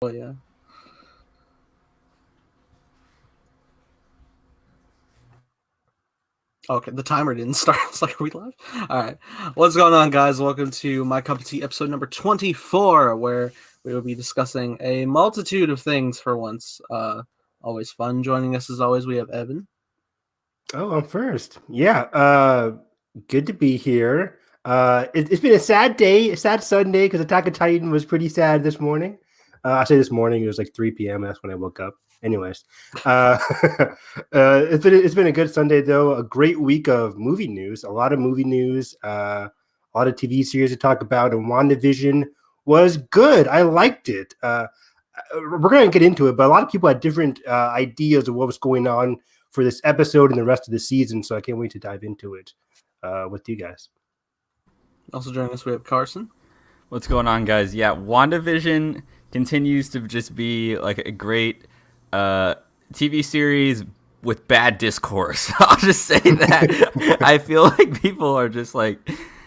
Oh yeah. Okay, the timer didn't start. It's like, are we live? All right. What's going on, guys? Welcome to My Cup of Tea, episode number 24, where we will be discussing a multitude of things for once. Always fun. Joining us as always, we have Evan. Oh, I'm first. Yeah. Good to be here. It's been a sad day, a sad Sunday, because Attack on Titan was pretty sad this morning. I say this morning, it was like 3 p.m. That's when I woke up. Anyways, it's been a good Sunday though. A great week of movie news, a lot of movie news, a lot of TV series to talk about. And WandaVision was good. I liked it. We're gonna get into it, but a lot of people had different ideas of what was going on for this episode and the rest of the season, so I can't wait to dive into it with you guys. Also joining us, we have Carson. What's going on, guys? Yeah, WandaVision continues to just be like a great TV series with bad discourse. I'll just say that. I feel like people are just like,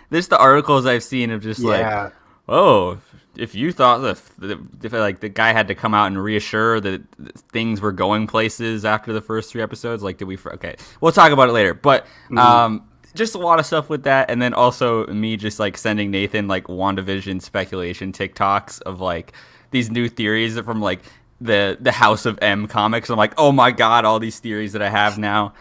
there's the articles I've seen of just like, oh, if you thought if like the guy had to come out and reassure that things were going places after the first 3 episodes, like, did we? Okay, we'll talk about it later. But just a lot of stuff with that, and then also me just like sending Nathan like WandaVision speculation TikToks of like these new theories from like the House of M comics. I'm like, oh my god, all these theories that I have now.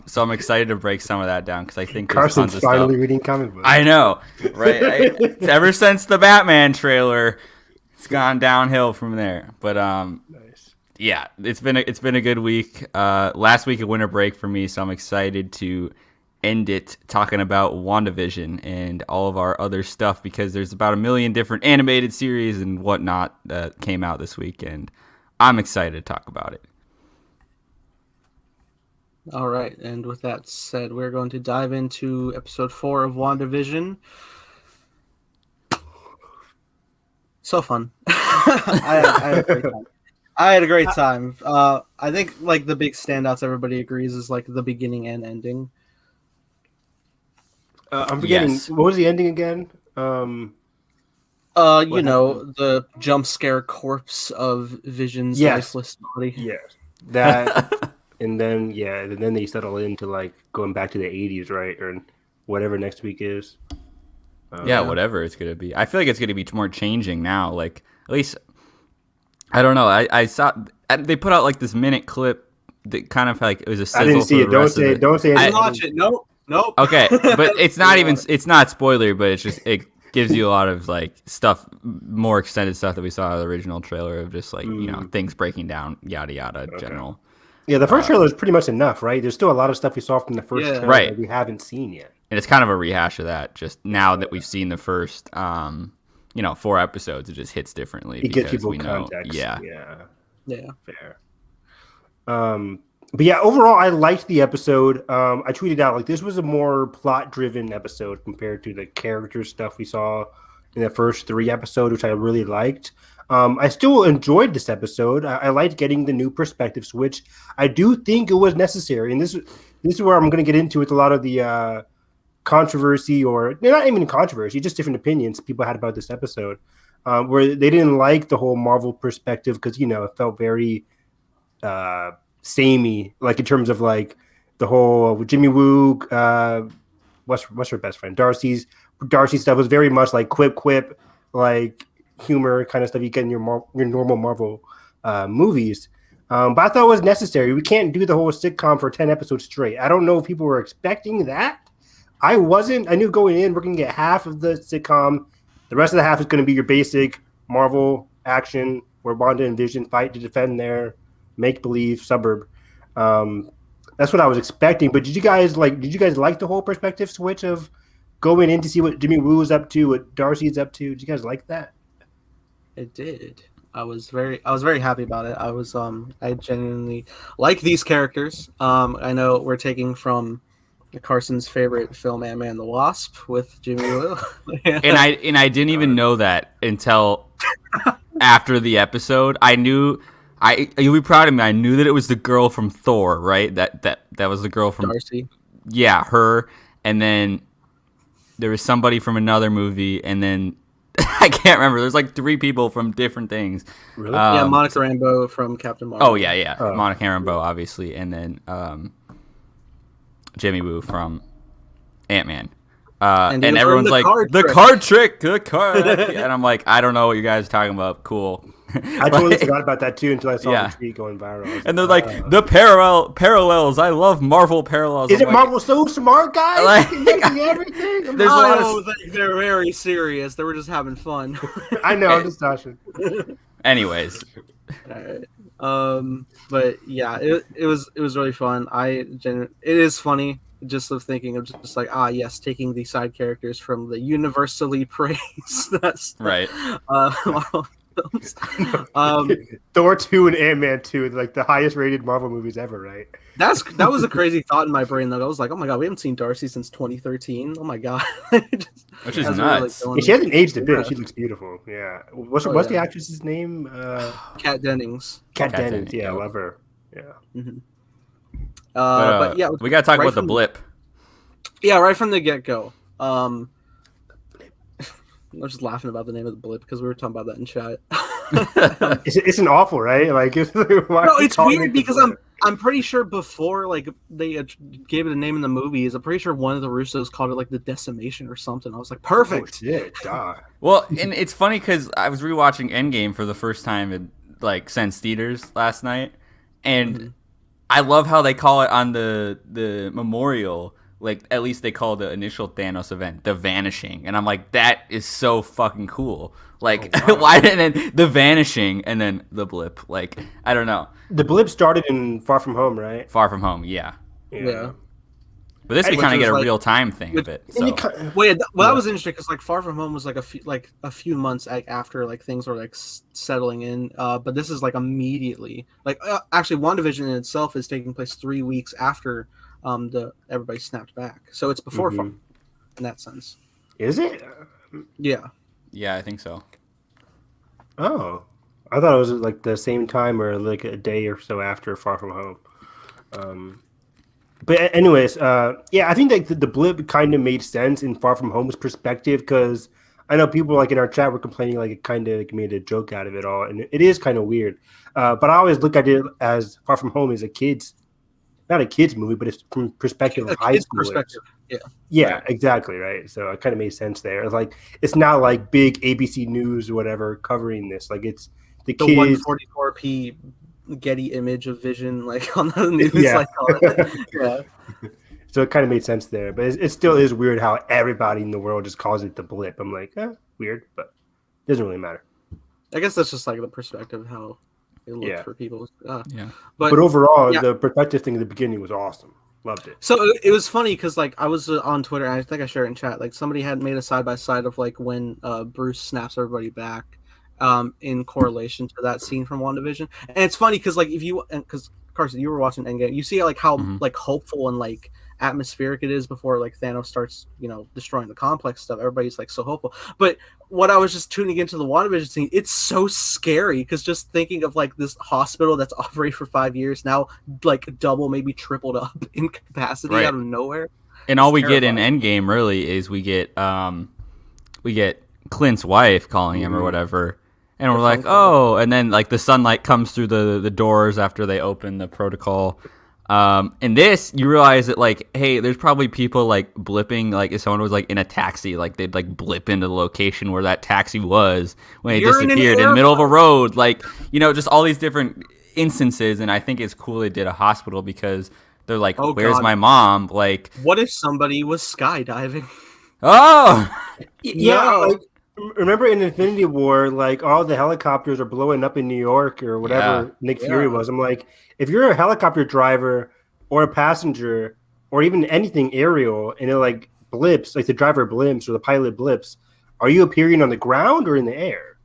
So I'm excited to break some of that down because I think Carson's finally reading comic books. I know, right? Ever since the Batman trailer, it's gone downhill from there. But nice. Yeah, it's been a good week. Last week a winter break for me, so I'm excited to end it talking about WandaVision and all of our other stuff because there's about 1 million different animated series and whatnot that came out this week, and I'm excited to talk about it. All right, and with that said, we're going to dive into episode 4 of WandaVision. So fun. I had a great time. I think like the big standouts everybody agrees is like the beginning and ending. I'm forgetting, what was the ending again? The jump scare corpse of Vision's lifeless body. Yes, that, and then they settle into like going back to the 80s, right, or whatever next week is. Whatever it's gonna be. I feel like it's gonna be more changing now. Like at least I don't know. I saw they put out like this minute clip that kind of like it was a sizzle. I didn't see it. Don't say. I didn't watch it. Nope. Okay, but it's not even. It's not spoiler, but it's just it gives you a lot of like stuff, more extended stuff that we saw in the original trailer of just like things breaking down, yada yada, general. Yeah, the first trailer is pretty much enough, right? There's still a lot of stuff we saw from the first trailer that we haven't seen yet, and it's kind of a rehash of that. Just now that we've seen the first, 4 episodes, it just hits differently. It gives people context. Yeah. Fair. But yeah, overall, I liked the episode. I tweeted out like this was a more plot-driven episode compared to the character stuff we saw in the first 3 episodes, which I really liked. I still enjoyed this episode. I liked getting the new perspective switch. I do think it was necessary, and this is where I'm going to get into with a lot of the controversy, or not even controversy, just different opinions people had about this episode, where they didn't like the whole Marvel perspective because it felt very samey, like in terms of like the whole Jimmy Woo, what's her best friend, Darcy stuff was very much like quip, like humor kind of stuff you get in your normal Marvel movies. But I thought it was necessary. We can't do the whole sitcom for 10 episodes straight. I don't know if people were expecting that. I wasn't. I knew going in we're gonna get half of the sitcom. The rest of the half is going to be your basic Marvel action where Wanda and Vision fight to defend their make-believe suburb. That's what I was expecting. But did you guys like the whole perspective switch of going in to see what Jimmy Woo is up to, what Darcy's up to? Did you guys like that? It did. I was very happy about it. I genuinely like these characters. I know we're taking from Carson's favorite film, Ant-Man and the Wasp, with Jimmy Woo. and I didn't even know that until after the episode. I knew. You'll be proud of me. I knew that it was the girl from Thor, right? That was the girl from Darcy. Yeah, her. And then there was somebody from another movie, and then I can't remember. There's like 3 people from different things. Really? Yeah, Monica Rambeau from Captain Marvel. Oh yeah. Monica Rambeau, obviously, and then Jimmy Woo from Ant-Man. And everyone's like, the card trick, and I'm like, I don't know what you guys are talking about. Cool. I totally forgot about that too until I saw the tweet going viral. And they're like, the parallels. I love Marvel parallels. Is it Marvel so smart, guys? Like, everything. There's a lot of... they're very serious. They were just having fun. I know. I'm just touching. Anyways. All right. But yeah, it was really fun. It is funny. Just of thinking of just like yes, taking the side characters from the universally praised right Marvel films. Thor 2 and Ant-Man 2, like the highest rated Marvel movies ever, right? That was a crazy thought in my brain though. I was like, oh my god, we haven't seen Darcy since 2013. Oh my god, which is nuts. Really she hasn't aged a bit. She looks beautiful. Yeah. What's the actress's name? Kat Dennings. Kat Dennings. Yeah, I love her. Yeah. Mm-hmm. But yeah, we gotta talk about the blip. Yeah, right from the get go. I was just laughing about the name of the blip because we were talking about that in chat. It's an awful, right? Like, no, it's weird because I'm pretty sure before like they gave it a name in the movies, I'm pretty sure one of the Russos called it like the Decimation or something. I was like, perfect. Well, and it's funny because I was rewatching Endgame for the first time in like since theaters last night, and I love how they call it on the memorial. Like, at least they call the initial Thanos event the Vanishing. And I'm like, that is so fucking cool. Like, why didn't the Vanishing and then the blip? Like, I don't know. The blip started in Far From Home, right? Far From Home, yeah. Yeah. But this we kind of get a real time thing of it. So. That was interesting because like Far From Home was like a few months after like things were like settling in. But this is like immediately. Like actually, WandaVision in itself is taking place 3 weeks after everybody snapped back. So it's before Far in that sense. Is it? Yeah. Yeah, I think so. Oh, I thought it was like the same time or like a day or so after Far From Home. But anyways, I think like the blip kind of made sense in Far From Home's perspective because I know people like in our chat were complaining like it kind of like made a joke out of it all, and it is kind of weird. But I always look at it as Far From Home as not a kids movie, but it's from perspective of high schoolers. Yeah, right. Exactly, right. So it kind of made sense there. It's like it's not like big ABC News or whatever covering this. Like it's the kids. 144p Getty image of Vision, like on the news. Yeah. So it kind of made sense there, but it still is weird how everybody in the world just calls it the blip. I'm like, weird, but it doesn't really matter. I guess that's just like the perspective of how it looked for people. But overall, the perspective thing at the beginning was awesome. Loved it. So it was funny because like I was on Twitter and I think I shared it in chat. Like somebody had made a side by side of like when Bruce snaps everybody back, in correlation to that scene from WandaVision. And it's funny because like because Carson, you were watching Endgame, you see like how like hopeful and like atmospheric it is before like Thanos starts, destroying the complex stuff. Everybody's like so hopeful. But what I was just tuning into the WandaVision scene, it's so scary because just thinking of like this hospital that's operated for 5 years now, like double, maybe tripled up in capacity out of nowhere. And all we get in Endgame really is we get Clint's wife calling him or whatever. And we're like, oh, and then like the sunlight comes through the doors after they open the protocol. In this, you realize that like, hey, there's probably people like blipping, like if someone was like in a taxi, like they'd like blip into the location where that taxi was when it disappeared in the middle of a road, like just all these different instances. And I think it's cool they did a hospital because they're like, where's my mom? Like, what if somebody was skydiving? Oh, yeah. Like, remember in Infinity War, like all the helicopters are blowing up in New York or whatever Nick Fury was. I'm like, if you're a helicopter driver or a passenger or even anything aerial and it like blips, like the driver blips or the pilot blips, are you appearing on the ground or in the air?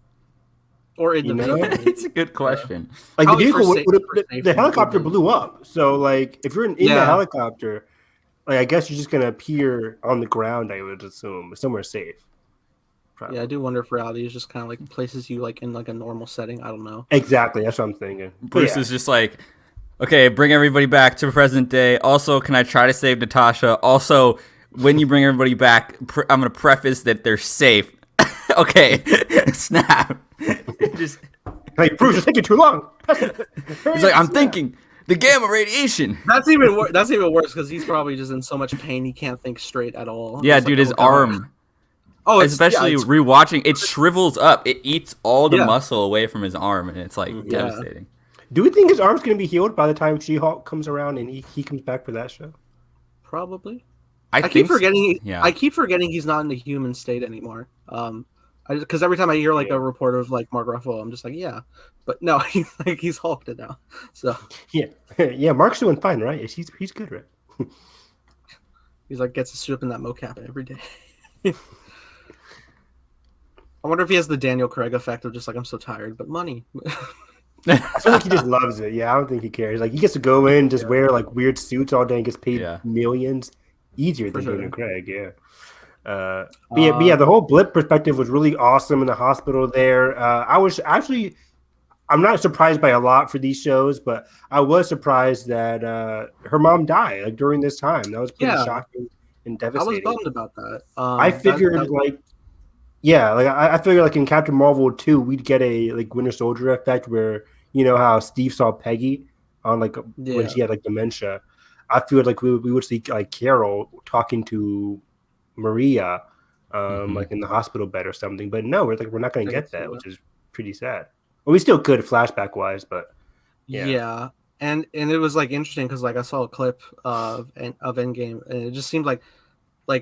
Or in the middle? It's a good question. Like the vehicle, the helicopter blew up. So like if you're in the helicopter, like I guess you're just gonna appear on the ground. I would assume somewhere safe. Probably. Yeah, I do wonder if reality is just kind of like places you like in like a normal setting. I don't know. Exactly, that's what I'm thinking. Bruce is just like, okay, bring everybody back to present day. Also, can I try to save Natasha? Also, when you bring everybody back, I'm going to preface that they're safe. Okay, snap. Just Like, Bruce, it's taking too long. he's like, I'm thinking the gamma radiation. That's even worse because he's probably just in so much pain he can't think straight at all. Yeah, It's dude, like, his oh, God. arm. Oh, Especially it's rewatching, it shrivels up. It eats all the Yeah. muscle away from his arm, and it's like Yeah. devastating. Do we think his arm's going to be healed by the time She-Hulk comes around and he comes back for that show? probably. I keep think forgetting. Yeah. I keep forgetting he's not in the human state anymore. Because every time I hear like a report of like Mark Ruffalo, I'm just like, yeah, but no, he's hulked it now. So Yeah, Mark's doing fine, right? He's good, right? he's like gets to suit up in that mocap every day. I wonder if he has the Daniel Craig effect of just like I'm so tired, but money. I feel like he just loves it. Yeah, I don't think he cares. Like he gets to go in, just wear like weird suits all day and gets paid millions. Easier than Daniel Craig, yeah. But yeah, the whole blip perspective was really awesome in the hospital there. I'm not surprised by a lot for these shows, but I was surprised that her mom died like during this time. That was pretty shocking and devastating. I was bummed about that. I figured I figured like in Captain Marvel 2, we'd get a like Winter Soldier effect where you know how Steve saw Peggy on like when she had like dementia. I feel like we would see like Carol talking to Maria, like in the hospital bed or something. But no, we're not going to get that, which is pretty sad. Well, we still could flashback wise, but yeah. And it was like interesting because like I saw a clip of Endgame, and it just seemed like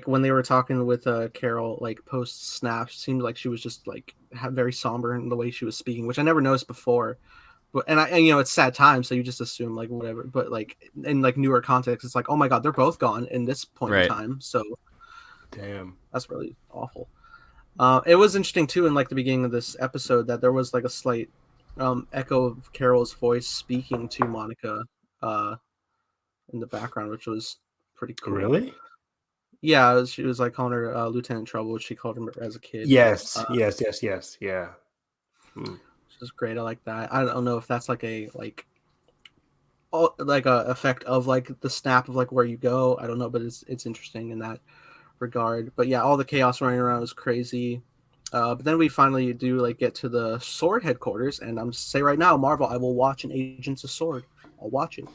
when they were talking with Carol, like post snap, it seemed like she was just like very somber in the way she was speaking, which I never noticed before. But and it's sad times, so you just assume like whatever. But like in like newer context, it's like, oh my god, they're both gone in this point in time. So damn, that's really awful. It was interesting too in like the beginning of this episode that there was like a slight echo of Carol's voice speaking to Monica in the background, which was pretty cool. Really? Yeah, she was like calling her Lieutenant Trouble, which she called him as a kid. Yes, yeah. Which is great. I like that. I don't know if that's like a effect of like the snap of like where you go. I don't know, but it's interesting in that regard. But yeah, all the chaos running around is crazy. But then we finally do like get to the S.W.O.R.D headquarters, and I'm just say right now, Marvel, I will watch an Agents of S.W.O.R.D. I'll watch it.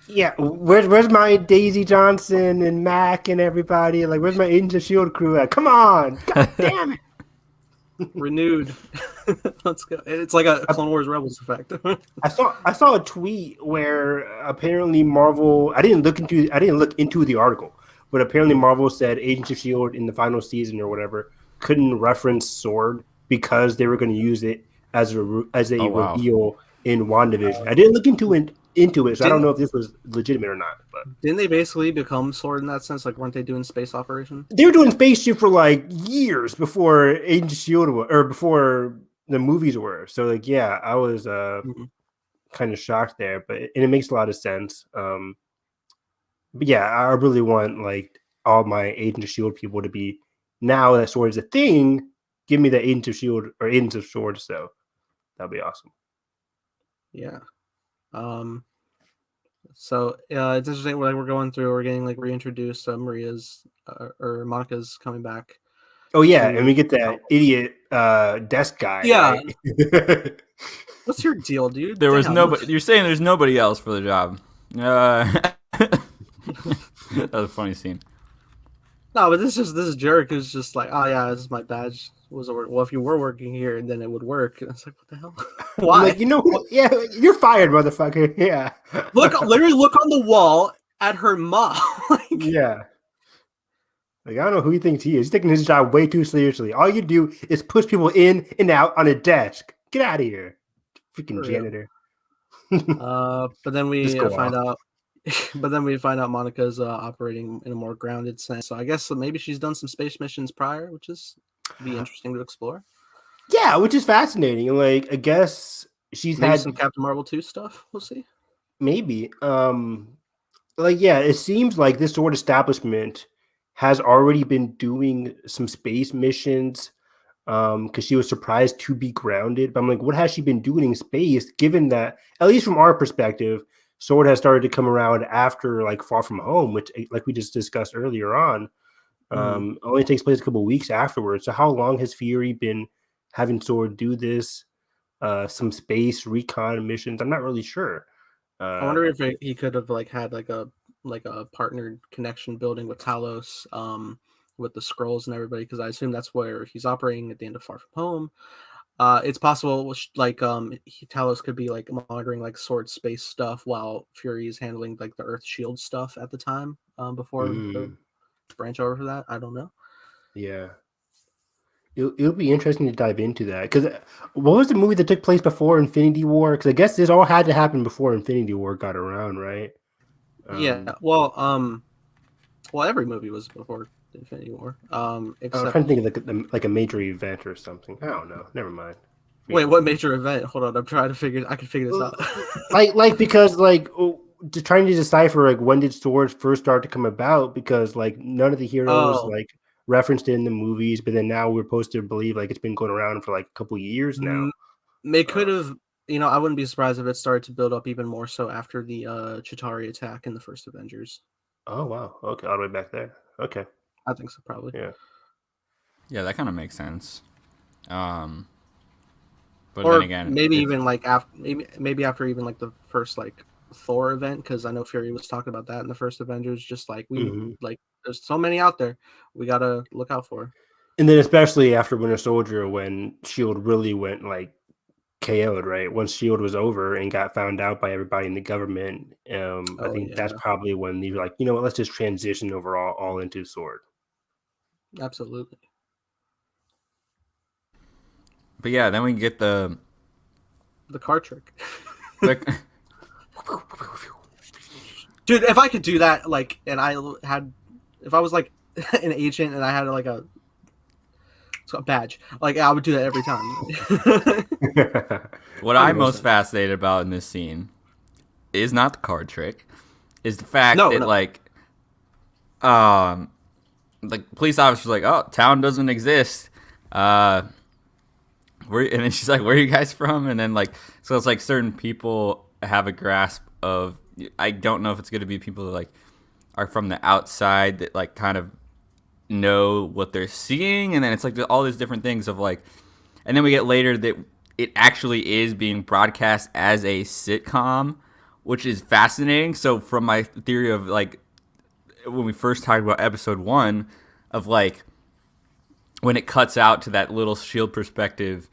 Yeah, where's my Daisy Johnson and Mac and everybody? Like, where's my Agents of S.H.I.E.L.D. crew at? Come on, god damn it! Renewed. Let's go. It's like a Clone Wars Rebels effect. I saw a tweet where apparently Marvel. I didn't look into the article, but apparently Marvel said Agents of S.H.I.E.L.D. in the final season or whatever couldn't reference S.W.O.R.D because they were going to use it as a reveal in WandaVision. I didn't look into it, so I don't know if this was legitimate or not. But didn't they basically become S.W.O.R.D in that sense? Like, weren't they doing space operation? They were doing spaceship for like years before Agents of S.H.I.E.L.D. or before the movies were. So like, yeah, I was kind of shocked there, but it makes a lot of sense. But yeah, I really want like all my Agents of S.H.I.E.L.D. people to be, now that S.W.O.R.D is a thing, give me the Agents of S.H.I.E.L.D. or Agents of S.W.O.R.D. So that'd be awesome. Yeah. So it's interesting. Like we're going through, we're getting like reintroduced. Maria's or Monica's coming back. Oh yeah, and we get that idiot desk guy. Yeah. Right? What's your deal, dude? There was nobody. You're saying there's nobody else for the job. That was a funny scene. Oh, No, but this jerk is just like, oh yeah, this is my badge. Well, if you were working here, then it would work. And it's like, what the hell? Why? Like, yeah, you're fired, motherfucker. Yeah. Literally look on the wall at her mom. Yeah. Like, I don't know who he thinks he is. He's taking his job way too seriously. All you do is push people in and out on a desk. Get out of here, freaking janitor. But then we find out. But then we find out Monica's operating in a more grounded sense. So I guess maybe she's done some space missions prior, which is be interesting to explore. Yeah, which is fascinating. Like, I guess she's maybe had some Captain Marvel 2 stuff. We'll see. Maybe. Like, yeah, it seems like this sort of establishment has already been doing some space missions because she was surprised to be grounded. But I'm like, what has she been doing in space, given that, at least from our perspective, S.W.O.R.D has started to come around after like Far From Home, which like we just discussed earlier on. Only takes place a couple weeks afterwards. So how long has Fury been having S.W.O.R.D do this? Some space recon missions. I'm not really sure. I wonder if he could have like had like a partnered connection building with Talos, with the scrolls and everybody, because I assume that's where he's operating at the end of Far From Home. It's possible like Talos could be like monitoring like S.W.O.R.D space stuff while Fury is handling like the Earth Shield stuff at the time, before the branch over for that. I don't know. Yeah. It'll be interesting to dive into that, because what was the movie that took place before Infinity War? Because I guess this all had to happen before Infinity War got around, right? Yeah. Well, every movie was before Infinity War. I'm Except trying to think of like a major event or something. I don't know. Never mind. wait, what major event? Hold on, I'm trying to figure. I can figure this out. because trying to decipher like when did S.W.O.R.D first start to come about, because like none of the heroes like referenced it in the movies, but then now we're supposed to believe like it's been going around for like a couple years now. They could have, I wouldn't be surprised if it started to build up even more so after the Chitauri attack in the first Avengers. Oh wow, okay, all the way back there. Okay, I think so, probably. Yeah, that kind of makes sense. But or then again, maybe even like after maybe after even like the first like Thor event, because I know Fury was talking about that in the first Avengers. Just like like there's so many out there, we gotta look out for. And then especially after Winter Soldier, when Shield really went like KO'd, right? Once Shield was over and got found out by everybody in the government, I think that's probably when they were like, you know what, let's just transition overall all into S.W.O.R.D. Absolutely. But yeah, then we get the card trick. Dude, if I could do that, like, and if I was like an agent and I had like a badge, like I would do that every time. What I'm most fascinated about in this scene is not the card trick, is the fact that like police officer's like, oh, town doesn't exist. And then she's like, where are you guys from? And then like, so it's like certain people have a grasp of, I don't know if it's going to be people that like are from the outside that like kind of know what they're seeing. And then it's like all these different things of like, and then we get later that it actually is being broadcast as a sitcom, which is fascinating. So from my theory of like, when we first talked about episode 1 of like, when it cuts out to that little Shield perspective,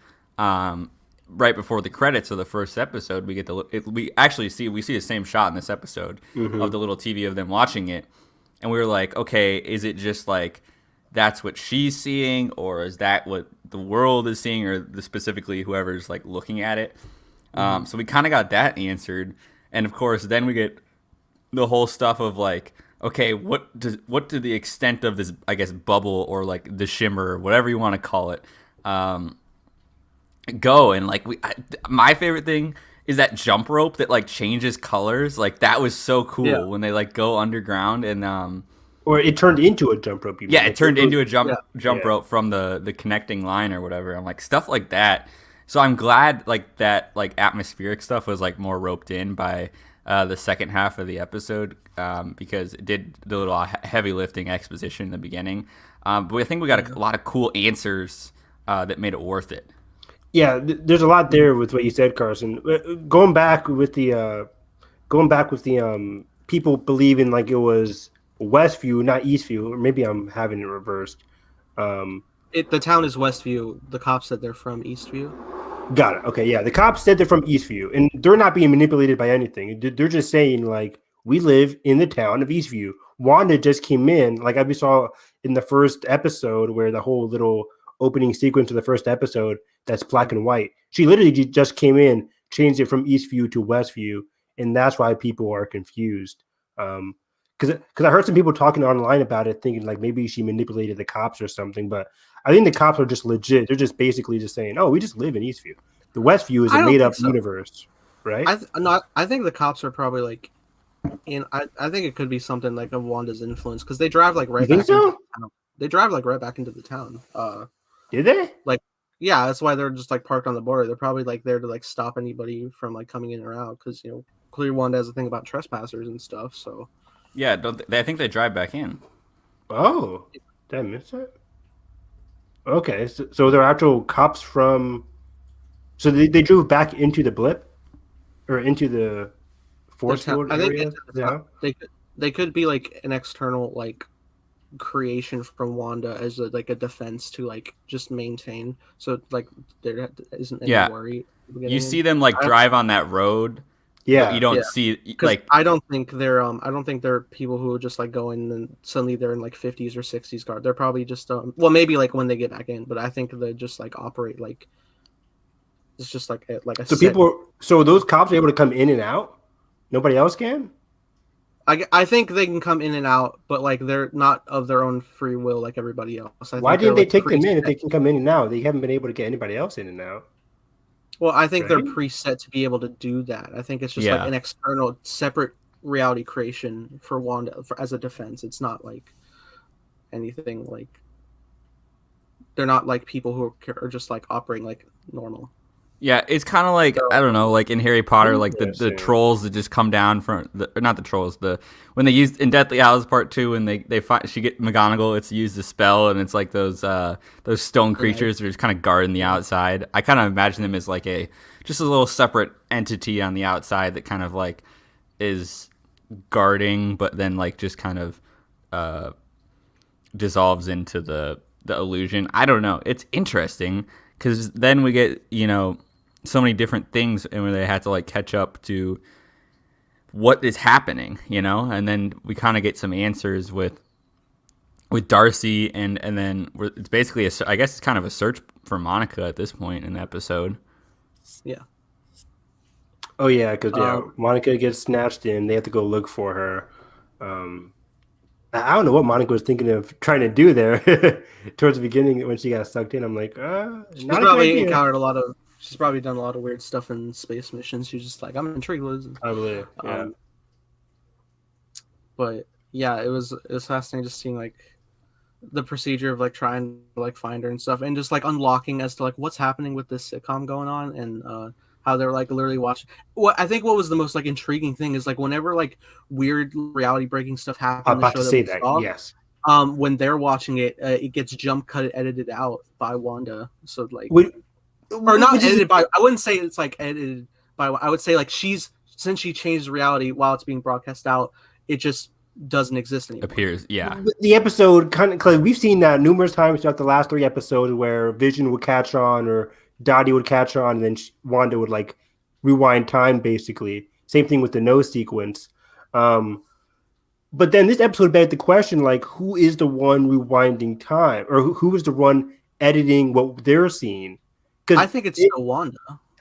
right before the credits of the first episode, we get we see the same shot in this episode of the little TV of them watching it, and we were like, okay, is it just like that's what she's seeing, or is that what the world is seeing, or specifically whoever's like looking at it? So we kind of got that answered, and of course, then we get the whole stuff of like, okay, what do the extent of this, I guess, bubble or like the shimmer, whatever you want to call it, go? And like my favorite thing is that jump rope that like changes colors. Like that was so cool when they like go underground and or it turned into a jump rope. It turned into a jump rope from the connecting line or whatever. I'm like, stuff like that. So I'm glad like that like atmospheric stuff was like more roped in by the second half of the episode, because it did the little heavy lifting exposition in the beginning. But I think we got a lot of cool answers that made it worth it. Yeah, there's a lot there with what you said, Carson. Going back with the people believing like it was Westview, not Eastview, or maybe I'm having it reversed. The town is Westview. The cops said they're from Eastview. Got it. Okay, yeah. The cops said they're from Eastview, and they're not being manipulated by anything. They're just saying, like, we live in the town of Eastview. Wanda just came in, like we saw in the first episode, where the whole little opening sequence of the first episode that's black and white. She literally just came in, changed it from Eastview to Westview, and that's why people are confused. Because I heard some people talking online about it, thinking like maybe she manipulated the cops or something. But I think the cops are just legit. They're just basically just saying, "Oh, we just live in Eastview. The Westview is a made-up universe, right?" I think the cops are probably like, I think it could be something like of Wanda's influence, because they drive like right. You think so? They drive like right back into the town. Did they? Like, yeah, that's why they're just like parked on the border. They're probably like there to like stop anybody from like coming in or out, because clearly Wanda has a thing about trespassers and stuff. So yeah, I think they drive back in. Oh, Did I miss that? Okay, so they're actual cops from. So they drove back into the blip, or into the force field I think area. Yeah. they could be like an external like creation from Wanda as a defense to like just maintain. So like there isn't any Yeah. worry. You see them like drive on that road, but you don't Yeah. see Because like I don't think they're people who just like go in and suddenly they're in like 50s or 60s guard. They're probably just well maybe like when they get back in, but I think they just like operate like it's just like a So set. so those cops are able to come in and out. Nobody else can. I think they can come in and out, but like they're not of their own free will like everybody else. Why didn't they take them in if preset. they can come in and out? They haven't been able to get anybody else in and out. Well, I think they're Right? preset to be able to do that. I think it's just Yeah. like an external, separate reality creation for Wanda as a defense. It's not like anything like they're not like people who are just like operating like normal. yeah, it's kind of like I don't know, like in Harry Potter, like the Interesting. trolls that just come down from or not the trolls, when they used in Deathly Hallows Part 2 and they find she get McGonagall, it's used the spell and it's like those stone creatures that are just kind of guarding the outside. I kind of imagine them as like just a little separate entity on the outside that kind of like is guarding, but then like just kind of dissolves into the illusion. I don't know. It's interesting because then we get so many different things, and where they had to like catch up to what is happening, and then we kind of get some answers with Darcy, and then it's basically I guess it's kind of a search for Monica at this point in the episode. Yeah. Oh yeah, because Monica gets snatched in. They have to go look for her. I don't know what Monica was thinking of trying to do there towards the beginning when she got sucked in. I'm like, She's not probably a good idea. encountered she's probably done a lot of weird stuff in space missions. She's just like, I'm intrigued with this. Probably, yeah. But yeah, it was fascinating just seeing like the procedure of like trying to like find her and stuff, and just like unlocking as to like what's happening with this sitcom going on, and how they're like literally watching. What was the most like intriguing thing is like whenever like weird reality breaking stuff happens. I'm about to say that. Yes. When they're watching it, it gets jump cut, edited out by Wanda. So like, or not edited by. I wouldn't say it's like edited by. I would say like since she changed reality while it's being broadcast out, it just doesn't exist anymore. Appears, yeah. The episode kind of, because we've seen that numerous times throughout the last 3 episodes where Vision would catch on or Dottie would catch on, and then Wanda would like rewind time, basically. Same thing with the nose sequence. But then this episode begged the question, like, who is the one rewinding time, or who is the one editing what they're seeing? I think it's still Wanda.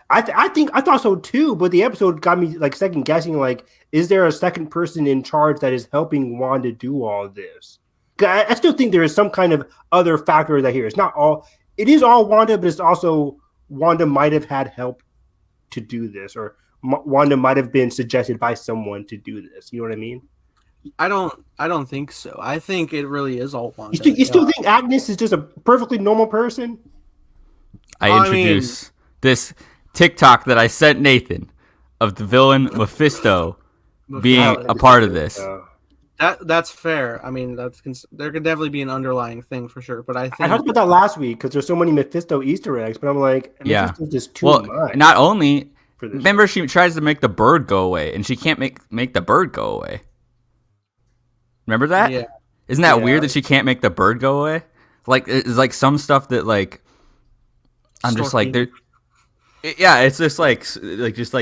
I thought so too, but the episode got me like second guessing. Like, is there a second person in charge that is helping Wanda do all of this? I still think there is some kind of other factor that here. It's not all. It is all Wanda, but it's also Wanda might have had help to do this, or Wanda might have been suggested by someone to do this. You know what I mean? I don't think so. I think it really is all Wanda. You still think Agnes is just a perfectly normal person? I introduce this TikTok that I sent Nathan of the villain Mephisto being a part of this. That's fair. I mean, there could definitely be an underlying thing for sure. But I talked about that last week because there's so many Mephisto Easter eggs. But I'm like, Mephisto's just too much. Not only remember she tries to make the bird go away, and she can't make the bird go away. Remember that? Yeah. Isn't that weird that she can't make the bird go away? Like it's like some stuff that like I'm just like there. Yeah, it's just like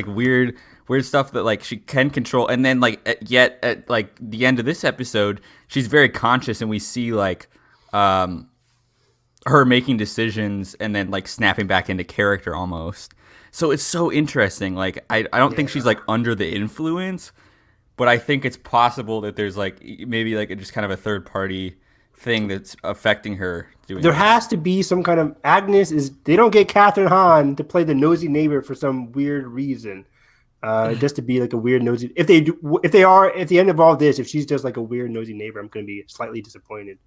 weird stuff that like she can control, and then like yet at like the end of this episode, she's very conscious, and we see like her making decisions and then like snapping back into character almost. So it's so interesting. Like I don't think she's like under the influence, but I think it's possible that there's like maybe like just kind of a third party thing that's affecting her doing there has to be some kind of they don't get Catherine Hahn to play the nosy neighbor for some weird reason, just to be like a weird nosy. If they are at the end of all this, if she's just like a weird nosy neighbor, I'm going to be slightly disappointed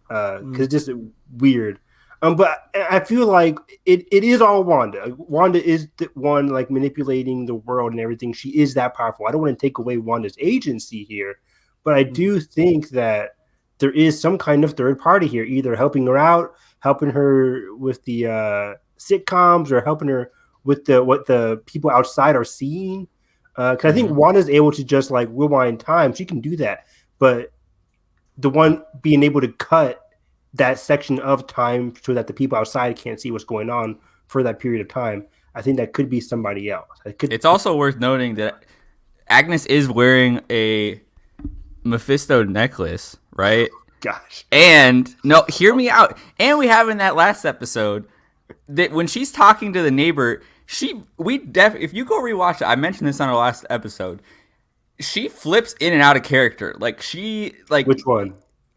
because it's just weird. But I feel like it is all Wanda. Wanda is the one like manipulating the world and everything. She is that powerful. I don't want to take away Wanda's agency here, but I do think that there is some kind of third party here, either helping her out, helping her with the sitcoms, or helping her with what the people outside are seeing. Because I think Wanda's able to just like rewind time. She can do that. But the one being able to cut that section of time so that the people outside can't see what's going on for that period of time, I think that could be somebody else. It's also worth noting that Agnes is wearing a Mephisto necklace, right? Gosh. And no, hear me out. And we have in that last episode that when she's talking to the neighbor, if you go rewatch it, I mentioned this on our last episode. She flips in and out of character. Which one?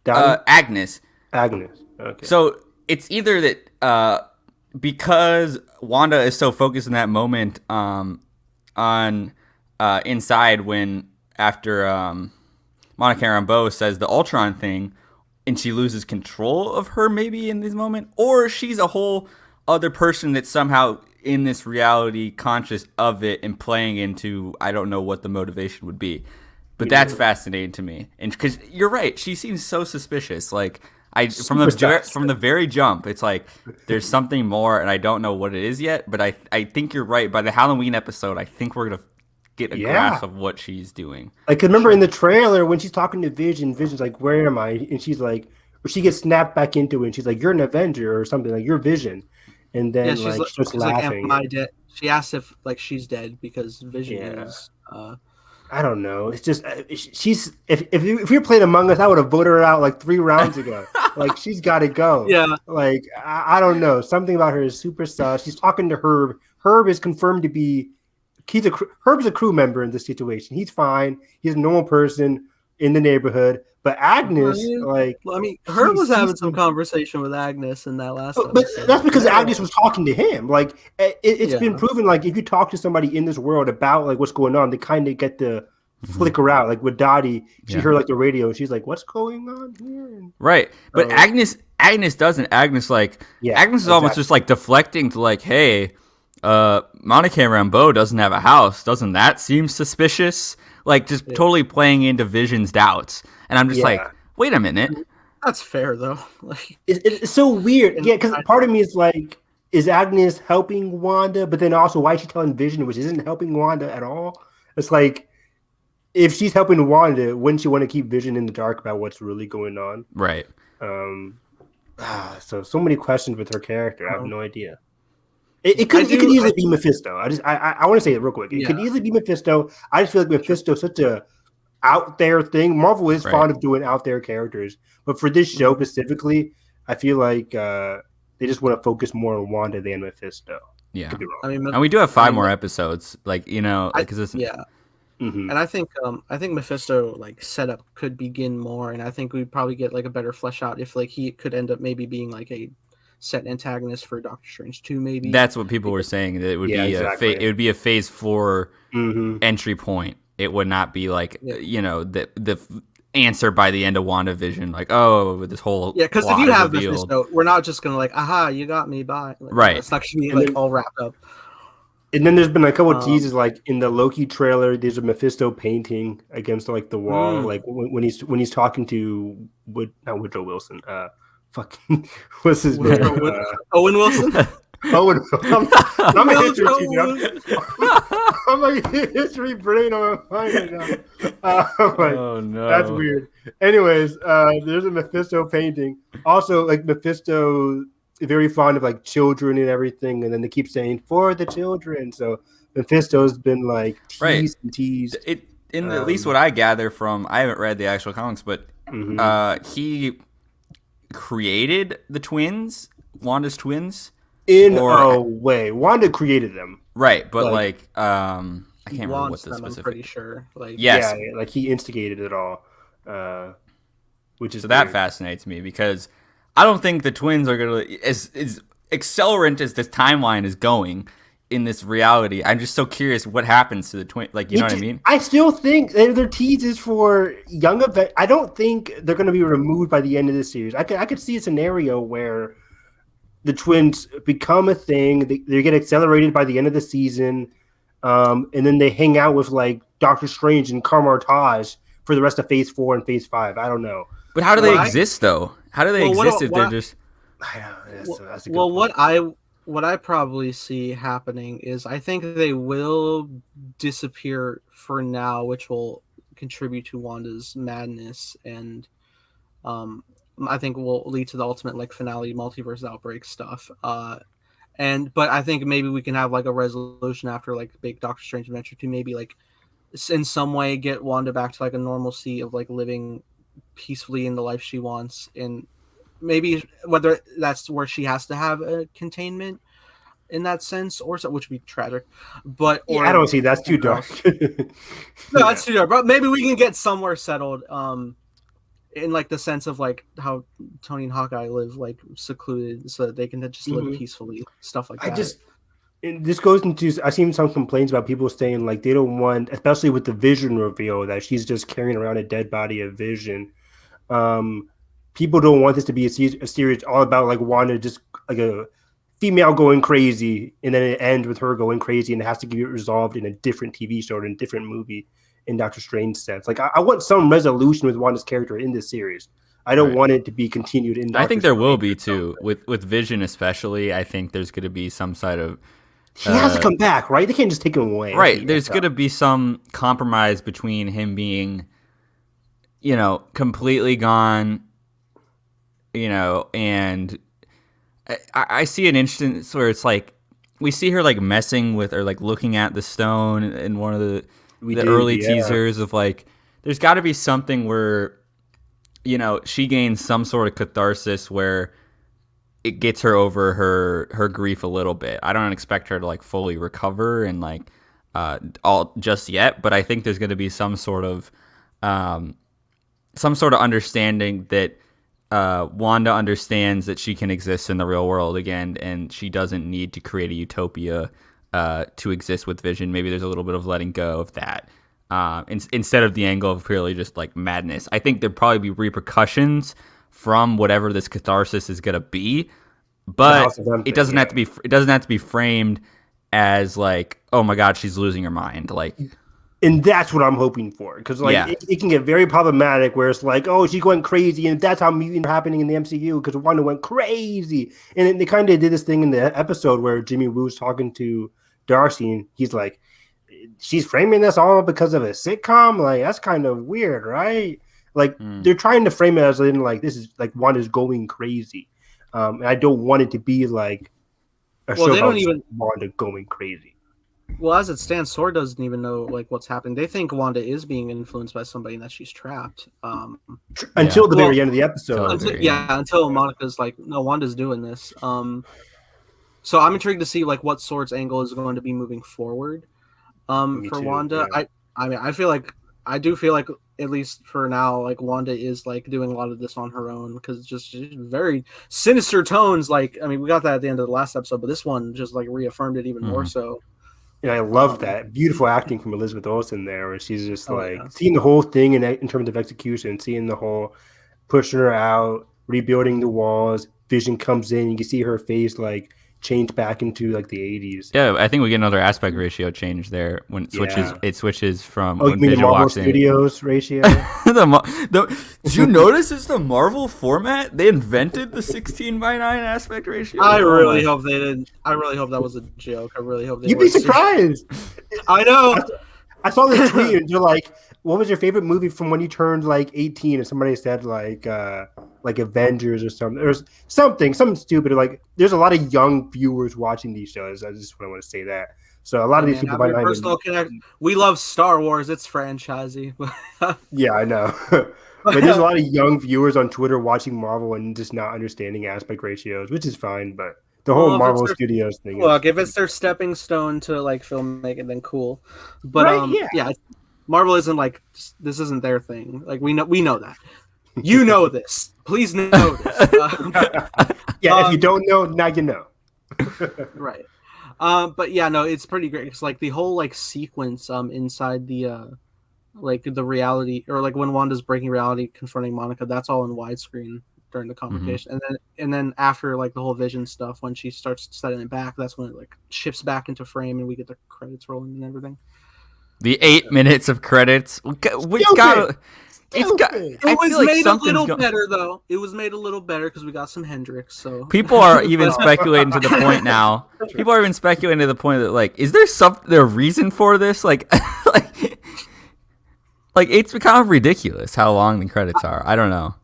Agnes. Agnes. Okay. So it's either that because Wanda is so focused in that moment on inside when after Monica Rambeau says the Ultron thing, and she loses control of her maybe in this moment, or she's a whole other person that's somehow in this reality conscious of it and playing into, I don't know what the motivation would be, but that's fascinating to me. And because you're right, she seems so suspicious. Like from the very jump, it's like there's something more, and I don't know what it is yet. But I think you're right. By the Halloween episode, I think we're gonna get a grasp of what she's doing. I can remember in the trailer when she's talking to Vision, Vision's like, "Where am I?" And she's like, or she gets snapped back into it, and she's like, "You're an Avenger," or something like, "You're Vision." And then she's laughing. Like, "Am I dead?" She asks if she's dead because Vision is. I don't know. It's just she's if you're playing Among Us, I would have voted her out like 3 rounds ago. Like she's got to go. Yeah. Like I don't know. Something about her is super sus. She's talking to Herb. Herb is confirmed to be. Herb's a crew member in this situation. He's fine. He's a normal person in the neighborhood. But Agnes, Herb was having some conversation with Agnes in that last episode. But that's because Agnes was talking to him. Like it's been proven. Like if you talk to somebody in this world about like what's going on, they kind of get the flicker out. Like with Dottie, she heard like the radio, and she's like, "What's going on here?" Right. But Agnes doesn't. Agnes is almost just like deflecting to like, "Hey, Monica Rambeau doesn't have a house. Doesn't that seem suspicious?" Like just totally playing into Vision's doubts. And I'm just like, wait a minute. That's fair though. Like it's so weird. Yeah, because part of me is like, is Agnes helping Wanda? But then also, why is she telling Vision, which isn't helping Wanda at all? It's like, if she's helping Wanda, wouldn't she want to keep Vision in the dark about what's really going on? Right. So many questions with her character. I have no idea. It could easily be Mephisto. I want to say it real quick. It could easily be Mephisto. I just feel like Mephisto is such a out there thing. Marvel is fond of doing out there characters, but for this show specifically, I feel like they just want to focus more on Wanda than Mephisto. Yeah, could be wrong. And we do have 5 more episodes. Like because it's And I think Mephisto like setup could begin more, and I think we'd probably get like a better flesh out if like he could end up maybe being like a set antagonist for Doctor Strange 2, maybe. That's what people were saying. That it would be a Phase 4 entry point. It would not be like the answer by the end of WandaVision. Like this whole because if you have Mephisto, we're not just gonna like aha, you got me by right. It's not gonna be all wrapped up. And then there's been a couple of teases, like in the Loki trailer. There's a Mephisto painting against like the wall, like when he's talking to Woodrow Wilson. Fucking what's his name? Owen Wilson. Owen. I'm a history teacher. I'm a history brain on my mind right now. Oh no, that's weird. Anyways, there's a Mephisto painting. Also, like Mephisto is very fond of like children and everything, and then they keep saying for the children. So Mephisto's been like teased and teased. At least what I gather from, I haven't read the actual comics, but he created the twins, Wanda's twins. Wanda created them, right? But I can't remember what the specific. I'm pretty sure. Like he instigated it all, which is that fascinates me because I don't think the twins are gonna as accelerant as this timeline is going in this reality. I'm just so curious what happens to the twin. Like you know what I mean? I still think their teases for young event. I don't think they're going to be removed by the end of the series. I could see a scenario where the twins become a thing. They get accelerated by the end of the season, and then they hang out with like Doctor Strange and Kamar-Taj for the rest of Phase 4 and Phase 5. I don't know. But how do they What I- exist though? How do they Well, what exist I- if what they're I- just? I know, that's a good Well, point. what I probably see happening is I think they will disappear for now, which will contribute to Wanda's madness, and um, I think will lead to the ultimate like finale multiverse outbreak stuff. But I think maybe we can have like a resolution after like big Doctor Strange adventure to maybe like in some way get Wanda back to like a normalcy of like living peacefully in the life she wants, and maybe whether that's where she has to have a containment in that sense, or so, which would be tragic, but Yeah, I don't see that's too dark. No, that's too dark. But maybe we can get somewhere settled. In like the sense of like how Tony and Hawkeye live like secluded, so that they can just live peacefully, stuff like that. This goes into I've seen some complaints about people saying like they don't want, especially with the Vision reveal, that she's just carrying around a dead body of Vision. People don't want this to be a series all about like Wanda just like a female going crazy, and then it ends with her going crazy, and it has to get resolved in a different TV show or in a different movie. In Doctor Strange sense, like I want some resolution with Wanda's character in this series. I don't want it to be continued in. I think there will be too with Vision, especially. I think there's going to be some side of he has to come back, right? They can't just take him away, right? There's going to be some compromise between him being, completely gone, and I see an instance where it's like we see her like messing with or like looking at the stone in one of the early teasers of like there's got to be something where she gains some sort of catharsis where it gets her over her grief a little bit. I don't expect her to like fully recover and like all just yet, but I think there's going to be some sort of understanding that Wanda understands that she can exist in the real world again, and she doesn't need to create a utopia to exist with Vision. Maybe there's a little bit of letting go of that instead of the angle of purely just like madness. I think there'd probably be repercussions from whatever this catharsis is going to be, but it doesn't have to be. It doesn't have to be framed as like, oh my God, she's losing her mind. Like, and that's what I'm hoping for, because like it can get very problematic where it's like, oh, she's going crazy, and that's how mutants are happening in the MCU because Wanda went crazy, and then they kind of did this thing in the episode where Jimmy Woo's talking to Darcy, and he's like, she's framing this all because of a sitcom. Like that's kind of weird, right? Like they're trying to frame it as in like this is like Wanda's going crazy, and I don't want it to be like a show about Wanda going crazy. Well, as it stands, S.W.O.R.D doesn't even know like what's happening. They think Wanda is being influenced by somebody and that she's trapped. Until the very end of the episode. Until Monica's like, no, Wanda's doing this. So I'm intrigued to see like what S.W.O.R.D's angle is going to be moving forward. For Wanda, yeah. I do feel like at least for now, like Wanda is like doing a lot of this on her own because it's just very sinister tones. Like, I mean, we got that at the end of the last episode, but this one just like reaffirmed it even more so. And I love that beautiful acting from Elizabeth Olsen there, where she's just seeing the whole thing in terms of execution, seeing the whole pushing her out, rebuilding the walls. Vision comes in, you can see her face like change back into like the 80s. Yeah, I think we get another aspect ratio change there when it switches from when Vision the Marvel walks Studios in. Ratio. Did you notice it's the Marvel format? They invented the 16:9 aspect ratio. I really hope they didn't. I really hope that was a joke. I really hope they. You'd be surprised. I know. I saw this tweet and you're like, what was your favorite movie from when you turned like 18? And somebody said like Avengers or something. There's something stupid. Like there's a lot of young viewers watching these shows. I just want to say that. So a lot of these people might personal connection. We love Star Wars. It's franchisey. Yeah, I know. But there's a lot of young viewers on Twitter watching Marvel and just not understanding aspect ratios, which is fine. But the whole Marvel Studios thing. Look, if it's their stepping stone to like filmmaking, then cool. But yeah, Marvel isn't like this. Isn't their thing. Like we know that. You know this. Please know this. If you don't know, now you know. Right. But yeah, no, it's pretty great. It's like the whole like sequence inside the like the reality, or like when Wanda's breaking reality, confronting Monica. That's all in widescreen during the conversation, and then after like the whole Vision stuff, when she starts setting it back, that's when it like shifts back into frame, and we get the credits rolling and everything. The 8 minutes of credits. It's got. Stupid. I It was feel like made a something's little going. better though. It was made a little better because we got some Hendrix. So People are even speculating to the point now. People are even speculating to the point that like, is there a reason for this? Like, like it's kind of ridiculous how long the credits are. I don't know.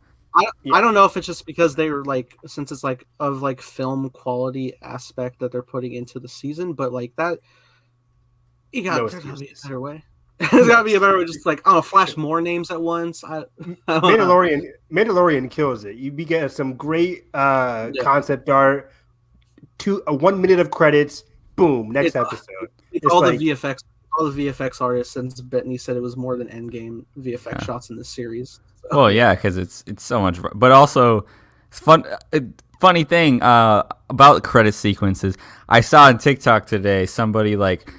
I don't know if it's just because they were like, since it's like of like film quality aspect that they're putting into the season, but like that, there's gotta be a better way. There's gotta be a better way. Just like, I don't know, flash more names at once. I don't know. Mandalorian kills it. You get some great concept art. 1 minute of credits. Boom. Next episode. It's all like, the VFX. All the VFX artists since Bettany said it was more than Endgame VFX shots in this series. So. Well, yeah, because it's so much, but also it's funny thing about credit sequences. I saw on TikTok today somebody like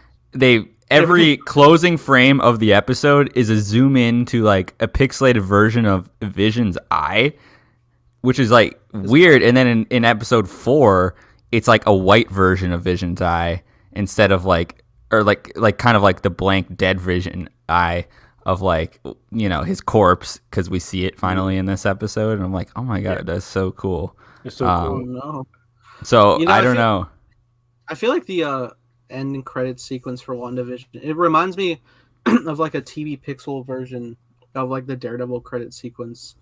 every closing frame of the episode is a zoom in to like a pixelated version of Vision's eye, which is like weird. And then in episode 4, it's like a white version of Vision's eye instead of like. Or like kind of like the blank dead Vision eye of like, you know, his corpse, because we see it finally in this episode, and I'm like, oh my god, that's so cool. It's so cool. No. So I don't know. I feel like the ending credit sequence for WandaVision, it reminds me of like a TV pixel version of like the Daredevil credit sequence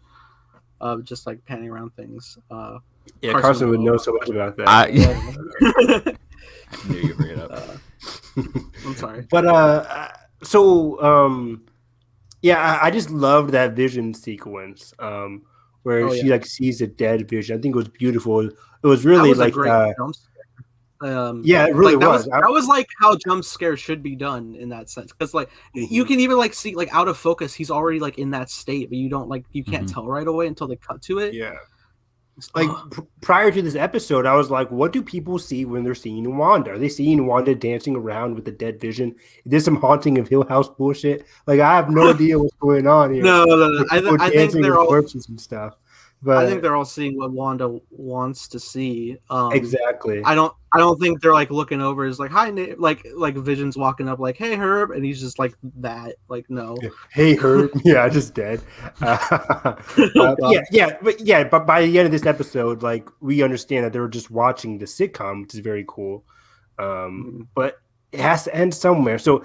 of just like panning around things. Carson would know so much about that. I knew you'd bring it up. I'm sorry, but I just loved that Vision sequence where she like sees a dead Vision. I think it was beautiful. It was really like it really like, was. That was like how jump scare should be done in that sense, because like you can even like see like out of focus, he's already like in that state, but you can't tell right away until they cut to it. Yeah. Like prior to this episode, I was like, what do people see when they're seeing Wanda? Are they seeing Wanda dancing around with the dead Vision? Is this some Haunting of Hill House bullshit? Like, I have no idea what's going on here. No. Like, I think they're all corpses and stuff. But I think they're all seeing what Wanda wants to see. Exactly. I don't think they're like looking over as like, hi, like Vision's walking up like, hey Herb, and he's just like that. Like, no. Hey Herb. Yeah, just dead. But by the end of this episode, like, we understand that they were just watching the sitcom, which is very cool. But it has to end somewhere. So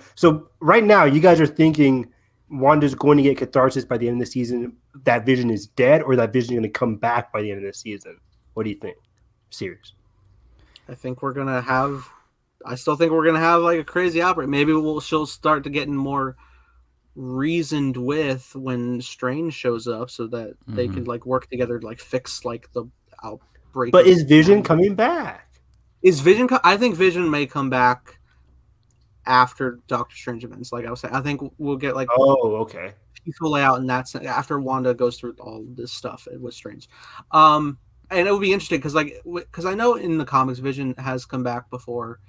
right now, you guys are thinking Wanda's going to get catharsis by the end of the season, that Vision is dead, or that Vision is going to come back by the end of the season? What do you think? Serious. I still think we're gonna have like a crazy outbreak. Maybe she'll start to getting more reasoned with when Strange shows up, so that they can like work together to like fix like the outbreak. But is Vision coming back? I think Vision may come back after Doctor Strange events. Like I was saying, I think we'll get like peaceful layout in that sense after Wanda goes through all this stuff with Strange. And it would be interesting because I know in the comics Vision has come back before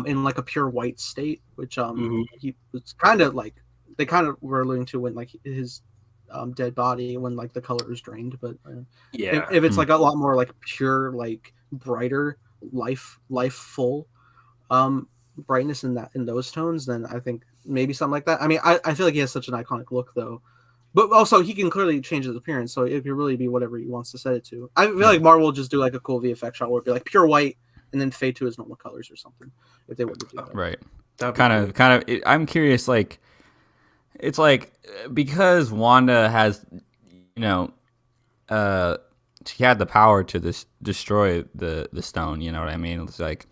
in like a pure white state, which he was kind of like they kind of were alluding to when like his dead body when like the color is drained. But if it's like a lot more like pure, like brighter, life-full brightness in those tones, then I think maybe something like that. I mean, I feel like he has such an iconic look though. But also, he can clearly change his appearance, so it could really be whatever he wants to set it to. I feel like Marvel will just do like a cool VFX shot where it'd be like pure white and then fade to his normal colors or something, if they were to do that. Right. Kind of. I'm curious. Like, it's like because Wanda has, you know, she had the power to destroy the stone. You know what I mean? It's like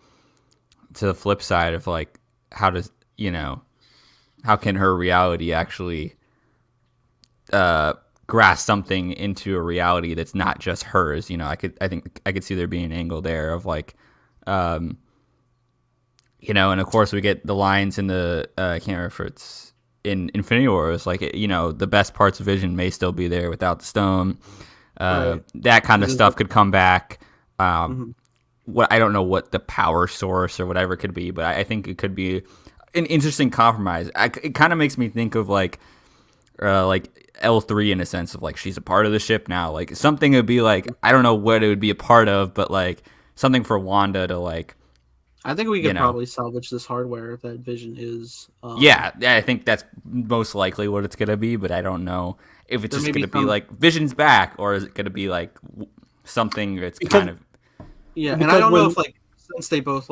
to the flip side of like how can her reality actually grasp something into a reality that's not just hers. You know, I think I could see there being an angle there of like, you know, and of course we get the lines in the I can't remember if it's in Infinity War. It's like, you know, the best parts of Vision may still be there without the stone. That kind of stuff could come back. What I don't know what the power source or whatever could be, but I think it could be an interesting compromise. It kind of makes me think of like L3 in a sense of like she's a part of the ship now. Like something would be like, I don't know what it would be a part of, but like something for Wanda to like I think we You could know. probably salvage this hardware that Vision is. Yeah, I think that's most likely what it's gonna be, but I don't know if it's There just may be gonna be some. like Vision's back, or is it gonna be like something that's Because kind of Yeah, and I because don't know when if like since they both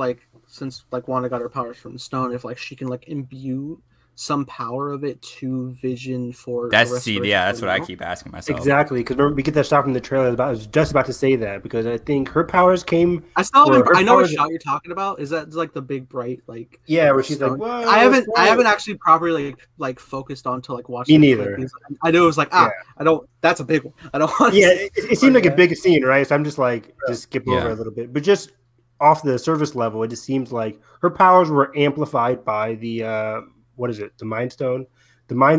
since Wanda got her powers from the stone, if like she can like imbue some power of it to Vision for the restoration. that's what I keep asking myself. exactly, because remember we get that shot from the trailer. I was just about to say that because I think her powers came. I still haven't. Her I know what powers, shot you're talking about. Is that like the big bright like yeah, where she's like, stone? "Whoa, I haven't. what's I that?" haven't actually properly like focused on to like watch Me the neither. clip. Because I knew it was like Yeah. I don't. That's a big one. I don't want. Yeah, To see it seemed like a that. big scene, right? So I'm just like, just skip over Yeah. a little bit, but just off the surface level, it just seems like her powers were amplified by the what is it, the Mind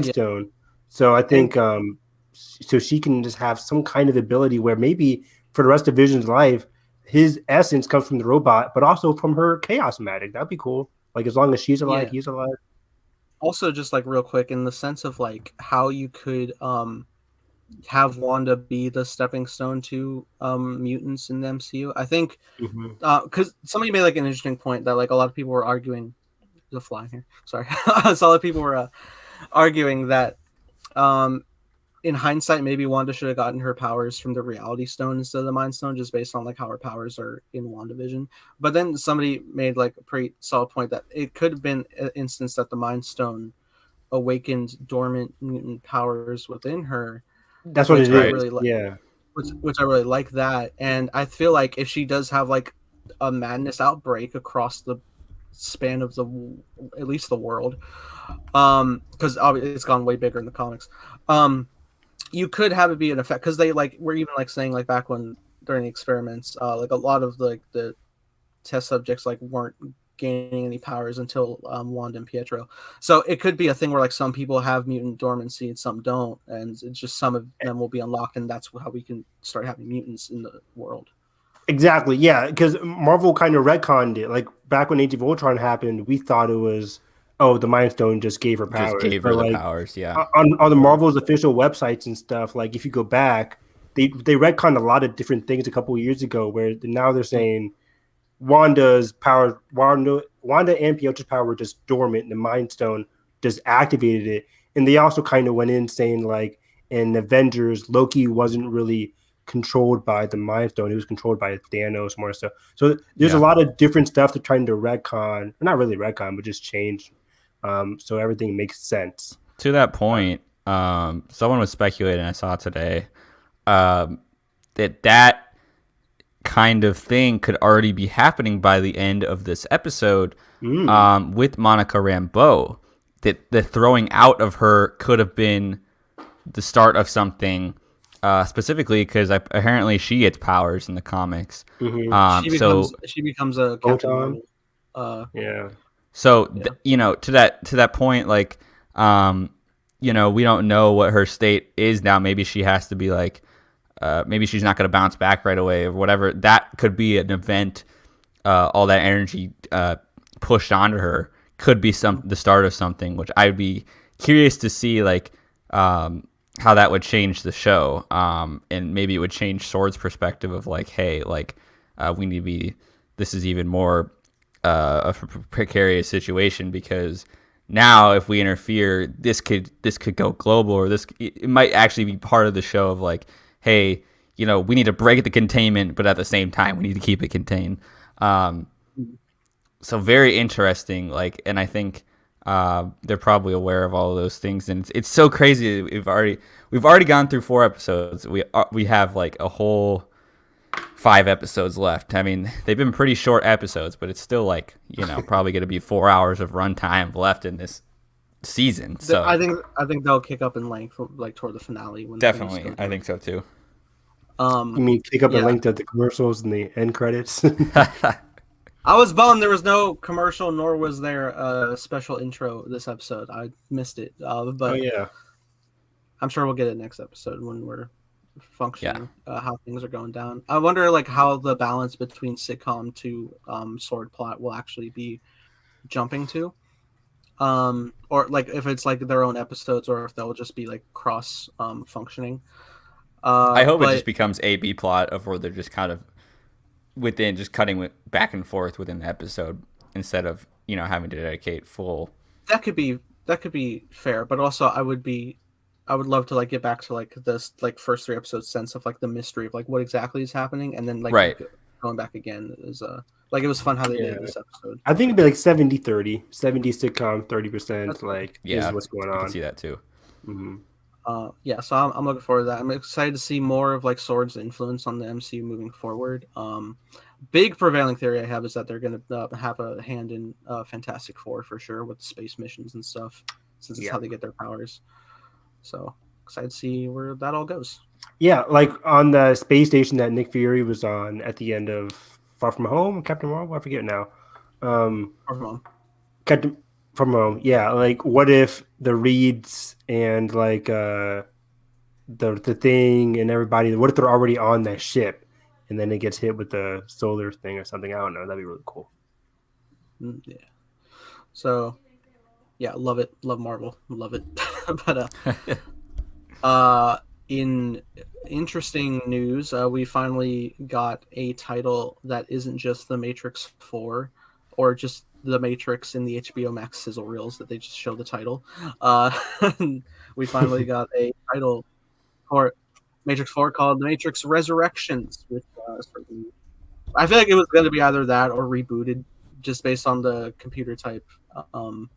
Yeah. Stone. So I think so she can just have some kind of ability where maybe for the rest of Vision's life, his essence comes from the robot, but also from her chaos magic. That'd be cool. Like as long as she's alive, Yeah. he's alive. Also, just like real quick, in the sense of like how you could have Wanda be the stepping stone to mutants in the MCU. I think because somebody made like an interesting point that like a lot of people were arguing. There's a fly here. Sorry, so a lot of people were arguing that in hindsight maybe Wanda should have gotten her powers from the Reality Stone instead of the Mind Stone, just based on like how her powers are in WandaVision. But then somebody made like a pretty solid point that it could have been an instance that the Mind Stone awakened dormant mutant powers within her. That's what Which it I is. really like. Yeah. Which I really like that, and I feel like if she does have like a madness outbreak across the span of the at least the world, because it's gone way bigger in the comics, you could have it be an effect because they like were even like saying like back when during the experiments, like a lot of the test subjects like weren't gaining any powers until Wanda and Pietro. So it could be a thing where like some people have mutant dormancy and some don't, and it's just some of them will be unlocked, and that's how we can start having mutants in the world. Exactly, yeah, because Marvel kind of retconned it. Like back when Age of Ultron happened, we thought it was, oh, the Mind Stone just gave her powers. Just gave her the powers, yeah. On the Marvel's official websites and stuff, like if you go back, they retconned a lot of different things a couple of years ago. Where now they're saying Wanda and Pietro's power were just dormant, and the Mind Stone just activated it. And they also kind of went in saying like in Avengers, Loki wasn't really controlled by the Mind Stone; he was controlled by Thanos more so. So there's a lot of different stuff they're trying to retcon, or not really retcon, but just change, so everything makes sense. To that point, someone was speculating, I saw today, that kind of thing could already be happening by the end of this episode with Monica Rambeau. That the throwing out of her could have been the start of something, specifically because apparently she gets powers in the comics. She becomes a Captain Marvel. Yeah. So to that point, like, we don't know what her state is now. Maybe she has to be like, maybe she's not going to bounce back right away or whatever. That could be an event. All that energy pushed onto her could be the start of something, which I'd be curious to see, like, how that would change the show. And maybe it would change S.W.O.R.D's perspective of like, hey, like, we need to be. This is even more a precarious situation because now if we interfere, this could go global, or it might actually be part of the show of like, hey, we need to break the containment, but at the same time we need to keep it contained. So very interesting. Like, and I think they're probably aware of all of those things, and it's so crazy. We've already gone through 4 episodes. We have like a whole 5 episodes left. I mean, they've been pretty short episodes, but it's still like, probably going to be 4 hours of runtime left in this season. So I think they'll kick up in length like toward the finale. Definitely, I think so too. You mean kick up in length at the commercials and the end credits? I was bummed there was no commercial, nor was there a special intro this episode. I missed it. But I'm sure we'll get it next episode when we're functioning, how things are going down. I wonder like how the balance between sitcom to S.W.O.R.D plot will actually be jumping to, or like if it's like their own episodes, or if they'll just be like cross functioning. I hope it just becomes a B plot of where they're just kind of within just cutting back and forth within the episode instead of having to dedicate full. That could be fair, but also I would love to like get back to like this like first 3 episodes sense of like the mystery of like what exactly is happening, and then like right. going back again is like it was fun how they did this episode. I think it'd be like 70-30, 70 sitcom, 30% like is what's going on. I can see that too. Mm-hmm. So I'm looking forward to that. I'm excited to see more of like S.W.O.R.D's influence on the MCU moving forward. Big prevailing theory I have is that they're going to have a hand in Fantastic Four for sure with space missions and stuff, since it's how they get their powers. So excited to see where that all goes. Yeah, like on the space station that Nick Fury was on at the end of Far From Home, Captain Marvel, I forget now. Far From Home. Captain From Home, yeah. Like, what if the Reeds and like the Thing and everybody? What if they're already on that ship, and then it gets hit with the solar thing or something? I don't know. That'd be really cool. Yeah. So, yeah, love it. Love Marvel. Love it. But in interesting news, we finally got a title that isn't just The Matrix 4 or just The Matrix in the HBOMAX sizzle reels that they just show the title. We finally got a title for Matrix 4 called The Matrix Resurrections. With I feel like it was going to be either that or rebooted, just based on the computer type titles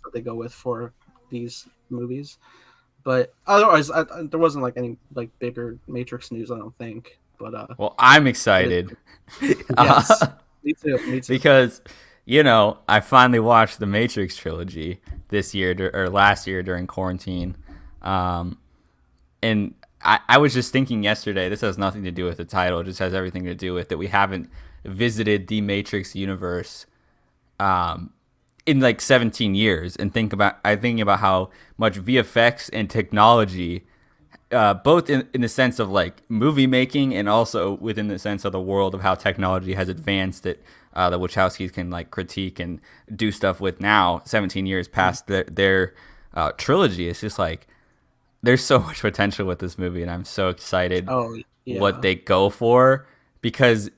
that they go with for these movies. But otherwise, there wasn't like any like bigger Matrix news, I don't think. But well, I'm excited. Yes, me too. Because I finally watched the Matrix trilogy this year or last year during quarantine, and I was just thinking yesterday. This has nothing to do with the title; it just has everything to do with that we haven't visited the Matrix universe in like 17 years, and thinking about how much VFX and technology, both in the sense of like movie making and also within the sense of the world of how technology has advanced, that the Wachowskis can like critique and do stuff with now, 17 years past their trilogy. It's just like there's so much potential with this movie, and I'm so excited what they go for, because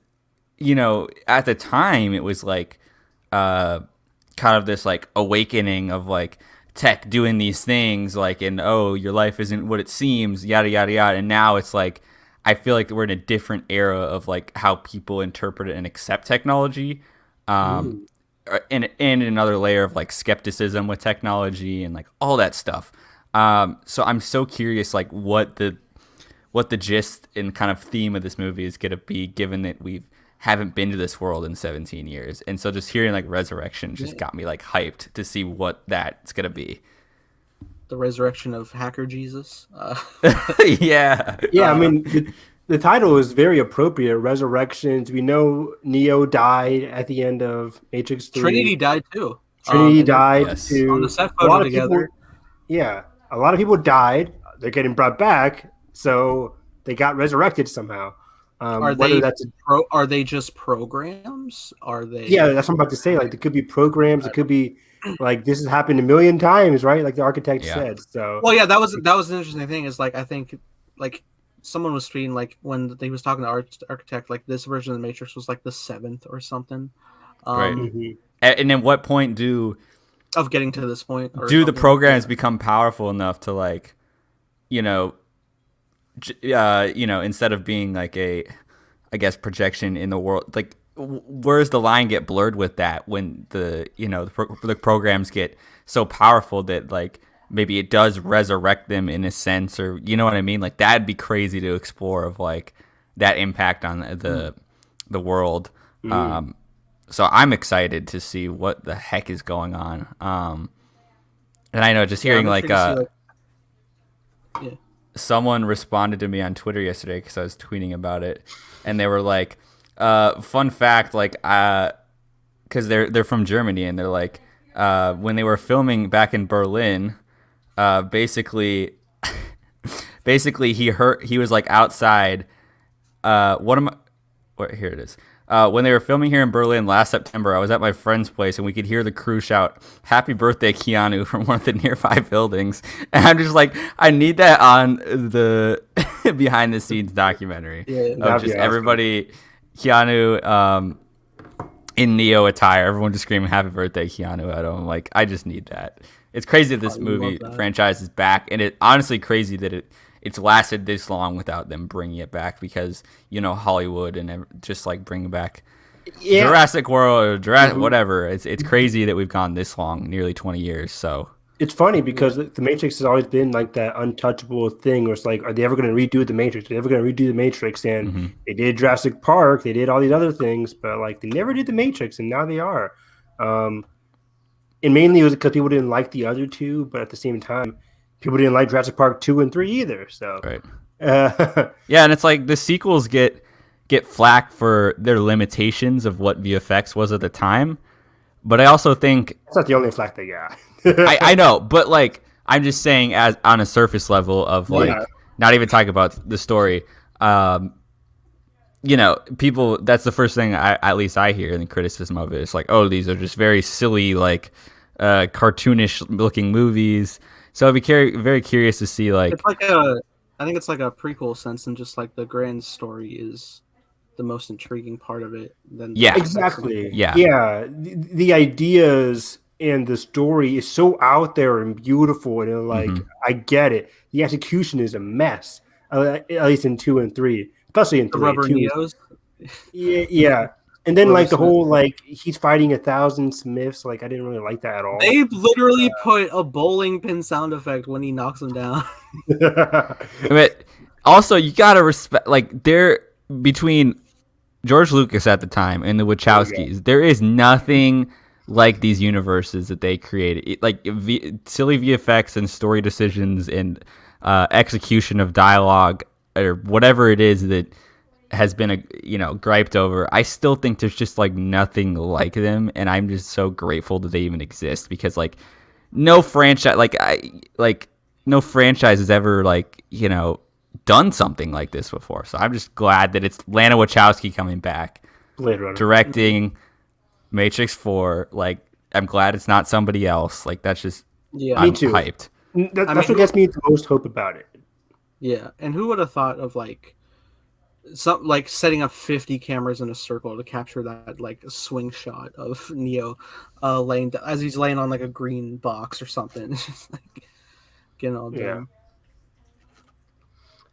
at the time it was like kind of this like awakening of like tech doing these things, like, and your life isn't what it seems, yada yada yada. And now it's like I feel like we're in a different era of like how people interpret it and accept technology, and another layer of like skepticism with technology and like all that stuff. So I'm so curious like what the gist and kind of theme of this movie is gonna be, given that we haven't been to this world in 17 years. And so just hearing like Resurrection just got me like hyped to see what that's going to be. The resurrection of Hacker Jesus. Yeah. I mean, the title is very appropriate. Resurrections. We know Neo died at the end of Matrix 3. Trinity died too. Trinity died too. On the set photo together. A lot of people died. They're getting brought back. So they got resurrected somehow. Are they just programs? Are they? Yeah, that's what I'm about to say. Like, it could be programs. It could be like this has happened a million times, right? Like the architect said. So. Well, yeah, that was an interesting thing. Is like I think like someone was tweeting like when he was talking to architect, like this version of the Matrix was like the 7th or something. Right. And then what point of getting to this point? Do the programs become powerful enough to like, instead of being like a, I guess, projection in the world, like where's the line get blurred with that when the programs get so powerful that like maybe it does resurrect them in a sense, or you know what I mean? Like that'd be crazy to explore, of like that impact on the world. So I'm excited to see what the heck is going on. And I know just hearing someone responded to me on Twitter yesterday because I was tweeting about it, and they were like, fun fact, like, because they're from Germany, and they're like, when they were filming back in Berlin, basically he was like outside, here it is. When they were filming here in Berlin last September, I was at my friend's place, and we could hear the crew shout, "Happy birthday, Keanu," from one of the nearby buildings. And I'm just like, I need that on the behind the scenes documentary Yeah, of that'd just be awesome. everybody, Keanu in Neo attire, everyone just screaming "Happy Birthday, Keanu" at him. Like, I just need that. It's crazy that this I love movie that. franchise is back, and it honestly crazy that it's lasted this long without them bringing it back because Hollywood and just like bringing back Jurassic World or Jurassic whatever. It's crazy that we've gone this long, nearly 20 years. So It's funny because the Matrix has always been like that untouchable thing where it's like, are they ever going to redo the Matrix? Are they ever going to redo the Matrix? And they did Jurassic Park, they did all these other things, but like they never did the Matrix, and now they are. And mainly it was because people didn't like the other two, but at the same time, people didn't like Jurassic Park 2 and 3 either. So right, yeah, and it's like the sequels get flack for their limitations of what VFX was at the time, but I also think that's not the only flack they got. I know, but like I'm just saying, as on a surface level of like not even talking about the story. People, that's the first thing at least I hear in the criticism of it. It's like, oh, these are just very silly, like cartoonish looking movies. So I'd be very curious to see like. It's like I think it's like a prequel sense, and just like the grand story is the most intriguing part of it. Exactly. Yeah. The ideas and the story is so out there and beautiful, and like I get it. The execution is a mess, at least in 2 and 3, especially in 3. The rubber 2 Neos. Yeah. And then Rubber like the Smith. whole like he's fighting 1,000 Smiths. Like I didn't really like that at all. They literally put a bowling pin sound effect when he knocks him down. But also, you gotta respect, like, they're between George Lucas at the time and the Wachowskis. There is nothing like these universes that they created. Silly VFX and story decisions and execution of dialogue or whatever it is that has been griped over. I still think there's just like nothing like them, and I'm just so grateful that they even exist, because like no franchise has ever done something like this before. So I'm just glad that it's Lana Wachowski coming back, directing Matrix 4. Like, I'm glad it's not somebody else. Like, that's just I'm me too. Hyped. That's what gets me the most hope about it. Yeah, and who would have thought of setting up 50 cameras in a circle to capture that swing shot of Neo laying as he's laying on like a green box or something. It's just like getting all done.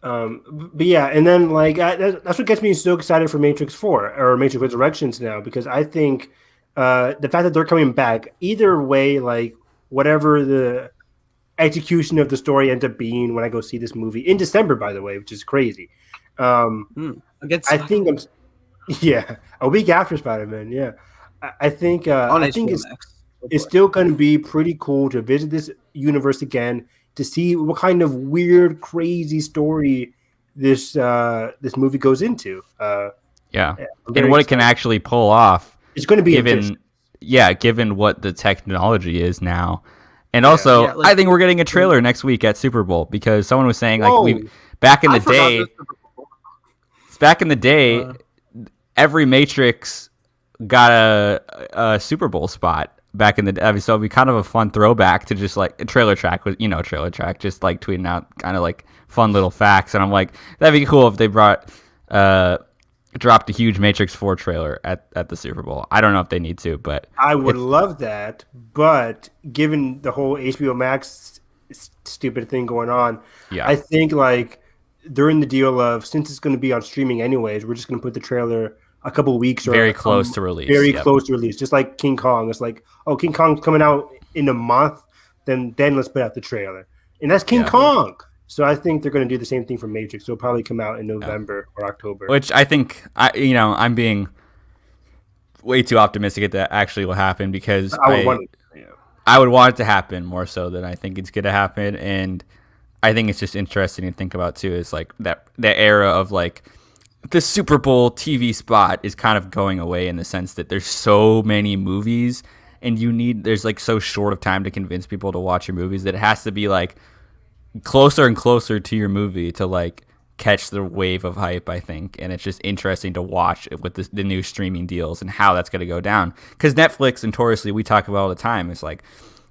But yeah, and then that's what gets me so excited for Matrix 4 or Matrix Resurrections now, because I think the fact that they're coming back, either way, like whatever the execution of the story ends up being when I go see this movie in December, by the way, which is crazy. I think a week after Spider-Man. Yeah, I think it's still going to be pretty cool to visit this universe again, to see what kind of weird, crazy story this movie goes into. And what it can actually pull off. It's going to be given what the technology is now. And also, I think we're getting a trailer next week at Super Bowl, because someone was saying back in the day, every Matrix got a Super Bowl spot back in the day. So it'd be kind of a fun throwback to just like a trailer track with, just like tweeting out kind of like fun little facts. And I'm like, that'd be cool if they dropped a huge Matrix 4 trailer at the Super Bowl. I don't know if they need to, but I would love that. But given the whole HBOMAX stupid thing going on, I think they're in the deal of, since it's going to be on streaming anyways, we're just going to put the trailer a couple of weeks or very close to release. Close to release, just like King Kong. It's like, oh, King Kong's coming out in a month, then let's put out the trailer, and that's King Kong. So I think they're going to do the same thing for Matrix. It'll probably come out in November or October. Which I think I'm being way too optimistic that actually will happen, because I would want it to happen more so than I think it's going to happen. And I think it's just interesting to think about too, is like that era of like the Super Bowl TV spot is kind of going away, in the sense that there's so many movies and there's like so short of time to convince people to watch your movies, that it has to be like closer and closer to your movie to like catch the wave of hype, I think. And it's just interesting to watch with the new streaming deals and how that's going to go down, because Netflix, notoriously, we talk about all the time, it's like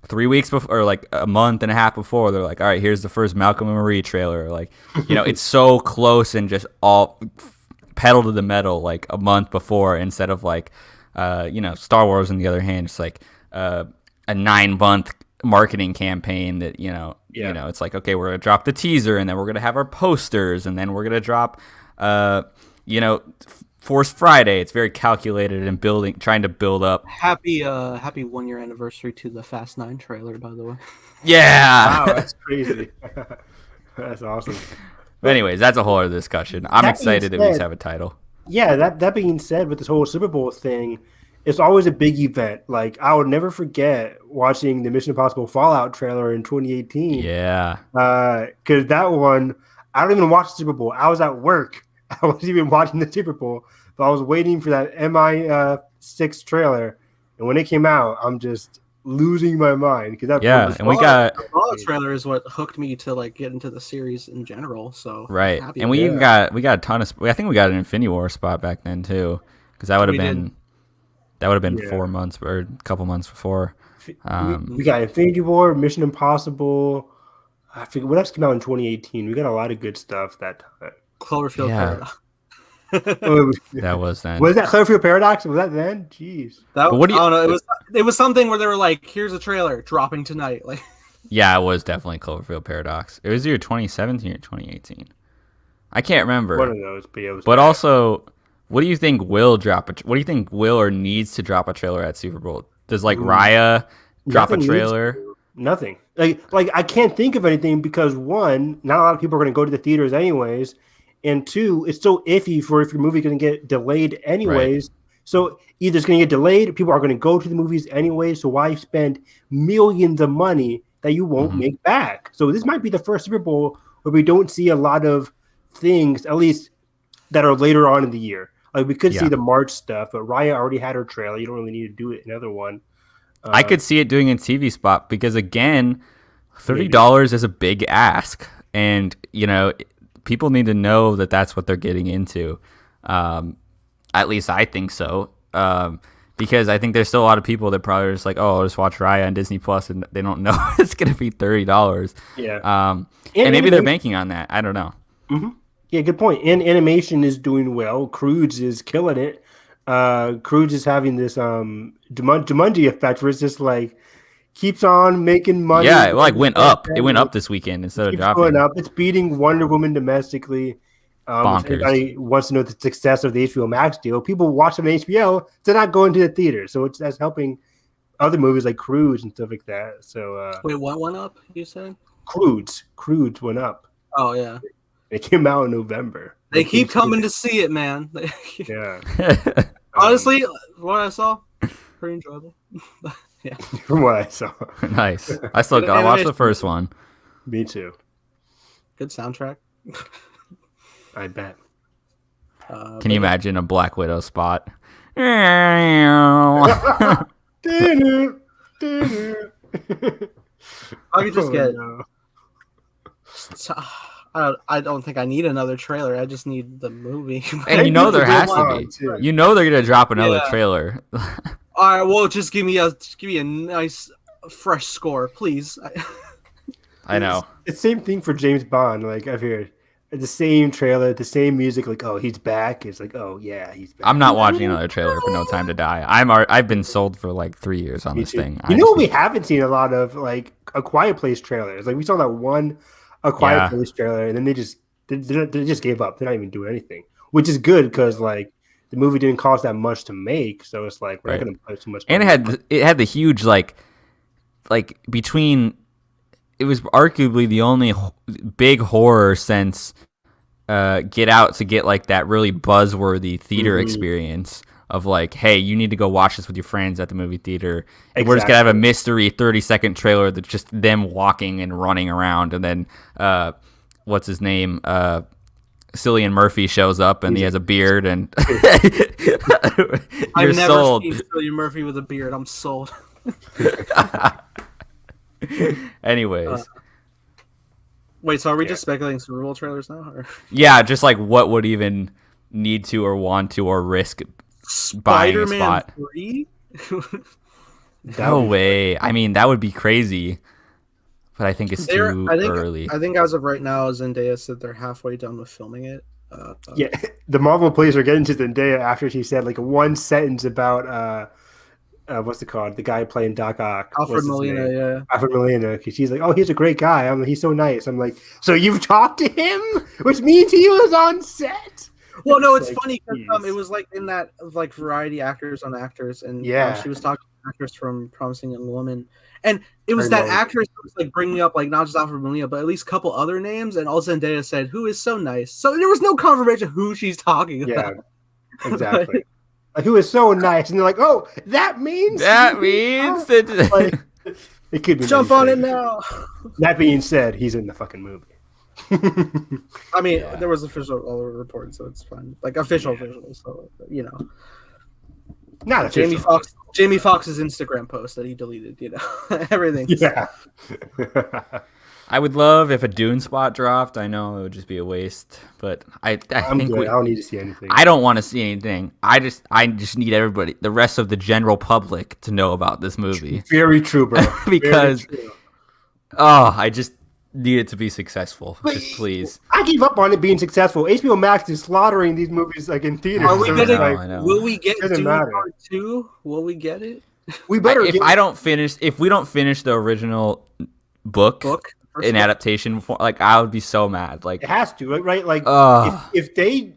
3 weeks before, or like a month and a half before, they're like, all right, here's the first Malcolm and Marie trailer. Like, it's so close and just all pedal to the metal like a month before, instead of like, Star Wars on the other hand, it's like a 9-month marketing campaign that, it's like, okay, we're going to drop the teaser, and then we're going to have our posters, and then we're going to drop, Force Friday. It's very calculated and trying to build up. Happy 1-year anniversary to the Fast 9 trailer, by the way. Yeah. Wow, that's crazy. That's awesome. But anyways, that's a whole other discussion. I'm excited that we just have a title. Yeah, that being said, with this whole Super Bowl thing, it's always a big event. Like, I would never forget watching the Mission Impossible Fallout trailer in 2018. Yeah. Because that one, I don't even watch the Super Bowl. I was at work. I wasn't even watching the Super Bowl, but I was waiting for that MI6 trailer. And when it came out, I'm just losing my mind. And we got the Fallout trailer is what hooked me to like get into the series in general. So right, and we even got a ton of. I think we got an Infinity War spot back then too, because that would have been 4 months or a couple months before. We got Infinity War, Mission Impossible. I forget what else came out in 2018. We got a lot of good stuff that time. Cloverfield Paradox. That was then. Was that Cloverfield Paradox? Was that then? Jeez. I don't know. It was something where they were like, "Here's a trailer dropping tonight." Like, yeah, it was definitely Cloverfield Paradox. It was either 2017 or 2018. I can't remember. One of those, but yeah, it was. But also, what do you think will drop? What do you think will or needs to drop a trailer at Super Bowl? Does like Raya drop a trailer? Nothing. Like I can't think of anything because one, not a lot of people are going to go to the theaters anyways. And two, it's so iffy for if your movie going to get delayed anyways. Right. So either it's going to get delayed, people are going to go to the movies anyway. So why spend millions of money that you won't make back? So this might be the first Super Bowl where we don't see a lot of things, at least that are later on in the year. Like we could see the March stuff, but Raya already had her trailer. You don't really need to do it another one. I could see it doing a TV spot because again, $30 is a big ask, and people need to know that that's what they're getting into. At least I think so. Because I think there's still a lot of people that probably are just like, oh, I'll just watch Raya on Disney Plus, and they don't know it's going to be $30. Yeah. And maybe they're banking on that. I don't know. Mm-hmm. Yeah, good point. And animation is doing well. Croods is killing it. Croods is having this Jumanji effect where it's just like keeps on making money. Yeah, it like went up. It went up this weekend instead of dropping. Going up. It's beating Wonder Woman domestically. Bonkers. If anybody wants to know the success of the HBO Max deal, people watch it on HBO. They're not going to the theater, so that's helping other movies like Croods and stuff like that. So wait, what went up? You said Croods went up. Oh yeah, it came out in November. They keep coming to see it, man. Yeah. Honestly, what I saw, pretty enjoyable. Yeah. From what I saw. Nice. I still gotta watch the first one. Me too. Good soundtrack. I bet. Can you imagine a Black Widow spot? I could just get. No. I don't think I need another trailer. I just need the movie. And there has to be. Too. They're gonna drop another trailer. All right, well, just give me a nice fresh score, please. I know. It's the same thing for James Bond. Like I've heard the same trailer, the same music. Like, oh, he's back. It's like, oh yeah, he's back. I'm not watching another trailer for No Time to Die. I've been sold for like 3 years on this thing. We haven't seen a lot of like A Quiet Place trailers. Like we saw that one A Quiet Place trailer, and then they just gave up. They're not even doing anything, which is good because like the movie didn't cost that much to make, so it's like we're not going to put too much. And it had the huge like between. It was arguably the only big horror since Get Out to get like that really buzzworthy theater experience of like, hey, you need to go watch this with your friends at the movie theater. And we're just gonna have a mystery 30-second trailer that's just them walking and running around, and then what's his name? Cillian Murphy shows up and he has a beard, and I've never seen Cillian Murphy with a beard. I'm sold. Anyways, wait. So are we just speculating Super Bowl trailers now? Or? Yeah, just like what would even need to or want to or risk buying a spot. 3? No way. I mean, that would be crazy. But I think it's too early. I think as of right now, Zendaya said they're halfway done with filming it. Yeah, the Marvel players are getting to Zendaya after she said like one sentence about what's it called? The guy playing Doc Ock. Alfred Molina, yeah. Alfred Molina. Because she's like, oh, he's a great guy. He's so nice. I'm like, so you've talked to him? Which means he was on set? Well, no, it's like, funny because it was like in that like variety actors on actors, and she was talking to actors from Promising Young Woman, and it was that actress who was like bringing up like not just Alfred Molina, but at least a couple other names, and all Zendaya said, "Who is so nice?" So there was no confirmation who she's talking about. Yeah, exactly. Like, who is so nice, and they're like, "Oh, that means that." Like, it could be jump on it now. That being said, he's in the fucking movie. I mean, there was official report, so it's fine. Like official, so you know. Not official. Jamie Foxx's Instagram post that he deleted. You know, everything. Yeah. I would love if a Dune spot dropped. I know it would just be a waste, but I think I don't need to see anything. I don't want to see anything. I just need everybody, the rest of the general public, to know about this movie. Very true, bro. Because I just need it to be successful. Just please. I gave up on it being successful. HBO Max is slaughtering these movies like in theaters. Are we I know. Will we get Dune Part 2? Will we get it? We better. If we don't finish the original book in adaptation form, like I would be so mad. Like it has to, right? Like if it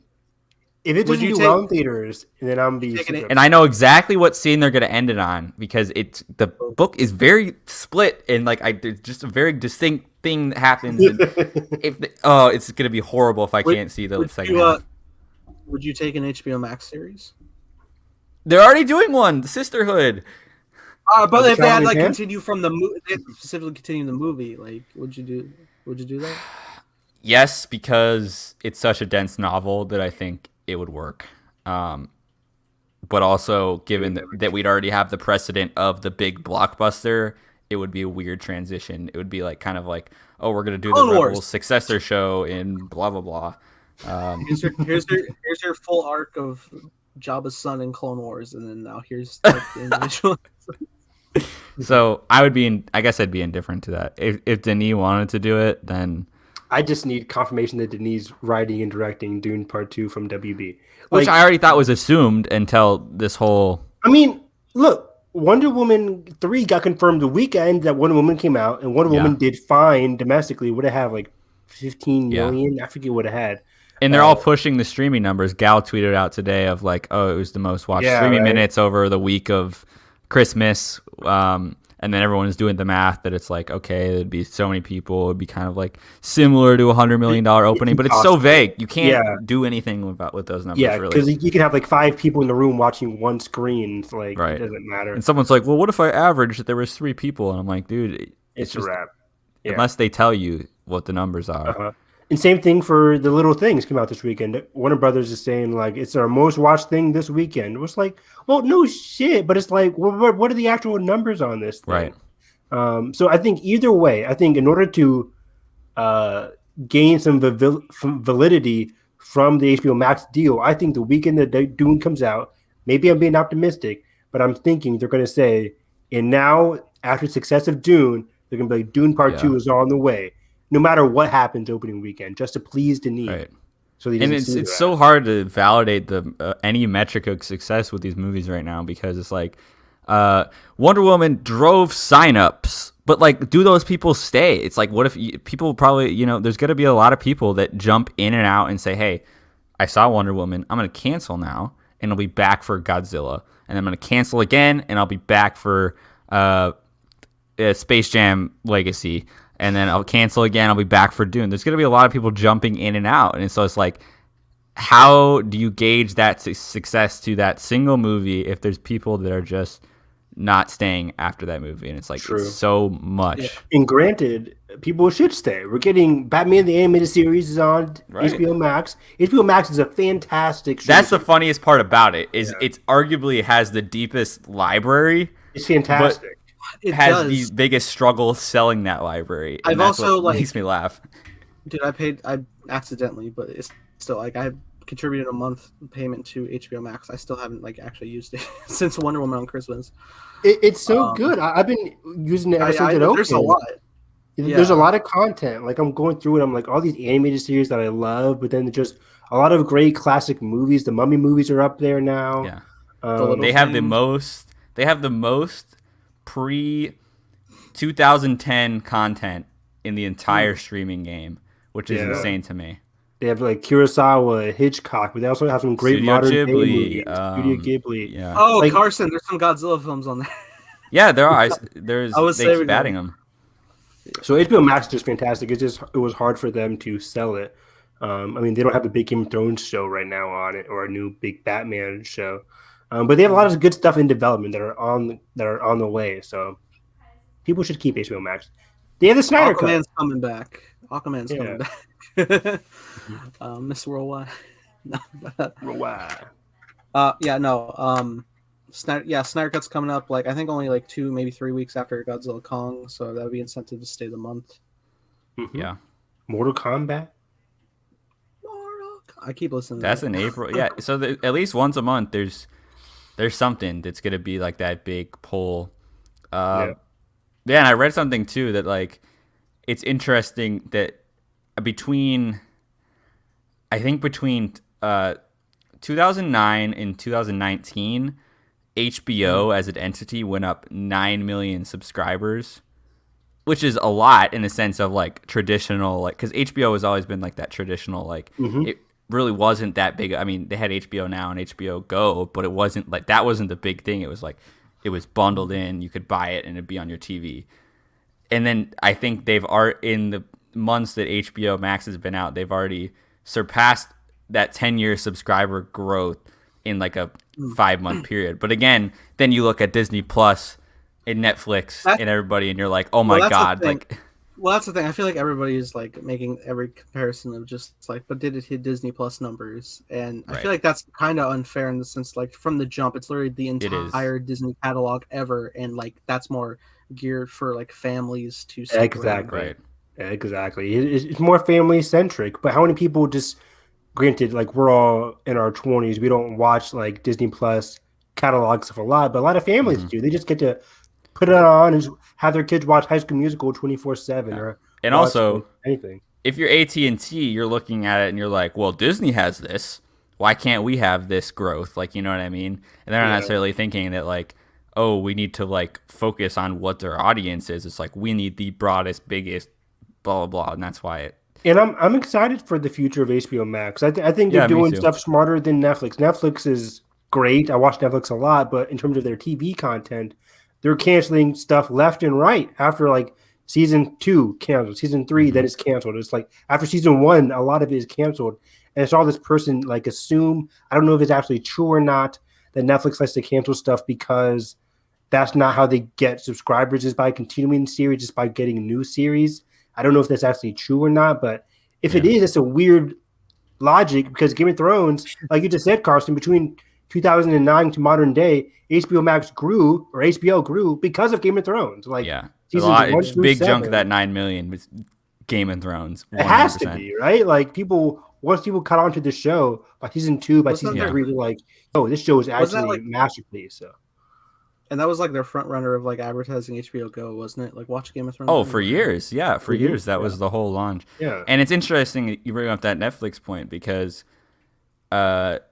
doesn't do well in theaters, then I'm be. And I know exactly what scene they're going to end it on because the book is very split and like there's just a very distinct thing that happens. And it's going to be horrible if I can't see the second half. Would you take an HBO Max series? They're already doing one, The Sisterhood. But if they had like continue from the movie, specifically continue the movie, like would you do that? Yes, because it's such a dense novel that I think it would work. But also, given that we'd already have the precedent of the big blockbuster, it would be a weird transition. It would be like kind of like, oh, we're gonna do the Rebels successor show in blah blah blah. Here's your full arc of Jabba's son in Clone Wars, and then now here's like, the individual. So I guess I'd be indifferent to that. If Denis wanted to do it, then I just need confirmation that Denis writing and directing Dune Part 2 from WB. Which I already thought was assumed until this whole... I mean, look, Wonder Woman 3 got confirmed the weekend that Wonder Woman came out, and Wonder Woman did fine domestically. Would it have like 15 million? I forget what it had. And they're all pushing the streaming numbers. Gal tweeted out today of like, oh, it was the most watched streaming minutes over the week of Christmas. And then everyone's doing the math that it's like, okay, there'd be so many people. It'd be kind of like similar to $100 million opening, but it's so vague. You can't do anything with those numbers. Yeah, because really. You can have like 5 people in the room watching one screen. It's like, it doesn't matter. And someone's like, well, what if I averaged that there was 3 people? And I'm like, dude, it's just a wrap. Yeah. Unless they tell you what the numbers are. Uh-huh. And same thing for The Little Things came out this weekend. Warner Brothers is saying like it's our most watched thing this weekend. It was like, well, no shit, but it's like, what are the actual numbers on this thing? Right. So I think either way, in order to gain some validity from the HBO Max deal, I think the weekend that Dune comes out, maybe I'm being optimistic, but I'm thinking they're going to say, and now after the success of Dune, they're going to be like, Dune Part 2 is on the way. No matter what happens opening weekend, just to please Denis. Right. So it's so hard to validate the any metric of success with these movies right now because it's like Wonder Woman drove signups, but like, do those people stay? It's like, what if people probably, there's going to be a lot of people that jump in and out and say, hey, I saw Wonder Woman, I'm going to cancel now, and I'll be back for Godzilla, and I'm going to cancel again, and I'll be back for Space Jam Legacy. And then I'll cancel again. I'll be back for Dune. There's going to be a lot of people jumping in and out. And so it's like, how do you gauge that success to that single movie if there's people that are just not staying after that movie? And it's like, it's so much. Yeah. And granted, people should stay. We're getting Batman the Animated Series is on HBO Max. HBO Max is a fantastic show. That's the funniest part about it is it's arguably has the deepest library. It's fantastic. It has the biggest struggle selling that library. I've also makes me laugh. Dude, I accidentally, but it's still like I contributed a month payment to HBO Max. I still haven't like actually used it since Wonder Woman on Christmas. It's so good. I've been using it ever since it opened. There's a lot. There's a lot of content. Like I'm going through it. I'm like all these animated series that I love, but then just a lot of great classic movies. The Mummy movies are up there now. Yeah, they have the most. They have the most pre 2010 content in the entire streaming game, which is insane to me. They have like Kurosawa, Hitchcock, but they also have some great Studio modern Ghibli, movies. Studio Ghibli. Yeah. Oh, like, Carson, there's some Godzilla films on there. Yeah, there are. They keep adding them. So HBO Max is just fantastic. It was hard for them to sell it. I mean, they don't have a big Game of Thrones show right now on it, or a new big Batman show, but they have a lot of good stuff in development that are on the way. So people should keep HBO Max. They have the Snyder Cut. Aquaman's coming back. Coming back. Miss Worldwide. Worldwide. Snyder Cut's coming up. Like I think only like 2, maybe 3 weeks after Godzilla Kong, so that would be incentive to stay the month. Mm-hmm. Yeah. Mortal Kombat. I keep listening. That's in April. Yeah. So at least once a month, there's something that's gonna be like that big pull. Yeah, and I read something too that like it's interesting that between 2009 and 2019, HBO as an entity went up 9 million subscribers, which is a lot in the sense of like traditional, like because HBO has always been like that traditional, like it really wasn't that big. I mean, they had HBO Now and HBO Go, but it wasn't like that wasn't the big thing. It was like it was bundled in. You could buy it and it'd be on your TV. And then I think in the months that HBO Max has been out, they've already surpassed that 10-year subscriber growth in like a 5-month period. But again, then you look at Disney Plus and Netflix and everybody, and you're like, oh my God. Well, that's the thing. I feel like everybody is like making every comparison of just like, but did it hit Disney Plus numbers? And I feel like that's kind of unfair in the sense like from the jump, it's literally the entire Disney catalog ever. And like, that's more geared for like families to see. Exactly. Right. Exactly. It's more family centric, but how many people just, granted, like we're all in our 20s, we don't watch like Disney Plus catalog stuff a lot, but a lot of families do. They just get to put it on and have their kids watch High School Musical 24/7 or and also anything. If you're AT&T, you're looking at it and you're like, well, Disney has this. Why can't we have this growth? Like, you know what I mean? And they're not necessarily thinking that like, oh, we need to like focus on what their audience is. It's like we need the broadest, biggest, blah blah blah, and that's why it. And I'm excited for the future of HBO Max. I think they're doing stuff smarter than Netflix. Netflix is great. I watch Netflix a lot, but in terms of their TV content, they're canceling stuff left and right. After like season 2 canceled, season 3 then it's canceled. It's like after season 1, a lot of it is canceled, and it's all this person like assume. I don't know if it's actually true or not that Netflix likes to cancel stuff because that's not how they get subscribers, is by continuing series, just by getting new series. I don't know if that's actually true or not, but if it is, it's a weird logic because Game of Thrones, like you just said, Carson, between 2009 to modern day, HBO Max grew, or HBO grew because of Game of Thrones. Like, seasons 1 big 7. Chunk of that 9 million was Game of Thrones. 100%. It has to be, right? Like once people caught on to the show by season 2, by season 3, they're like, oh, this show is actually a masterpiece. So. And that was like their front runner of like advertising HBO Go, wasn't it? Like watch Game of Thrones. Oh, for years. Yeah, for years. That was the whole launch. Yeah. And it's interesting that you bring up that Netflix point because at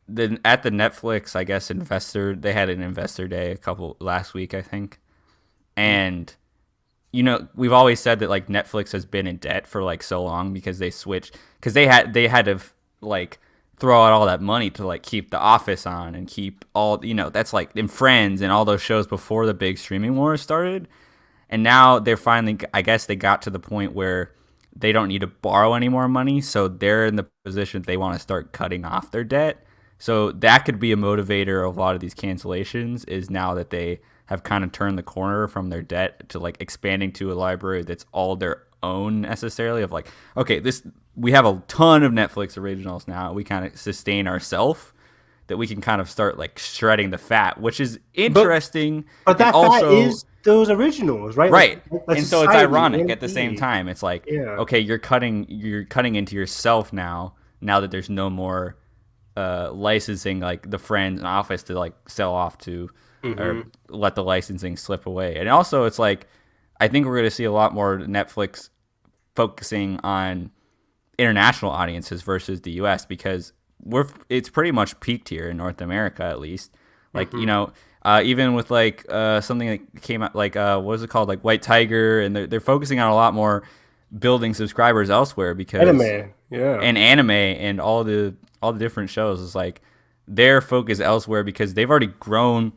the Netflix, I guess, they had an investor day last week, I think. And, you know, we've always said that like Netflix has been in debt for like so long because they switched, because they had to like throw out all that money to like keep The Office on and keep all, you know, that's like in Friends and all those shows before the big streaming wars started. And now they're finally, I guess they got to the point where they don't need to borrow any more money. So they're in the position they want to start cutting off their debt. So that could be a motivator of a lot of these cancellations, is now that they have kind of turned the corner from their debt to like expanding to a library that's all their own necessarily, of like, okay, we have a ton of Netflix originals now. We kind of sustain ourselves, that we can kind of start like shredding the fat, which is interesting. But that also, fat is those originals, right? Right. And so it's ironic at the same time. It's like, okay, you're cutting into yourself now now that there's no more licensing, like the Friends and Office to like sell off to or let the licensing slip away. And also, it's like I think we're going to see a lot more Netflix focusing on international audiences versus the U.S. because it's pretty much peaked here in North America, at least. Like even with like something that came out like what was it called, like White Tiger, and they're focusing on a lot more building subscribers elsewhere because anime and all the different shows is like their focus elsewhere because they've already grown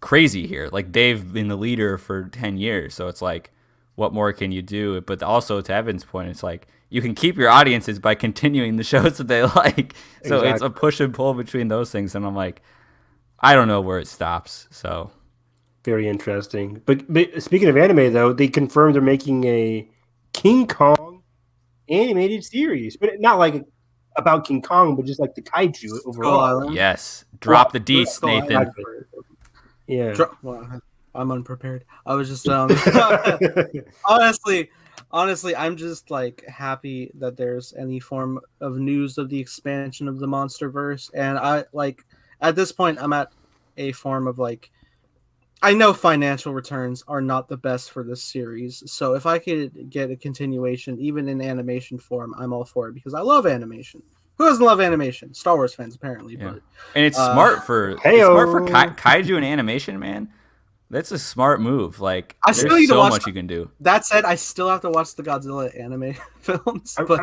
crazy here. Like they've been the leader for 10 years, so it's like, what more can you do? But also, to Evan's point, it's like you can keep your audiences by continuing the shows that they like. So It's a push and pull between those things, and I'm like, I don't know where it stops. So very interesting. But speaking of anime, though, they confirmed they're making a King Kong animated series, but not like about King Kong, but just like the kaiju overall. Yes, drop the deets, Nathan. Yeah. Well, I'm unprepared. I was just honestly, I'm just like happy that there's any form of news of the expansion of the MonsterVerse, and I like at this point I'm at a form of like I know financial returns are not the best for this series, so if I could get a continuation even in animation form, I'm all for it because I love animation. Who doesn't love animation? Star Wars fans apparently, but and it's smart for kaiju and animation, man. That's a smart move. Like, there's so much you can do. That said, I still have to watch the Godzilla anime films. But,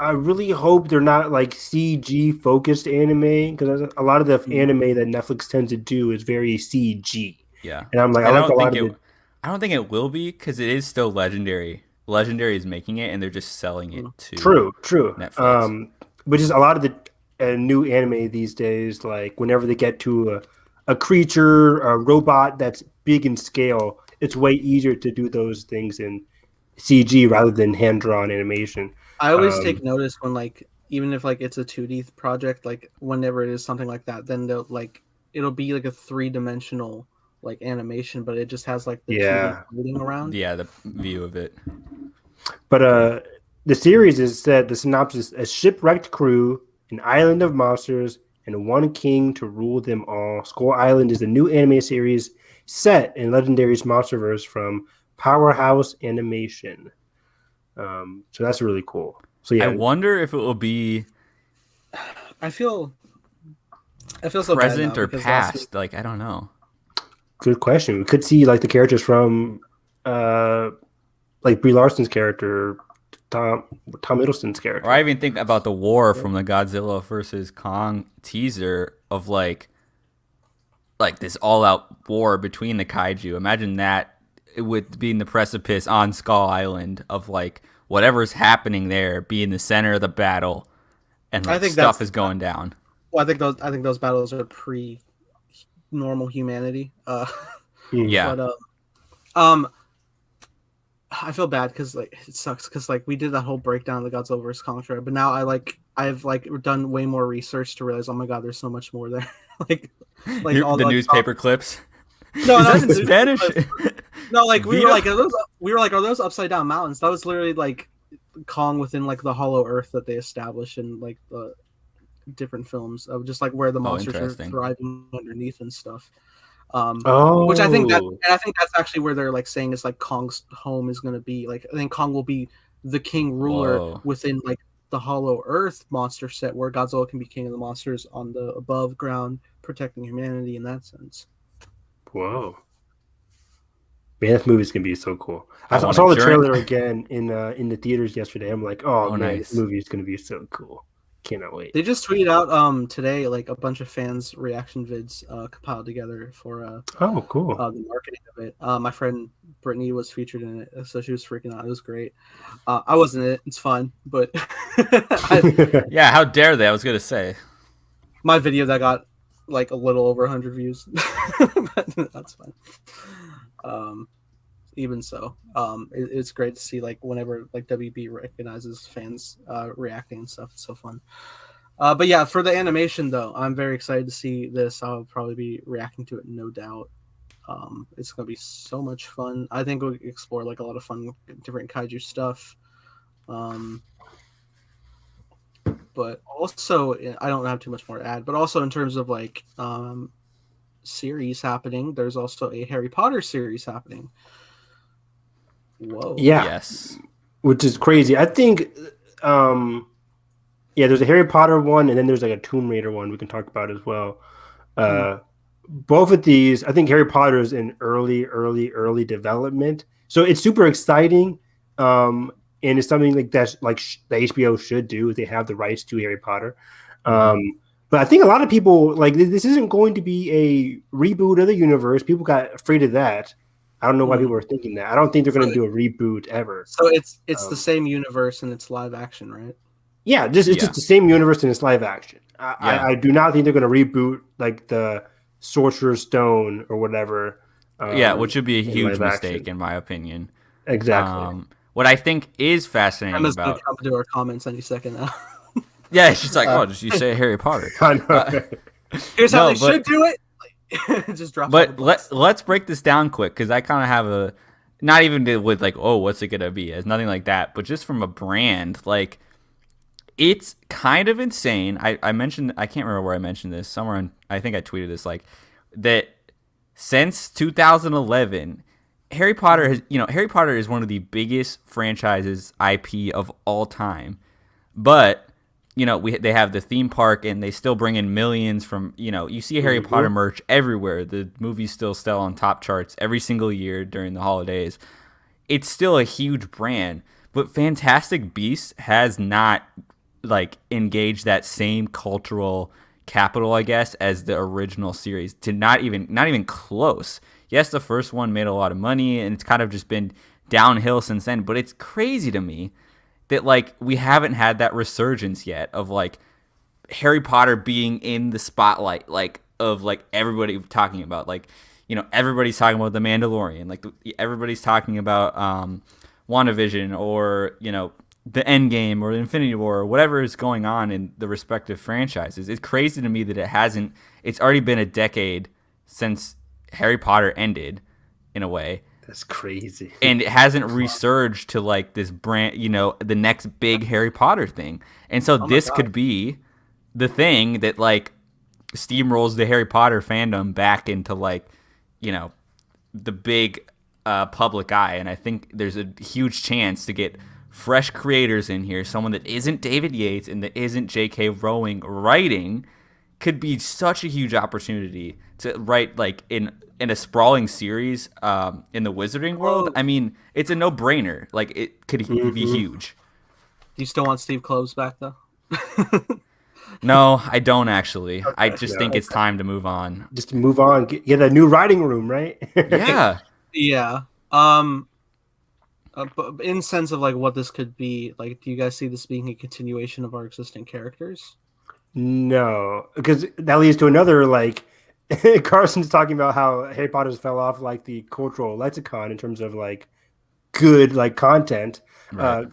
I really hope they're not like CG focused anime because a lot of the anime that Netflix tends to do is very CG. Yeah, and I'm like, I don't think it will be because it is still Legendary. Legendary is making it, and they're just selling it to true Netflix. Which is a lot of the new anime these days. Like whenever they get to a creature, a robot that's big in scale, it's way easier to do those things in CG rather than hand-drawn animation. I always take notice when, like, even if like it's a 2D project, like whenever it is something like that, then they'll like it'll be like a 3-dimensional like animation, but it just has like the 2D moving around. Yeah, the view of it. But the series is said the synopsis: a shipwrecked crew, an island of monsters, and one king to rule them all. Skull Island is a new anime series set in Legendary's MonsterVerse from Powerhouse Animation. So that's really cool. So yeah, I wonder if it will be. I feel so present bad or past. Like I don't know. Good question. We could see like the characters from, like Brie Larson's character, Tom Hiddleston's character. Or I even think about the war from the Godzilla versus Kong teaser of like this all-out war between the kaiju. Imagine that it would be in the precipice on Skull Island of like whatever's happening there being the center of the battle, and like stuff is going down. Well, I think those battles are pre-normal humanity. Yeah. But I feel bad because like it sucks because like we did that whole breakdown of the Godzilla vs Kong trailer, but now I've done way more research to realize, oh my god, there's so much more there. like all the newspaper clips. No, not in Spanish. No, like we were like, are those upside down mountains? That was literally like Kong within like the hollow earth that they established in like the different films of just like where the monsters are thriving underneath and stuff. Which I think that's actually where they're like saying is like Kong's home is going to be. Like I think Kong will be the king ruler within like the hollow earth monster set where Godzilla can be king of the monsters on the above ground protecting humanity in that sense. Whoa. Man, this movie's gonna be so cool. I saw the trailer again in the theaters yesterday. I'm like, oh man, nice. This movie is gonna be so cool. Cannot wait. They just tweeted out today like a bunch of fans' reaction vids compiled together for cool. The marketing of it. My friend Brittany was featured in it, so she was freaking out. It was great. I wasn't in it. It's fun, but yeah, how dare they? I was gonna say my video that got like a little over 100 views, but that's fine. Even so, it's great to see like whenever like WB recognizes fans reacting and stuff. It's so fun. But yeah, for the animation though, I'm very excited to see this. I'll probably be reacting to it, no doubt. It's gonna be so much fun. I think we'll explore like a lot of fun different kaiju stuff. But also, I don't have too much more to add. But also in terms of like series happening, there's also a Harry Potter series happening. Whoa. Yeah. Yes. Which is crazy. I think, there's a Harry Potter one, and then there's like a Tomb Raider one we can talk about as well. Both of these, I think Harry Potter is in early development, so it's super exciting, and it's something like that, like the HBO should do if they have the rights to Harry Potter. But I think a lot of people like this isn't going to be a reboot of the universe. People got afraid of that. I don't know why people are thinking that. I don't think they're going to do a reboot ever. So it's the same universe and it's live action, right? Yeah, it's just the same universe and it's live action. I do not think they're going to reboot like the Sorcerer's Stone or whatever. Which would be a huge mistake in my opinion. Exactly. What I think is fascinating Emma's about gonna come to our comments any second now. yeah, she's like, "Oh, did you say Harry Potter?" Here's how they should do it. Just drop. But let's break this down quick because I kind of have a not even with like, oh, what's it gonna be? It's nothing like that, but just from a brand, like it's kind of insane. I mentioned, I can't remember where I mentioned this somewhere. I think I tweeted this like that since 2011. Harry Potter is one of the biggest franchises IP of all time, but they have the theme park and they still bring in millions from you see Harry Potter merch everywhere. The movies still sell on top charts every single year during the holidays. It's still a huge brand, but Fantastic Beasts has not like engaged that same cultural capital, I guess, as the original series. To not even close. Yes, the first one made a lot of money, and it's kind of just been downhill since then. But it's crazy to me that like we haven't had that resurgence yet of like Harry Potter being in the spotlight, like of like everybody talking about, like everybody's talking about the Mandalorian, like everybody's talking about WandaVision or the Endgame or the Infinity War or whatever is going on in the respective franchises. It's crazy to me that it hasn't. It's already been a decade since Harry Potter ended, in a way. That's crazy. And it hasn't resurged to like this brand, the next big Harry Potter thing. And so this could be the thing that like steamrolls the Harry Potter fandom back into like, the big public eye. And I think there's a huge chance to get fresh creators in here, someone that isn't David Yates and that isn't J.K. Rowling writing, could be such a huge opportunity to write like in a sprawling series in the Wizarding world. I mean, it's a no-brainer. Like it could be huge. Do you still want Steve Kloves back though? No, I don't actually. Okay, I just think it's time to move on. Just to move on, get a new writing room, right? Yeah. Yeah. But in sense of like what this could be, like, do you guys see this being a continuation of our existing characters? No, because that leads to another like Carson's talking about how Harry Potter's fell off like the cultural lexicon in terms of like good like content. Right.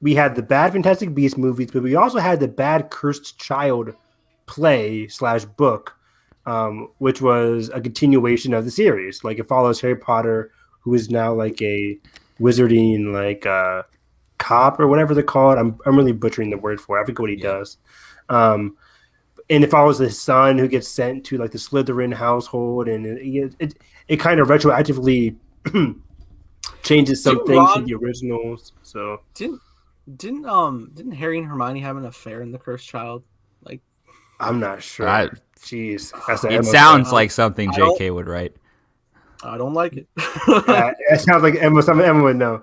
We had the bad Fantastic Beasts movies, but we also had the bad Cursed Child play / book, which was a continuation of the series. Like it follows Harry Potter, who is now like a wizarding like cop or whatever they're called. I'm really butchering the word for it. I forget what he does. And it follows his son who gets sent to like the Slytherin household, and it kind of retroactively changes some things from the originals. So didn't Harry and Hermione have an affair in the Cursed Child? Like, I'm not sure. Jeez, it sounds like something J.K. would write. I don't like it. It sounds like Emma would know.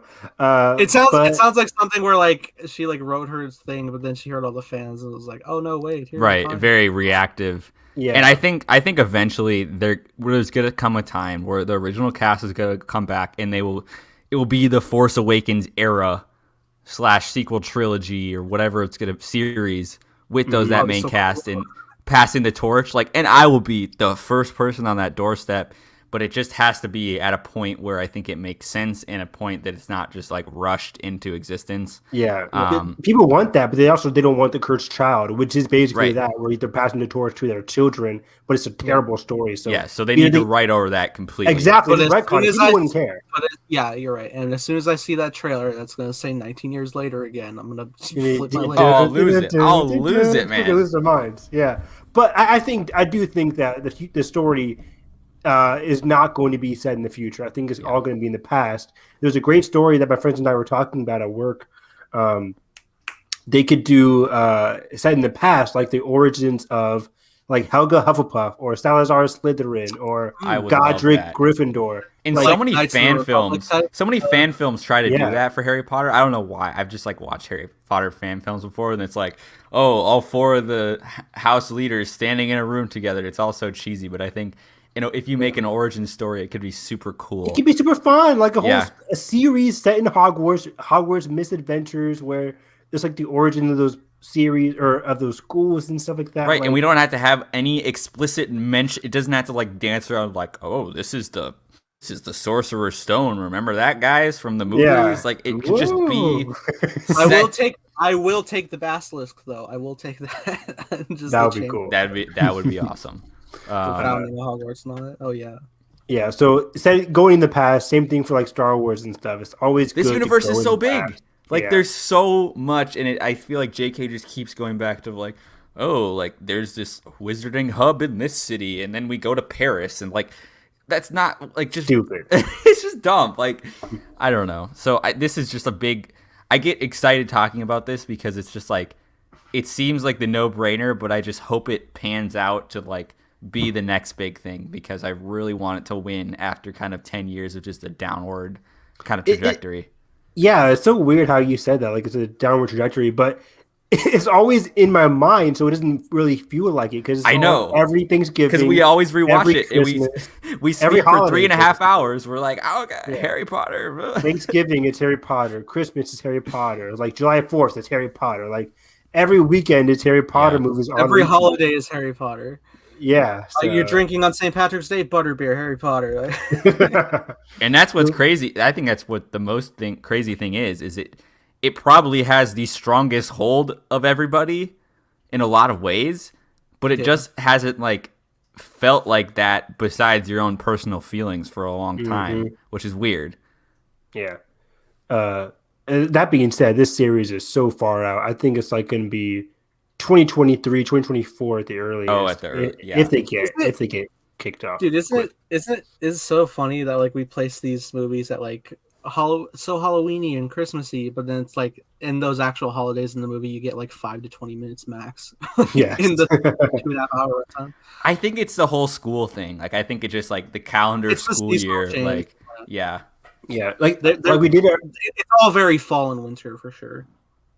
It sounds like something where like she like wrote her thing, but then she heard all the fans and was like, "Oh no, wait!" Right, very reactive. Yeah, and I think eventually there's gonna come a time where the original cast is gonna come back, and it will be the Force Awakens era / sequel trilogy or whatever it's gonna series with that main cast and passing the torch. Like, and I will be the first person on that doorstep. but it just has to be at a point where I think it makes sense and a point that it's not just like rushed into existence. Yeah, people want that, but they don't want the cursed child, which is basically that, where they're passing the torch to their children, but it's a terrible story. So so they need to write over that completely. Exactly, but people wouldn't care. Yeah, you're right. And as soon as I see that trailer, that's gonna say 19 years later again. I'm gonna flip my lid. I'll lose it. I'll lose it, man. Lose their minds. Yeah, but I do think that the story is not going to be set in the future. I think it's all going to be in the past. There's a great story that my friends and I were talking about at work. They could do set in the past, like the origins of like Helga Hufflepuff or Salazar Slytherin or Godric Gryffindor. And like, so many fan films try to do that for Harry Potter. I don't know why. I've just like watched Harry Potter fan films before, and it's like, oh, all four of the house leaders standing in a room together. It's all so cheesy, but I think, you know, if you make an origin story, it could be super cool. It could be super fun, like a series set in Hogwarts Misadventures, where there's like the origin of those series or of those schools and stuff like that. Right, like, and we don't have to have any explicit mention. It doesn't have to like dance around like, oh, this is the Sorcerer's Stone. Remember that, guys, from the movies? Yeah. Like it could just be. I will take the basilisk though. I will take that. That would be cool. That would be awesome. Founding the Hogwarts and all that. Oh yeah. Yeah. So going in the past, same thing for like Star Wars and stuff. It's always this good universe is so big. Past. Like there's so much in it. I feel like JK just keeps going back to like, oh, like there's this wizarding hub in this city, and then we go to Paris, and like that's not like just stupid. It's just dumb. Like I don't know. So this is just a big. I get excited talking about this because it's just like it seems like the no-brainer, but I just hope it pans out to like be the next big thing because I really want it to win after kind of 10 years of just a downward kind of trajectory. Yeah, it's so weird how you said that. Like it's a downward trajectory, but it's always in my mind, so it doesn't really feel like it because I know every Thanksgiving because we always rewatch it and we speak for 3.5 hours. We're like, oh, okay, Harry Potter. Thanksgiving, it's Harry Potter. Christmas is Harry Potter. Like July 4th, it's Harry Potter. Like every weekend, it's Harry Potter movies. Every holiday is Harry Potter. Yeah, so. You're drinking on St. Patrick's Day, butterbeer, Harry Potter. And that's what's crazy. I think that's what the most crazy thing is it probably has the strongest hold of everybody in a lot of ways, but it just hasn't like felt like that besides your own personal feelings for a long time, which is weird. Yeah. That being said, this series is so far out. I think it's like going to be 2023, 2024 at the earliest. Oh, at the early, if they get kicked off. Dude, isn't it so funny that like we place these movies at like so Halloweeny and Christmassy, but then it's like in those actual holidays in the movie you get like 5 to 20 minutes max. Yeah. In the 2.5 hour time. I think it's the whole school thing. Like I think it's just like the calendar school year. Like yeah. Like we did. It's all very fall and winter for sure.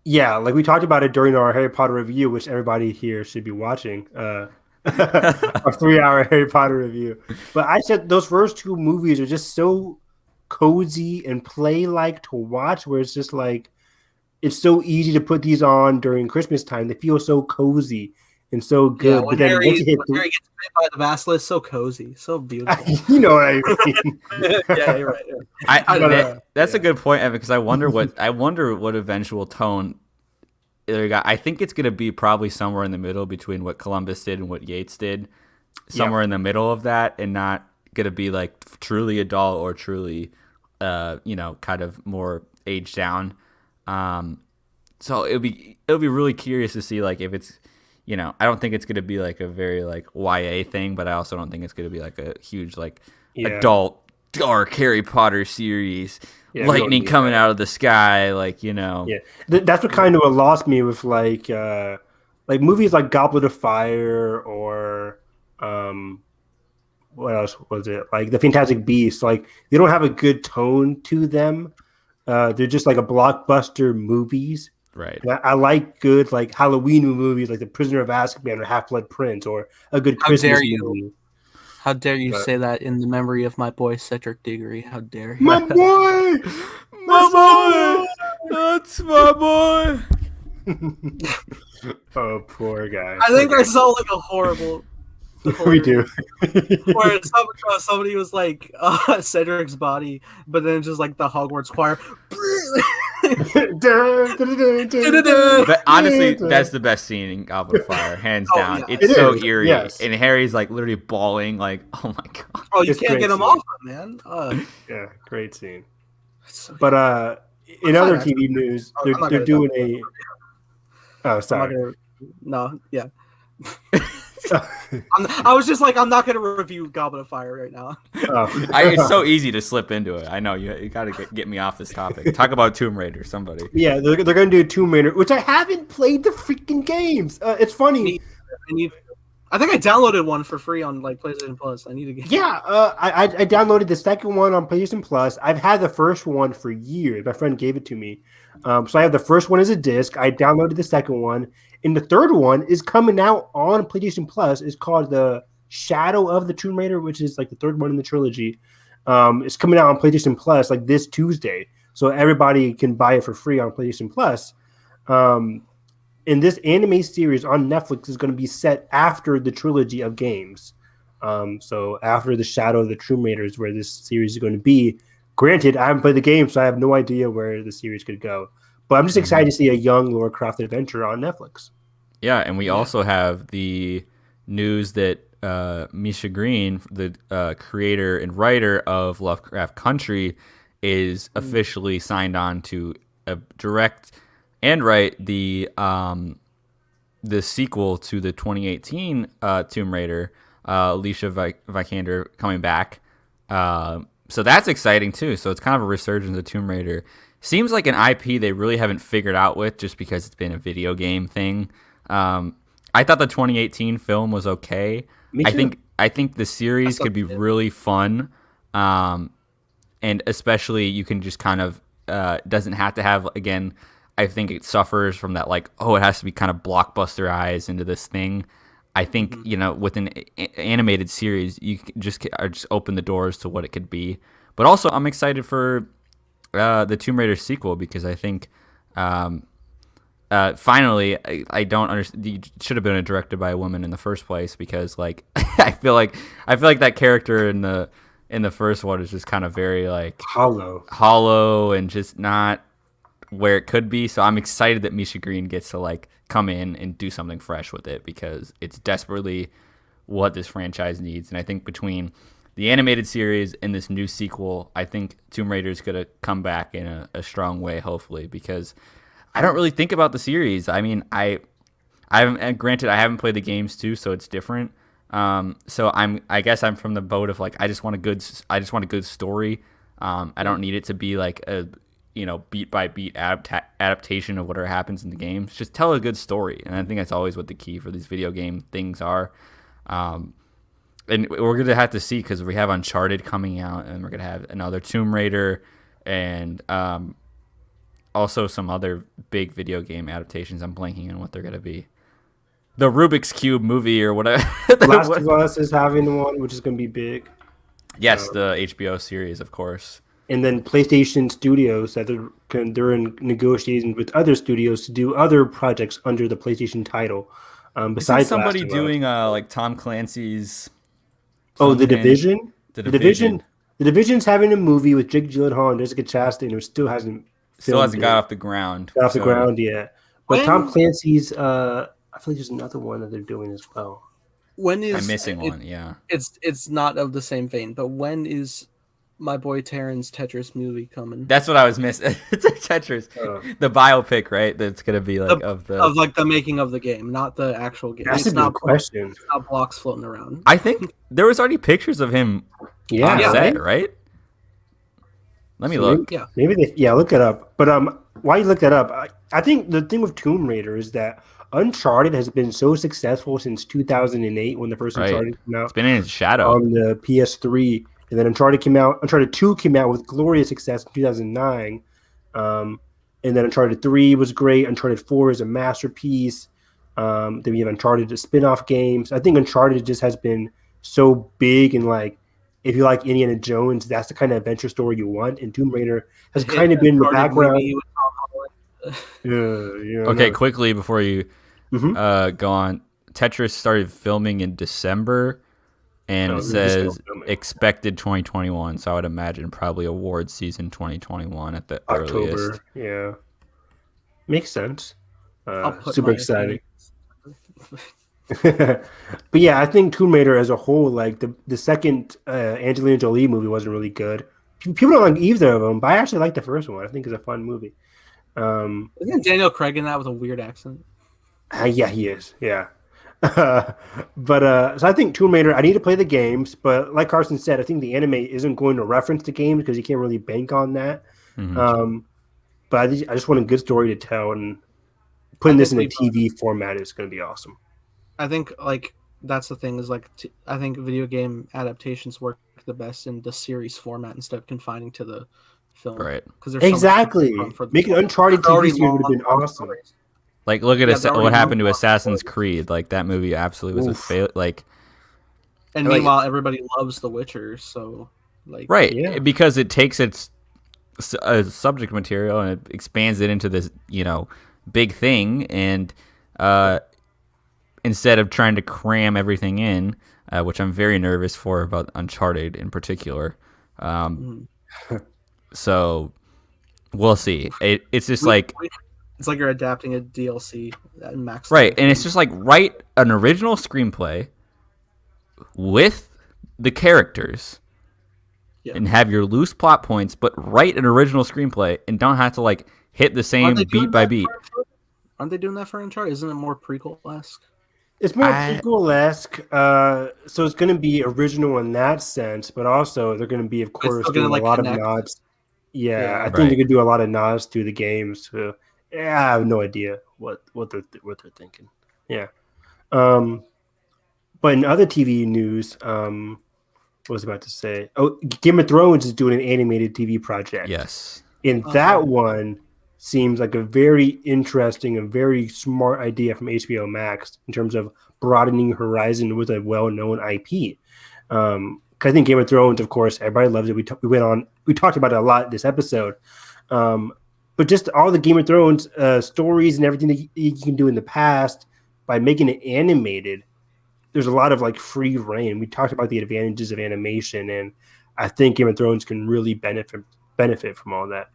Yeah, like we talked about it during our Harry Potter review, which everybody here should be watching. Our 3-hour Harry Potter review. But I said those first two movies are just so cozy and play-like to watch, where it's just like it's so easy to put these on during Christmas time. They feel so cozy and so good. Yeah, when Harry gets bit by the basilisk, so cozy, so beautiful. You know what I mean? Yeah, you're right. That's a good point, Evan, because I wonder what eventual tone they got. I think it's going to be probably somewhere in the middle between what Columbus did and what Yates did, somewhere in the middle of that, and not going to be like truly adult or truly, kind of more aged down. So it'll be really curious to see like if it's. I don't think it's going to be like a very like YA thing, but I also don't think it's going to be like a huge like adult dark Harry Potter series, lightning coming out of the sky, like Yeah, that's what kind of lost me with like movies like Goblet of Fire or what else was it? Like The Fantastic Beasts. Like they don't have a good tone to them. They're just like a blockbuster movies. Right. I like good like Halloween movies like The Prisoner of Azkaban or Half-Blood Prince or a good Christmas movie. How dare you say that in the memory of my boy Cedric Diggory? How dare you? My boy! My boy! That's my boy! Oh, poor guy. I think I saw like a horrible We do. Where somebody was like Cedric's body, but then just like the Hogwarts choir. But honestly, that's the best scene in Goblet of Fire, hands down. Yeah, it's so is, eerie, yes. and Harry's like literally bawling, like, "Oh my god!" Oh, you It's can't great get him scene. off him, man. Yeah, great scene. So But in I'm other not TV news, I'm not they're gonna doing talk a. Oh, I'm not sorry. gonna. No, yeah. I was just like, I'm not gonna review Goblet of Fire right now. Oh. It's so easy to slip into it. I know you got to get me off this topic. Talk about Tomb Raider, somebody. Yeah, they're going to do Tomb Raider, which I haven't played the freaking games. It's funny. I think I downloaded one for free on like PlayStation Plus. I need to get. Yeah, I downloaded the second one on PlayStation Plus. I've had the first one for years. My friend gave it to me. So I have the first one as a disc. I downloaded the second one. And the third one is coming out on PlayStation Plus. It's called The Shadow of the Tomb Raider, which is like the third one in the trilogy. It's coming out on PlayStation Plus like this Tuesday. So everybody can buy it for free on PlayStation Plus. And this anime series on Netflix is going to be set after the trilogy of games. So after The Shadow of the Tomb Raider is where this series is going to be. Granted, I haven't played the game, so I have no idea where the series could go. But I'm just excited to see a young Lara Croft adventure on Netflix. Yeah, and we also have the news that Misha Green, the creator and writer of Lovecraft Country, is officially signed on to direct and write the sequel to the 2018 Tomb Raider, Alicia Vikander coming back. So that's exciting too. So it's kind of a resurgence of Tomb Raider. Seems like an IP they really haven't figured out with, just because it's been a video game thing. I thought the 2018 film was okay. Me too. I think the series could be really fun, and especially you can just kind of doesn't have to have, again. I think it suffers from that, like, oh, it has to be kind of blockbuster eyes into this thing. I think with an animated series, you can just open the doors to what it could be. But also, I'm excited for the Tomb Raider sequel, because I think finally, I don't understand. You should have been directed by a woman in the first place, because like I feel like that character in the first one is just kind of very like hollow and just not where it could be. So I'm excited that Misha Green gets to like come in and do something fresh with it, because it's desperately what this franchise needs. And I think between the animated series and this new sequel, I think Tomb Raider is going to come back in a strong way, hopefully, because I don't really think about the series. I mean, I haven't played the games too, so it's different. So I guess I'm from the boat of like, I just want a good story. I don't need it to be like a beat by beat adaptation of whatever happens in the games. Just tell a good story, and I think that's always what the key for these video game things are. And we're gonna have to see, because we have Uncharted coming out, and we're gonna have another Tomb Raider, and also some other big video game adaptations. I'm blanking on what they're gonna be. The Rubik's Cube movie or whatever. Last of Us is having one, which is gonna be big. Yes, the HBO series, of course. And then PlayStation Studios, that they're in negotiations with other studios to do other projects under the PlayStation title. Besides somebody doing like Tom Clancy's. Oh, The Division. The Division. The Division's having a movie with Jake Gyllenhaal and Jessica Chastain, who still hasn't got off the ground. The ground yet. But Tom Clancy's, I feel like there's another one that they're doing as well. When is I'm missing one? Yeah, it's not of the same vein. But when is my boy Terran's Tetris movie coming? That's what I was missing. It's Tetris, the biopic, right? That's gonna be like of the making of the game, not the actual game. That's a good question. It's not blocks floating around. I think there was already pictures of him on set, right? Let me look. Look it up. But while you look that up, I think the thing with Tomb Raider is that Uncharted has been so successful since 2008 when the first Uncharted came out. It's been in its shadow on the PS3. And then Uncharted 2 came out with glorious success in 2009. And then Uncharted 3 was great. Uncharted 4 is a masterpiece. Then we have Uncharted, the spin-off games. I think Uncharted just has been so big, and like, if you like Indiana Jones, that's the kind of adventure story you want. And Tomb Raider has kind of been in the background. Okay, quickly before you go on. Tetris started filming in December, and it says expected 2021. So I would imagine probably awards season 2021 at the October. earliest. Yeah, makes sense. Put Super my exciting. But yeah, I think Tomb Raider as a whole, like the second Angelina Jolie movie wasn't really good. People don't like either of them, but I actually like the first one. I think it's a fun movie. Isn't Daniel Craig in that with a weird accent? Yeah, he is. Yeah. But so I think Tomb Raider, I need to play the games, but like Carson said, I think the anime isn't going to reference the games because you can't really bank on that. But I just want a good story to tell, and putting this in a TV format is going to be awesome. I think like that's the thing is like I think video game adaptations work the best in the series format instead of confining to the film. Right. Because exactly. Making Uncharted TV series would have been awesome. Like, look at what happened to Assassin's Creed. Like, that movie absolutely was a fail. Like, and meanwhile, everybody loves The Witcher. So, like, right, because it takes its subject material and it expands it into this, big thing, and instead of trying to cram everything in, which I'm very nervous for about Uncharted in particular. So we'll see. It's just it's like you're adapting a DLC at max. Right, and it's just like write an original screenplay with the characters and have your loose plot points, but write an original screenplay and don't have to like hit the same beat by beat. Aren't they doing that for Uncharted? Isn't it more prequel-esque? It's more prequel-esque, so it's going to be original in that sense, but also they're going to be, of course, doing a lot of nods. Yeah, I think they're going to do a lot of nods to the games. So, I have no idea what they're thinking. Yeah, but in other TV news, what was I about to say? Oh, Game of Thrones is doing an animated TV project. Yes, and that one seems like a very interesting and very smart idea from HBOMAX in terms of broadening horizon with a well-known IP. Because I think Game of Thrones, of course, everybody loves it. We talked about it a lot this episode. But just all the Game of Thrones stories and everything that you can do in the past by making it animated, there's a lot of like free reign. We talked about the advantages of animation, and I think Game of Thrones can really benefit from all that.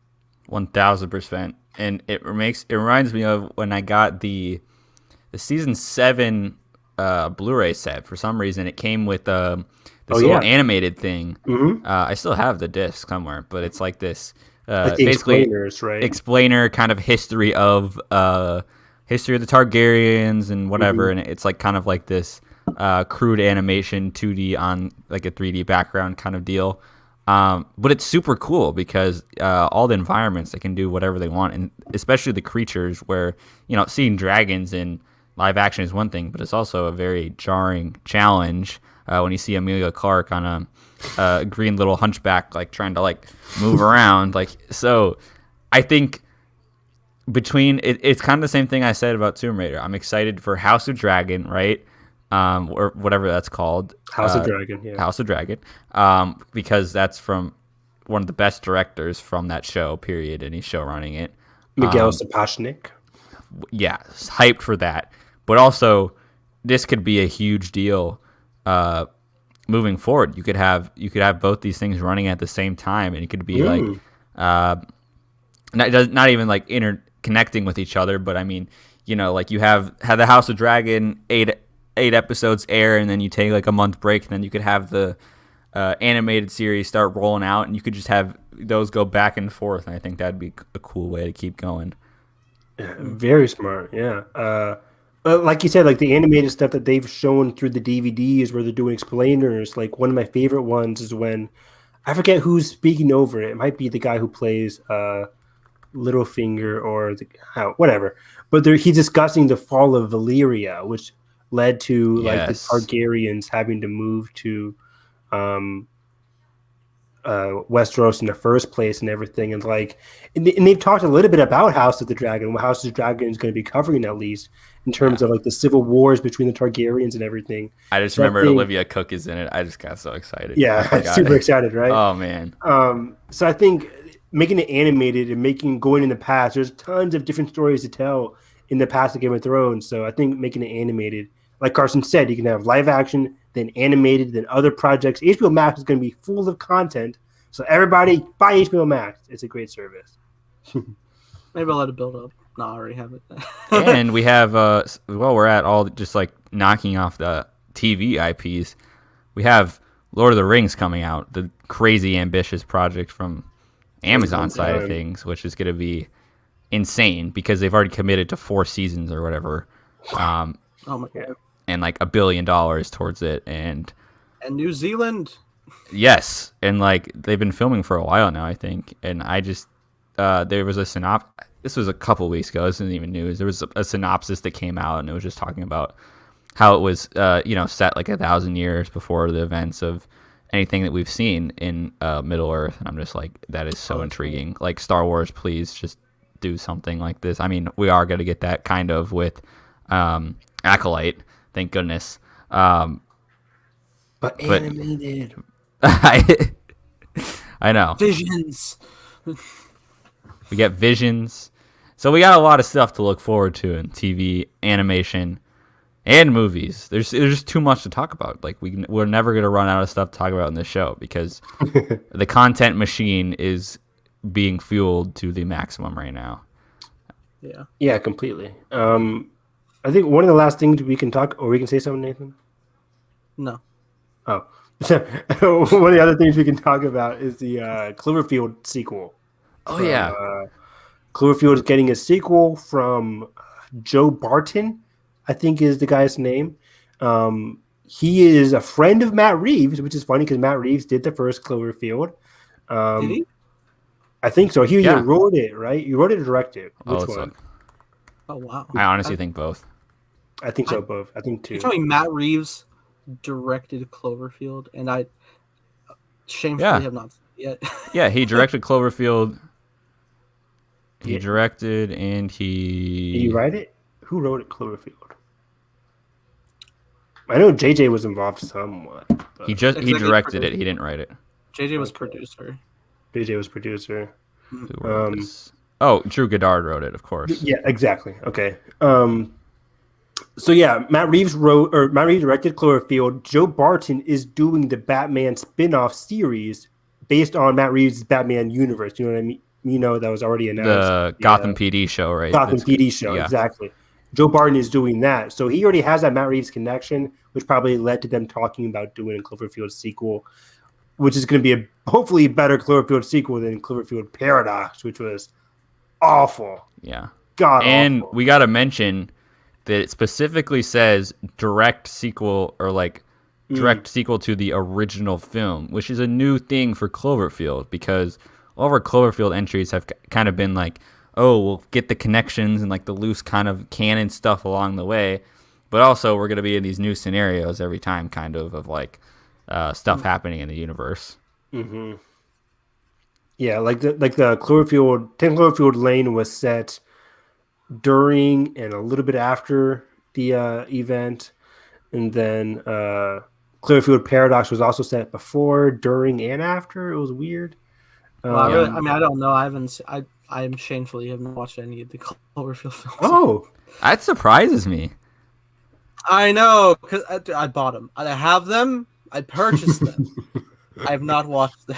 1000%, and it reminds me of when I got the season 7 Blu-ray set. For some reason, it came with this little animated thing. I still have the disc somewhere, but it's like this basically explainer kind of history of the Targaryens and whatever, and it's like kind of like this crude animation 2D on like a 3D background kind of deal. But it's super cool because all the environments, they can do whatever they want, and especially the creatures where, seeing dragons in live action is one thing, but it's also a very jarring challenge when you see Emilia Clarke on a green little hunchback, like trying to like move around. Like, so I think it's kind of the same thing I said about Tomb Raider. I'm excited for House of Dragon, right? Or whatever that's called. House of Dragon, yeah. House of Dragon. Because that's from one of the best directors from that show, period, and he's show running it. Miguel Sapochnik. Yeah, hyped for that. But also, this could be a huge deal moving forward. You could have both these things running at the same time, and it could be like not even like interconnecting with each other, but I mean, like you have the House of Dragon 8 episodes air, and then you take like a month break, and then you could have the animated series start rolling out, and you could just have those go back and forth, and I think that'd be a cool way to keep going. Very smart, yeah. Like you said, like the animated stuff that they've shown through the DVDs where they're doing explainers, like one of my favorite ones is when, I forget who's speaking over it. It might be the guy who plays Littlefinger or whatever, but he's discussing the fall of Valyria, which led to like the Targaryens having to move to Westeros in the first place and everything, and they've talked a little bit about House of the Dragon, what House of the Dragon is going to be covering, at least in terms of like the civil wars between the Targaryens and everything. I just remembered Olivia Cook is in it. I just got so excited. Yeah, super excited, right? Oh man. So I think making it animated and going in the past, there's tons of different stories to tell in the past of Game of Thrones. So I think making it animated like Carson said, you can have live action, then animated, then other projects. HBO Max is going to be full of content. So everybody buy HBO Max. It's a great service. Maybe I'll let it build up. No, I already have it. And we have, we're at all just like knocking off the TV IPs. We have Lord of the Rings coming out, the crazy ambitious project from Amazon side of things, which is going to be insane because they've already committed to 4 seasons or whatever. Oh my god! And like $1 billion towards it, and New Zealand. Yes, and like they've been filming for a while now, I think. And I just there was a synopsis. This was a couple weeks ago. This isn't even news. There was a synopsis that came out, and it was just talking about how it was, set like 1,000 years before the events of anything that we've seen in Middle Earth. And I'm just like, that is so intriguing. Cool. Like Star Wars, please just do something like this. I mean, we are going to get that kind of with Acolyte, thank goodness. But animated. I know. Visions. We get Visions. So we got a lot of stuff to look forward to in TV, animation, and movies. There's just too much to talk about. Like we're never going to run out of stuff to talk about in this show because the content machine is being fueled to the maximum right now. Yeah, completely. I think one of the last things we can talk, or we can say something, Nathan? No. Oh. One of the other things we can talk about is the Cloverfield sequel. Oh, yeah. Cloverfield is getting a sequel from Joe Barton, I think is the guy's name. He is a friend of Matt Reeves, which is funny because Matt Reeves did the first Cloverfield. Did he? I think so. He wrote it, right? You wrote it or directed? Which one? Oh, wow. I honestly think both. I think so, both. I think 2. You're telling me Matt Reeves directed Cloverfield, and I shamefully have not seen it yet. Yeah, he directed Cloverfield. He directed and he... Did you write it? Who wrote it, Cloverfield? I know JJ was involved somewhat. He directed it. He didn't write it. JJ was producer. JJ was producer. Drew Goddard wrote it, of course. Yeah, exactly. Okay. So yeah, Matt Reeves directed Cloverfield. Joe Barton is doing the Batman spin-off series based on Matt Reeves' Batman universe. You know what I mean? You know, that was already announced. The Gotham PD show, right? Gotham PD show, exactly. Joe Barton is doing that. So he already has that Matt Reeves connection, which probably led to them talking about doing a Cloverfield sequel, which is going to be a hopefully better Cloverfield sequel than Cloverfield Paradox, which was awful. Yeah. And we got to mention that it specifically says direct sequel or like direct sequel to the original film, which is a new thing for Cloverfield because all of our Cloverfield entries have kind of been like, oh, we'll get the connections and like the loose kind of canon stuff along the way, but also we're going to be in these new scenarios every time, kind of like stuff happening in the universe. Mm-hmm. Yeah, like the Cloverfield, 10 Cloverfield Lane was set during and a little bit after the event, and then Cloverfield Paradox was also set before, during, and after. It was weird. I don't know. I am shamefully haven't watched any of the Cloverfield films. Oh, that surprises me. I know because I bought them. I have them. I purchased them. I have not watched them.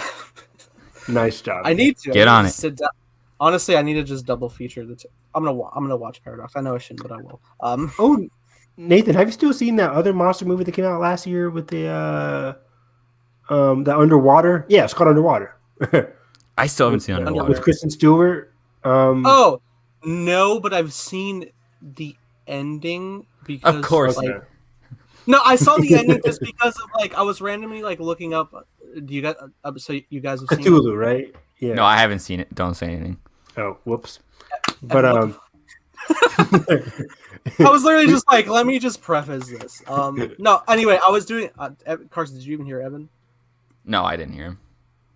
Nice job. I need to get on it. Sit down. Honestly, I need to just double feature the. I'm gonna watch Paradox. I know I shouldn't, but I will. Oh, Nathan, have you still seen that other monster movie that came out last year with the Underwater? Yeah, it's called Underwater. I still haven't seen Underwater with Kristen Stewart. Oh no, but I've seen the ending because of course. No, I saw the ending just because of like I was randomly like looking up. Do you guys? So you guys have seen Cthulhu, right? Yeah. No, I haven't seen it. Don't say anything. Oh, whoops. But I was literally just like, let me just preface this. No, anyway, I was doing. Carson, did you even hear Evan? No, I didn't hear him.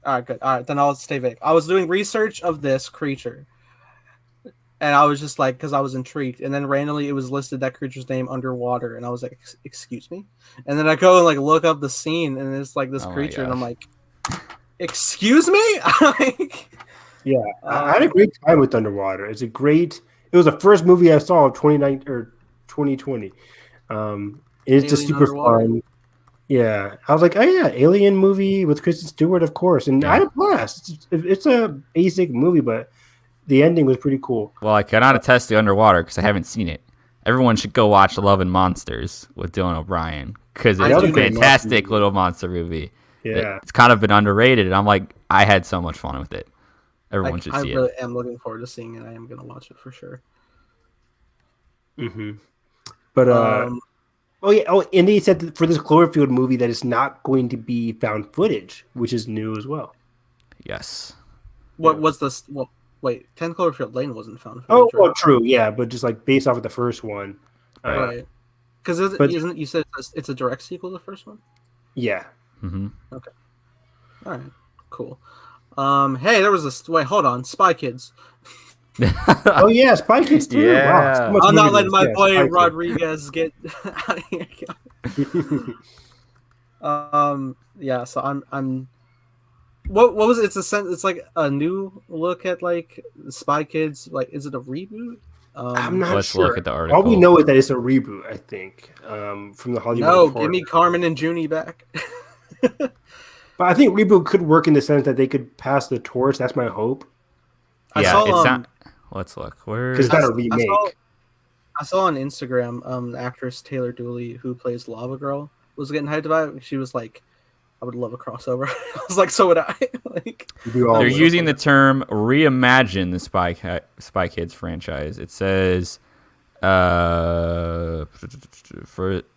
All right, good. All right, then I'll stay vague. I was doing research of this creature, and I was just like, because I was intrigued, and then randomly it was listed that creature's name underwater, and I was like, excuse me, and then I go and like look up the scene, and it's like this creature, and I'm like, excuse me, yeah, I had a great time with Underwater. It was the first movie I saw of 2020. It's just Alien super Underwater? fun. Yeah, I was like, oh yeah, Alien movie with Kristen Stewart, of course, and I had a blast. It's a basic movie, but the ending was pretty cool. Well, I cannot attest to Underwater because I haven't seen it. Everyone should go watch Love and Monsters with Dylan O'Brien because I it's do a need to watch fantastic little monster movie. Yeah, It's kind of been underrated, and I'm like, I had so much fun with it. Everyone should I see really it. am looking forward to seeing it. I am gonna watch it for sure. but Um, oh yeah, and they said that for this Cloverfield movie that it's not going to be found footage, which is new as well. Yes. what was this? Well, wait, 10 Cloverfield Lane wasn't found Oh, footage, right? well, true, yeah, but just like based off of the first one, Right. Because but- isn't you said it's a direct sequel to the first one? yeah. Mm-hmm. Okay. All right. Cool. Hey, there was this. Wait, hold on. Spy Kids. Oh yeah, Spy Kids too. Yeah. Wow, so much I'm not movie letting news. my Yeah, boy Spy Kids. Rodriguez get out of here. Yeah. So I'm. What was it? It's like a new look at like Spy Kids. Like, is it a reboot? I'm not Let's sure. look at the All article. we know is that it's a reboot. I think from the Hollywood. No, Reporter. give me Carmen and Junie back. But I think reboot could work in the sense that they could pass the torch. That's my hope. I Yeah, saw, it's not. Let's look. Where? Because it's not a remake. I saw on Instagram, the actress Taylor Dooley, who plays Lava Girl, was getting hyped about it. She was like, "I would love a crossover." I was like, "So would I." Like, They're using the term reimagine the Spy Kids franchise. It says for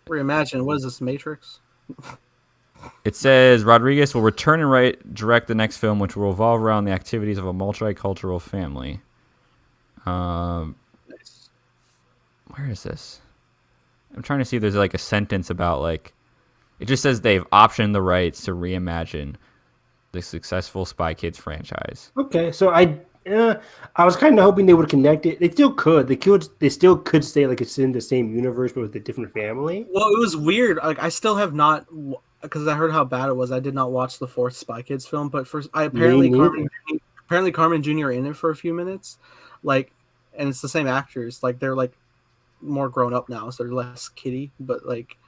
reimagine. What is this, Matrix? it says Rodriguez will return and direct the next film, which will revolve around the activities of a multicultural family. Nice. Where is this? I'm trying to see if there's like a sentence about like it just says they've optioned the rights to reimagine the successful Spy Kids franchise. Okay, so I was kind of hoping they would connect it. They still could. They still could say like it's in the same universe but with a different family. Well, it was weird. Like, I still have not, because I heard how bad it was. I did not watch the fourth Spy Kids film, but apparently Carmen and Jr. are in it for a few minutes, like, and it's the same actors. Like, they're like more grown up now, so they're less kiddie. But like,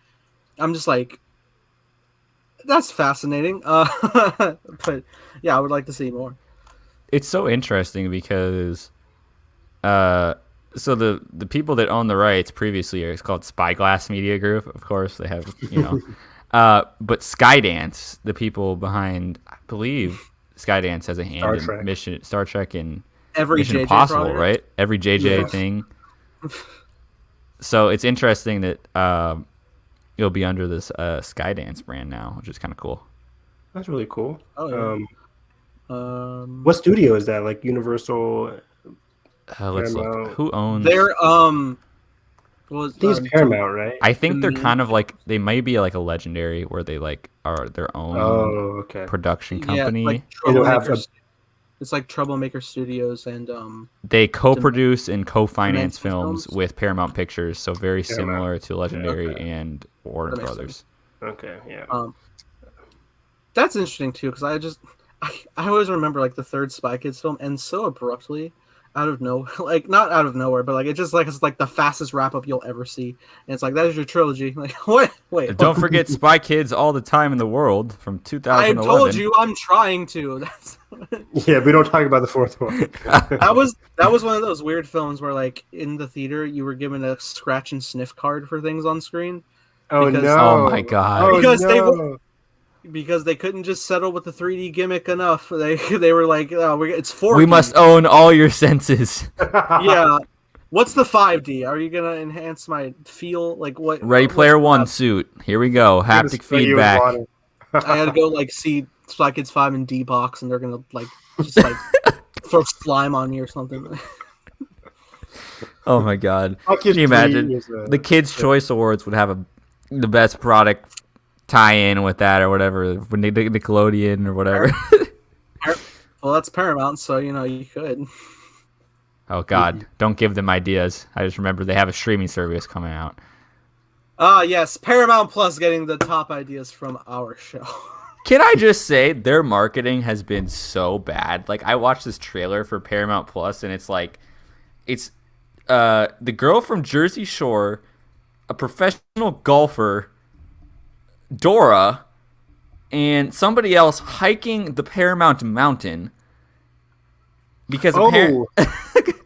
I'm just like, that's fascinating. But yeah, I would like to see more. It's so interesting because so the people that own the rights previously it's called Spyglass Media Group, of course. They have, but Skydance, the people behind, I believe Skydance has a hand in Star Trek and Every Mission JJ Impossible, project. right? Every JJ thing. So it's interesting that it'll be under this Skydance brand now, which is kind of cool. That's really cool. Oh, yeah. What studio is that? Like Universal? Let's look. Who owns? They're I think it's Paramount, right? I think they're kind of like they might be like a Legendary where they like are their own production company. Like it's like Troublemaker Studios, and they co-produce and co-finance films with Paramount Pictures, so very similar to Legendary and Warner Brothers. Okay, yeah. That's interesting too, because I always remember like the third Spy Kids film ends so abruptly, out of nowhere, like not out of nowhere, but like it's like the fastest wrap up you'll ever see, and it's like that is your trilogy. Like what? Wait, don't forget Spy Kids All the Time in the World from 2011. I told you I'm trying to. Yeah, we don't talk about the fourth one. that was one of those weird films where like in the theater you were given a scratch and sniff card for things on screen. Oh because, no! Oh my god! Because they couldn't just settle with the 3D gimmick enough. They were like, oh, it's 4D. We must own all your senses. Yeah. What's the 5D? Are you gonna enhance my feel? Like what? Ready Player One suit. Here we go. Haptic feedback. I had to go like see Spy Kids 5 in D box, and they're gonna like just like throw slime on me or something. Oh my god! Can you imagine? The Kids' Choice Awards would have the best product tie-in with that or whatever, when they did Nickelodeon or whatever. Well, that's Paramount, so you could. Oh god, don't give them ideas. I just remember they have a streaming service coming out. Yes, Paramount Plus getting the top ideas from our show. Can I just say their marketing has been so bad? Like I watched this trailer for Paramount Plus and it's like it's the girl from Jersey Shore a professional golfer, Dora, and somebody else hiking the Paramount Mountain because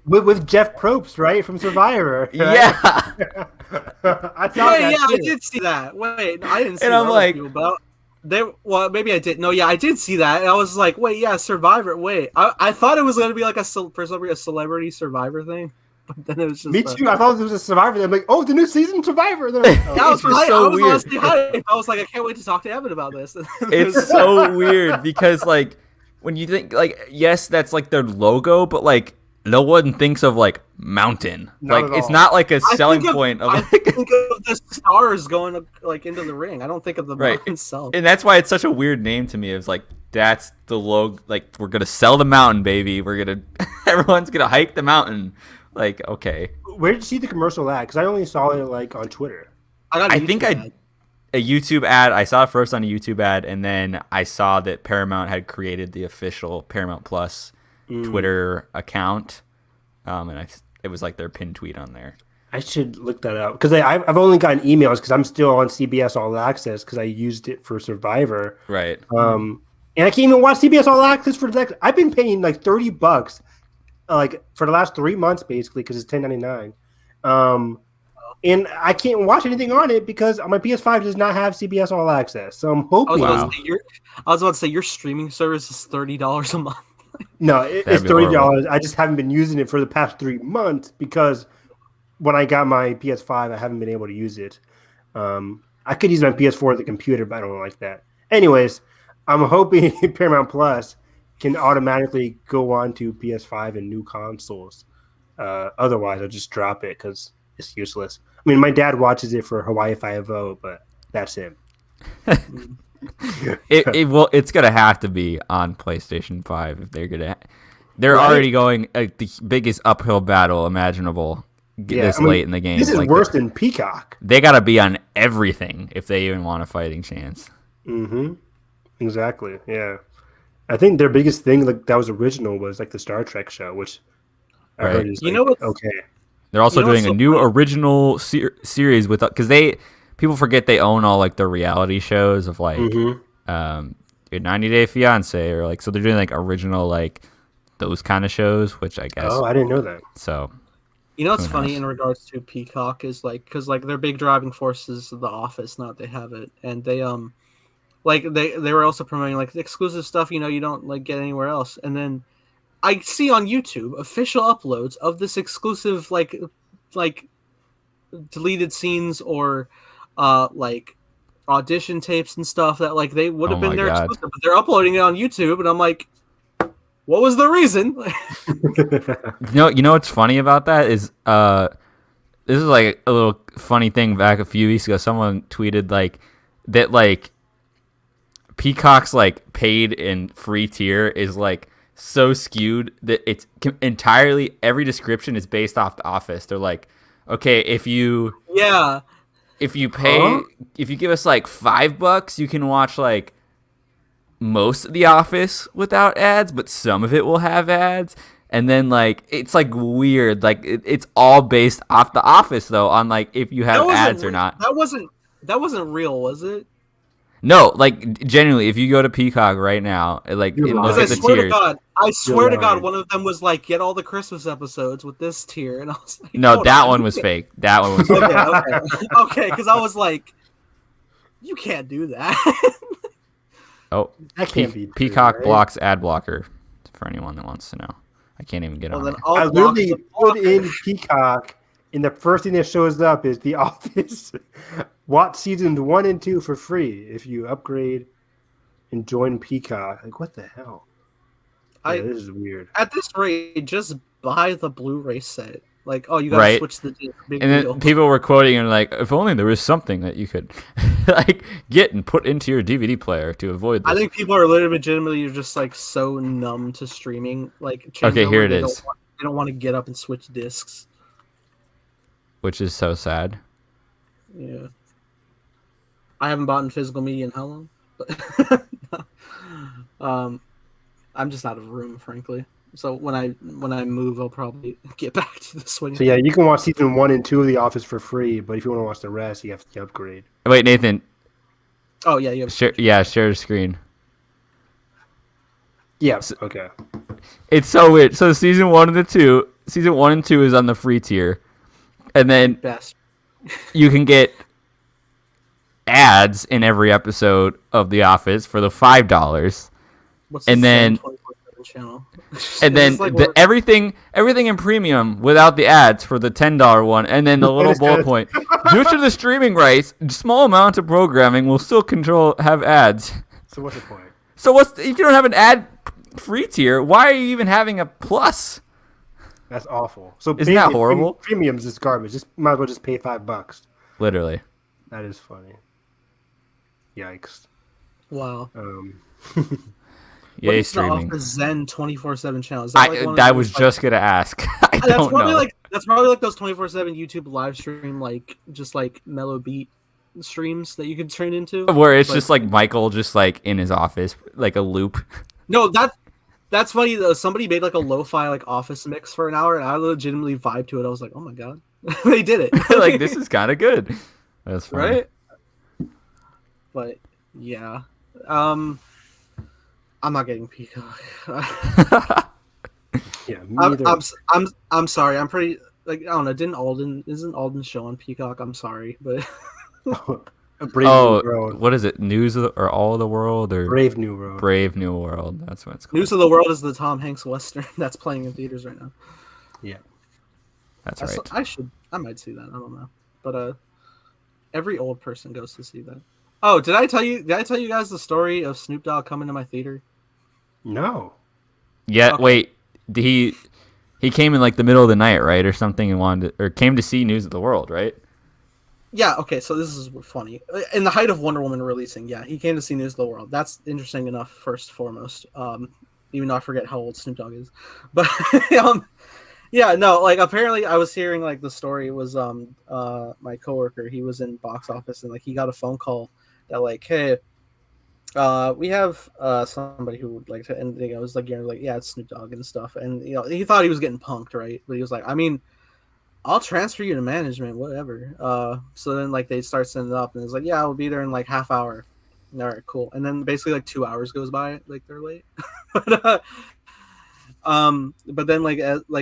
with Jeff Probst, right, from Survivor. Right? Yeah. I saw that yeah, too. I did see that. Wait, I didn't see And the I'm other like, people, but well, maybe I did. No, yeah, I did see that. And I was like, wait, yeah, Survivor. Wait, I thought it was going to be like for some reason a celebrity Survivor thing, but then it was just Me too. I thought it was a Survivor. I'm like, oh, the new season Survivor. Like, oh. I was It's just hyped. so I was weird. honestly hyped. I was like, I can't wait to talk to Evan about this. It's so weird because like when you think like yes, that's like their logo, but like no one thinks of like mountain. Not Like at it's all. not like a I selling think of- point of I like think of the stars going like into the ring. I don't think of the Right. mountain itself. and that's why it's such a weird name to me. It's like that's the logo. Like we're gonna sell the mountain, baby. We're gonna everyone's gonna hike the mountain. Like okay, Where did you see the commercial at? Because I only saw it like on Twitter. I think a YouTube ad. I saw it first on a YouTube ad, and then I saw that Paramount had created the official Paramount Plus Twitter account, and it was like their pinned tweet on there. I should look that up because I've only gotten emails because I'm still on CBS All Access because I used it for Survivor. Right. And I can't even watch CBS All Access for the next. I've been paying like $30, like for the last 3 months basically because it's $10.99. And I can't watch anything on it because my PS5 does not have CBS All Access. So I'm hoping. Wow. I was about to say your streaming service is $30 a month. No, it's That'd be $30. horrible. I just haven't been using it for the past 3 months because when I got my PS5, I haven't been able to use it. I could use my PS4 at the computer, but I don't like that. Anyways, I'm hoping Paramount Plus can automatically go on to PS5 and new consoles. Otherwise, I'll just drop it because it's useless. I mean, my dad watches it for Hawaii Five-0, but that's him. It's gonna have to be on PlayStation 5 if they're Right? already going the biggest uphill battle imaginable late in the game. This is Like, worse than Peacock. they gotta be on everything if they even want a fighting chance. Mm-hmm. Exactly. Yeah. I think their biggest thing, like that was original, was like the Star Trek show, which I Right. heard is You know what's- okay. They're also You know what's doing a so new funny? original series with because people forget they own all like the reality shows of like your 90 Day Fiance or like so they're doing like original like those kind of shows, which I guess Oh, I didn't know that. so. You know what's Who funny knows? in regards to Peacock is like because like their big driving force is The Office. Not they have it, and they like they were also promoting like the exclusive stuff. You know, you don't like get anywhere else. And then I see on YouTube official uploads of this exclusive like deleted scenes or like audition tapes and stuff that like they would have Oh been my there God. exclusive, but they're uploading it on YouTube, and I'm like, what was the reason? You know what's funny about that is this is like a little funny thing back a few weeks ago. Someone tweeted like that like Peacock's like paid and free tier is like so skewed that it's entirely every description is based off The Office. They're like, okay, if you Yeah, pay Huh? if you give us like $5, you can watch like most of The Office without ads, but some of it will have ads. And then like it's like weird, like it's all based off The Office though, on like if you have ads or not. That wasn't real, was it? No, like genuinely, if you go to Peacock right now, like You're and look lying. Because at I the swear to tiers. God, You're lying. one of them was like, get all the Christmas episodes with this tier, and I was like, No, hold that on, one you was can't- fake. That one was fake. Okay, because I was like, you can't do that. Oh, That can't be true, Peacock right? blocks ad blocker for anyone that wants to know. I can't even get Well, on then there. I'll I block literally the put blocker. in Peacock, and the first thing that shows up is The Office. Watch seasons 1 and 2 for free if you upgrade and join Peacock. Like, what the hell? I- Yeah, this is weird. At this rate, just buy the Blu-ray set. Like, oh, you gotta Right. switch the disc. Big And deal. then people were quoting and like, if only there was something that you could like get and put into your DVD player to avoid this. I think people are legitimately just like so numb to streaming. Like, change Okay, over, here it they is. They don't want to get up and switch discs. Which is so sad. Yeah. I haven't bought in physical media in how long? But I'm just out of room, frankly. So when I move, I'll probably get back to the swing. So yeah, you can watch season 1 and 2 of The Office for free, but if you want to watch the rest, you have to upgrade. Wait, Nathan. Oh yeah, you have Share the screen. Yeah. Okay. It's so weird. So season 1 and 2 is on the free tier, and then best. you can get ads in every episode of The Office for the $5. What's And the then 24/7 channel? and then everything in premium without the ads for the $10 one, and then the little bullet point: due to the streaming rights, small amount of programming will still have ads. So what's the point? So if you don't have an ad free tier, why are you even having a plus? That's awful. So isn't that horrible? Premiums is garbage. Just might as well just pay $5. Literally. That is funny. Yikes. Wow. Yay, what is streaming. The Zen 24/7 channel? I was just gonna ask. I don't know. That's probably like those 24/7 YouTube live stream, like just like mellow beat streams that you could turn into. Where it's just like Michael just like in his office, like a loop. No, that's funny though. Somebody made like a lo-fi like office mix for an hour, and I legitimately vibed to it. I was like, oh my god, they did it. Like, this is kind of good. That's funny. Right? But yeah, I'm not getting Peacock. Yeah, neither. I'm sorry. I'm pretty like I don't know. Isn't Alden show on Peacock? I'm sorry, but Brave New World. What is it? News or All of the World or Brave New World? Brave New World. That's what it's called. News of the World is the Tom Hanks Western that's playing in theaters right now. Yeah, that's right. I might see that. I don't know, but every old person goes to see that. Oh, did I tell you guys the story of Snoop Dogg coming to my theater? No. Yeah. Okay. Wait. He came in like the middle of the night, right, or something, and came to see News of the World, right? Yeah, okay, so this is funny. In the height of Wonder Woman releasing, yeah, he came to see News of the World. That's interesting enough, first and foremost. Even though I forget how old Snoop Dogg is. But, yeah, no, like, apparently I was hearing, like, the story was, my coworker, he was in box office, and, like, he got a phone call that, like, hey, we have, somebody who would like to, and it was like, yeah, it's Snoop Dogg and stuff. And, he thought he was getting punked, right? But he was like, I mean, I'll transfer you to management, whatever. So then like they start sending it up, and it's like, yeah, I'll be there in like half hour. All right, cool. And then basically like 2 hours goes by, like they're late. But then like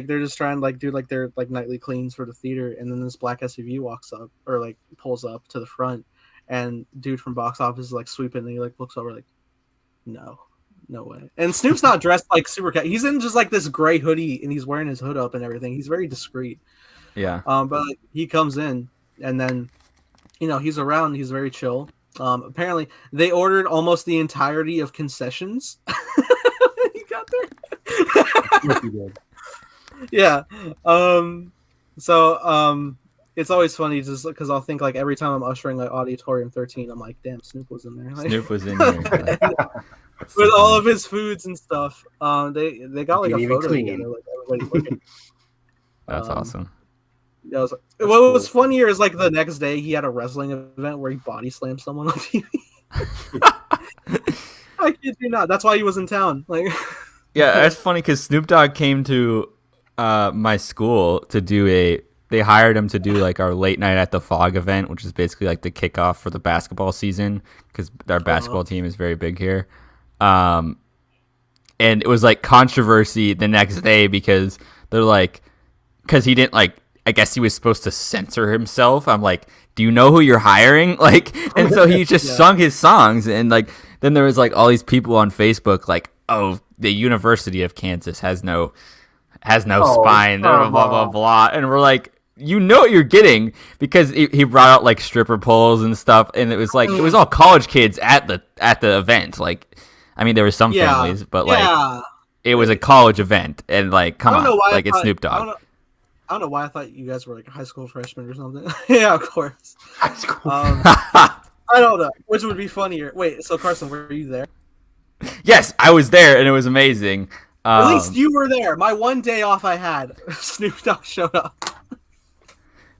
they're just trying to like do like their like nightly cleans for the theater, and then this black SUV walks up or like pulls up to the front, and dude from box office is like sweeping, and he like looks over like, no way. And Snoop's not dressed like super cat. He's in just like this gray hoodie, and he's wearing his hood up and everything. He's very discreet. Yeah. But like, he comes in, and then, he's around. He's very chill. Apparently, they ordered almost the entirety of concessions. He got there. Yeah. So it's always funny just because I'll think like every time I'm ushering like Auditorium 13, I'm like, damn, Snoop was in there. Like, Snoop was in there. With all of his foods and stuff. They got like a photo together, like everybody looking. That's awesome. Yeah, what was funnier is like the next day he had a wrestling event where he body slammed someone on TV. I kid you not. That's why he was in town. Like, yeah, that's funny because Snoop Dogg came to my school to do they hired him to do like our late night at the Fog event, which is basically like the kickoff for the basketball season because our basketball team is very big here. And it was like controversy the next day because they're like, because he didn't like, I guess he was supposed to censor himself. I'm like, do you know who you're hiring? Like, and so he just sung his songs, and like, then there was like all these people on Facebook like, oh, the University of Kansas has no spine, blah blah blah, and we're like, you know what you're getting because he brought out like stripper poles and stuff, and it was like it was all college kids at the event. Like, I mean, there were some families, but like it was a college event, and like, come on, like it's Snoop Dogg. I don't know why I thought you guys were like high school freshmen or something. Yeah, of course. High school. I don't know. Which would be funnier? Wait, so Carson, were you there? Yes, I was there, and it was amazing. At least you were there. My one day off I had, Snoop Dogg showed up.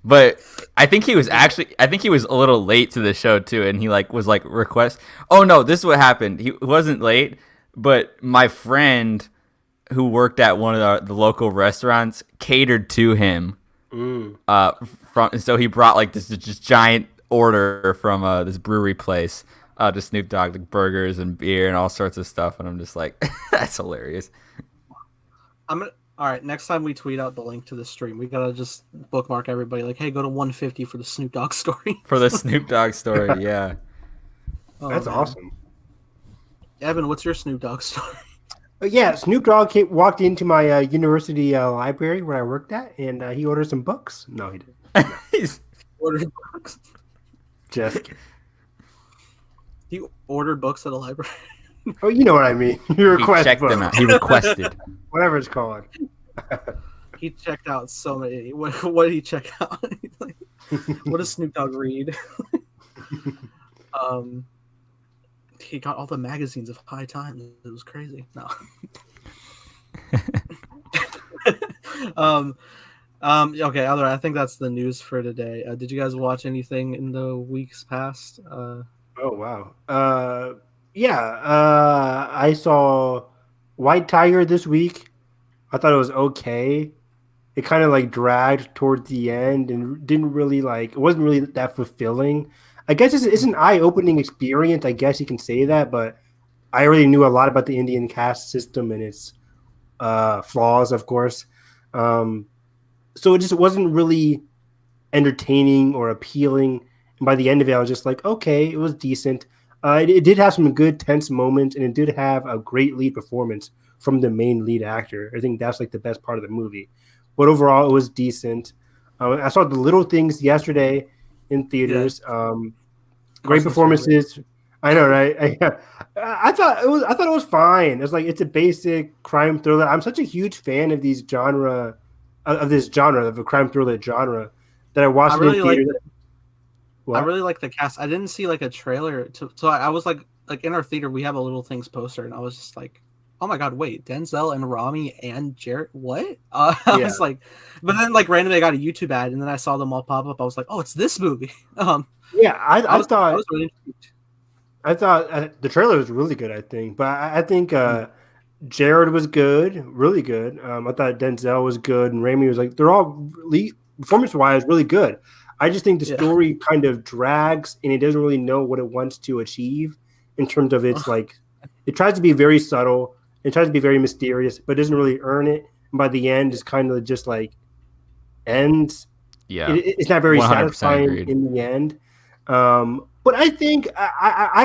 But I think he was a little late to the show too, and he like was like request. Oh no, this is what happened. He wasn't late, but my friend who worked at one of the local restaurants catered to him. So he brought like this just giant order from this brewery place to Snoop Dogg, like burgers and beer and all sorts of stuff, and I'm just like, that's hilarious. All right, next time we tweet out the link to the stream, we gotta just bookmark everybody. Like, hey, go to 150 for the Snoop Dogg story. For the Snoop Dogg story, yeah. That's awesome. Evan, what's your Snoop Dogg story? Yeah, Snoop Dogg walked into my university library where I worked at, and he ordered some books. No, he didn't. No. He's Ordered books. Just kidding. You ordered books at a library? Oh, you know what I mean. You he request checked books. them out. He requested. Whatever it's called. He checked out so many. What did he check out? Like, what does Snoop Dogg read? He got all the magazines of High Times. It was crazy. No. Okay, I think that's the news for today. Did you guys watch anything in the weeks past? Oh wow. I saw White Tiger this week. I thought it was okay. It kind of like dragged towards the end and didn't really it wasn't really that fulfilling. I guess it's an eye-opening experience. I guess you can say that, but I already knew a lot about the Indian caste system and its flaws, of course. So it just wasn't really entertaining or appealing. And by the end of it, I was just like, okay, it was decent. It did have some good tense moments, and it did have a great lead performance from the main lead actor. I think that's like the best part of the movie. But overall, it was decent. I saw The Little Things yesterday in theaters. Yeah. Great performances. I know, right? I thought it was fine. It's a basic crime thriller. I'm such a huge fan of this genre, of a crime thriller genre, that I watched it in theaters. I really like the cast. I didn't see like a trailer, so I was like in our theater we have a Little Things poster, and I was just like, oh my god, wait, Denzel and Rami and Jarrett, what? I was like, but then like randomly I got a YouTube ad, and then I saw them all pop up. I was like, oh, it's this movie. I thought really intrigued. I thought the trailer was really good. I think, but I think Jared was good, really good. I thought Denzel was good, and Rami was like, they're all performance wise really good. I just think the story kind of drags, and it doesn't really know what it wants to achieve in terms of its like. It tries to be very subtle. It tries to be very mysterious, but doesn't really earn it. And by the end, it's kind of just like ends. Yeah, it's not very satisfying agreed. In the end. But I think I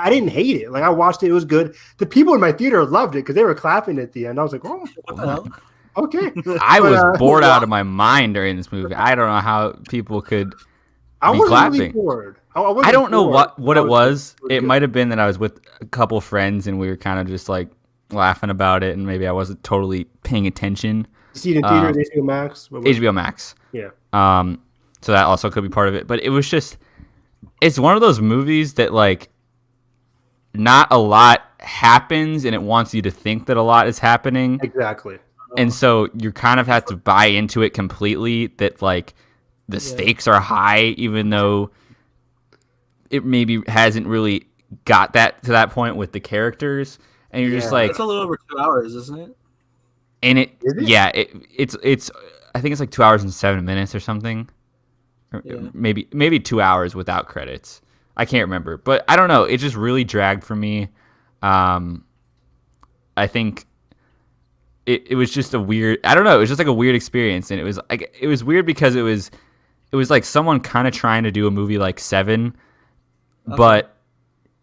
didn't hate it. Like I watched it; it was good. The people in my theater loved it because they were clapping at the end. I was like, "Oh, what the hell?" Okay. I was bored out of my mind during this movie. I don't know how people could be clapping. Really bored. I don't know what it was. It might have been that I was with a couple friends and we were kind of just like laughing about it, and maybe I wasn't totally paying attention. You see it in theaters, HBOMAX? HBOMAX. Yeah. So that also could be part of it. But it was just, it's one of those movies that like not a lot happens and it wants you to think that a lot is happening. Exactly. And so you kind of have to buy into it completely that like the stakes are high, even though it maybe hasn't really got that to that point with the characters. And you're just like, it's a little over 2 hours, isn't it? And it's I think it's like 2 hours and 7 minutes or something. Or maybe 2 hours without credits. I can't remember, but I don't know. It just really dragged for me. I think it was just a weird. I don't know. It was just like a weird experience, and it was weird because it was like someone kind of trying to do a movie like Seven, but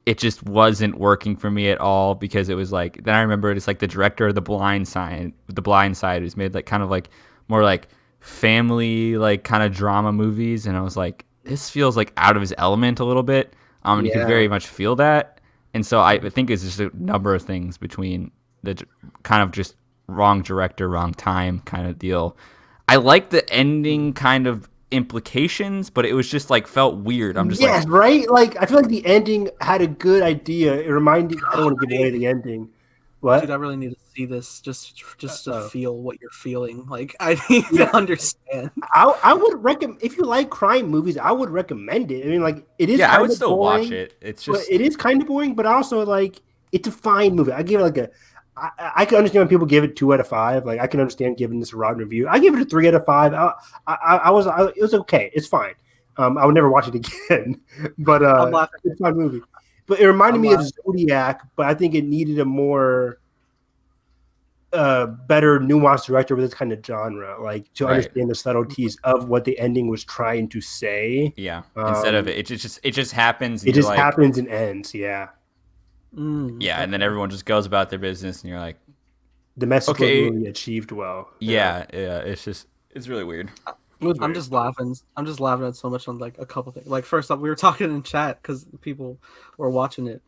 it just wasn't working for me at all because it was like. Then I remember it's like the director of The Blind Side, who's made like kind of like more like family like kind of drama movies, and I was like, this feels like out of his element a little bit. And you can very much feel that, and so I think it's just a number of things between the kind of just wrong director, wrong time kind of deal. I like the ending kind of implications, but it was just like felt weird. I'm just right? Like I feel like the ending had a good idea. It reminded. I don't want to give away the ending. What? Dude, I really need to see this just to feel what you're feeling. Like I need to understand. I would recommend if you like crime movies. I would recommend it. I mean, like it is. Yeah, I would still boring, watch it. It's just it is kind of boring, but also like it's a fine movie. I give it like I can understand when people give it 2 out of 5. Like I can understand giving this a rotten review. I give it a 3 out of 5. It was okay. It's fine. I would never watch it again, but it's a fun movie. But it reminded me of Zodiac, but I think it needed a more better nuanced director with this kind of genre, like to understand the subtleties of what the ending was trying to say. Yeah. Instead of it just happens. It just happens and ends. Yeah. Yeah, and then everyone just goes about their business, and you're like, the message was really achieved well. Yeah. It's really weird. I'm just laughing at so much on like a couple things. Like first off, we were talking in chat because people were watching it,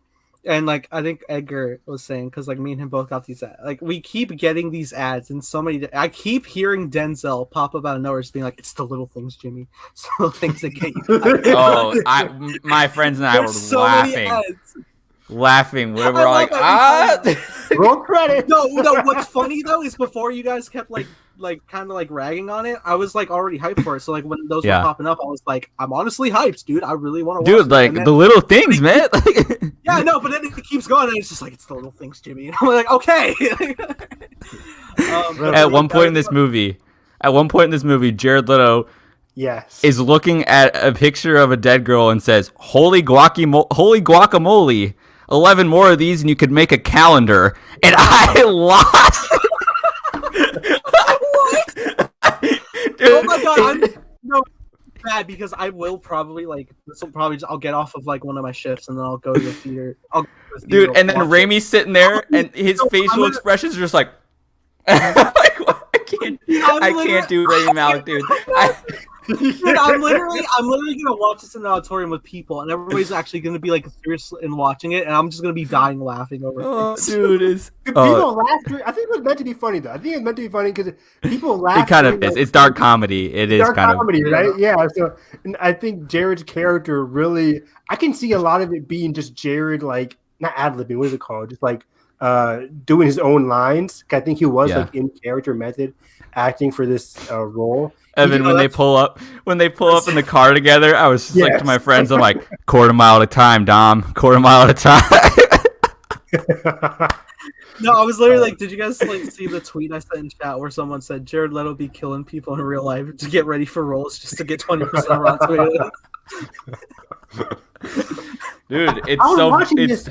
and like I think Edgar was saying because like me and him both got these ads. Like we keep getting these ads, and so many. I keep hearing Denzel pop up out of nowhere, just being like, "It's the little things, Jimmy. It's the little things that get you." My friends and I were so laughing. We're like, roll credit. No. What's funny though is before you guys kept like kind of like ragging on it, I was like already hyped for it. So like when those were popping up, I was like, I'm honestly hyped, dude. I really want to watch it. Like the little things, man. Yeah, no, but then it keeps going, and it's just like it's the little things, Jimmy. And I'm like, okay. At one point in this movie, Jared Leto is looking at a picture of a dead girl and says, "Holy guacamole! 11 more of these, and you could make a calendar." And I lost. What? Oh my god! No, bad because I will probably I'll get off of like one of my shifts and then I'll go to the theater. Dude, and then Raimi's sitting there and his facial expressions are just like, I can't do Rami Malek, dude. Dude, I'm literally gonna watch this in the auditorium with people, and everybody's actually gonna be like serious in watching it, and I'm just gonna be dying laughing over it. Dude, people laugh. I think it was meant to be funny though. I think it's meant to be funny because people laugh. It kind of is. It's dark comedy. It is dark kind comedy, of right? Yeah. So and I think Jared's character really. I can see a lot of it being just Jared, like not ad-libbing. What is it called? Just like doing his own lines. I think he was like in character method acting for this role. Evan, when they pull up in the car together, I was just like to my friends, I'm like, quarter mile at a time, Dom. Quarter mile at a time. No, I was literally like, did you guys like see the tweet I sent in chat where someone said Jared Leto be killing people in real life to get ready for roles just to get 20% Rotten Tomatoes? Dude, it's I was so watching this,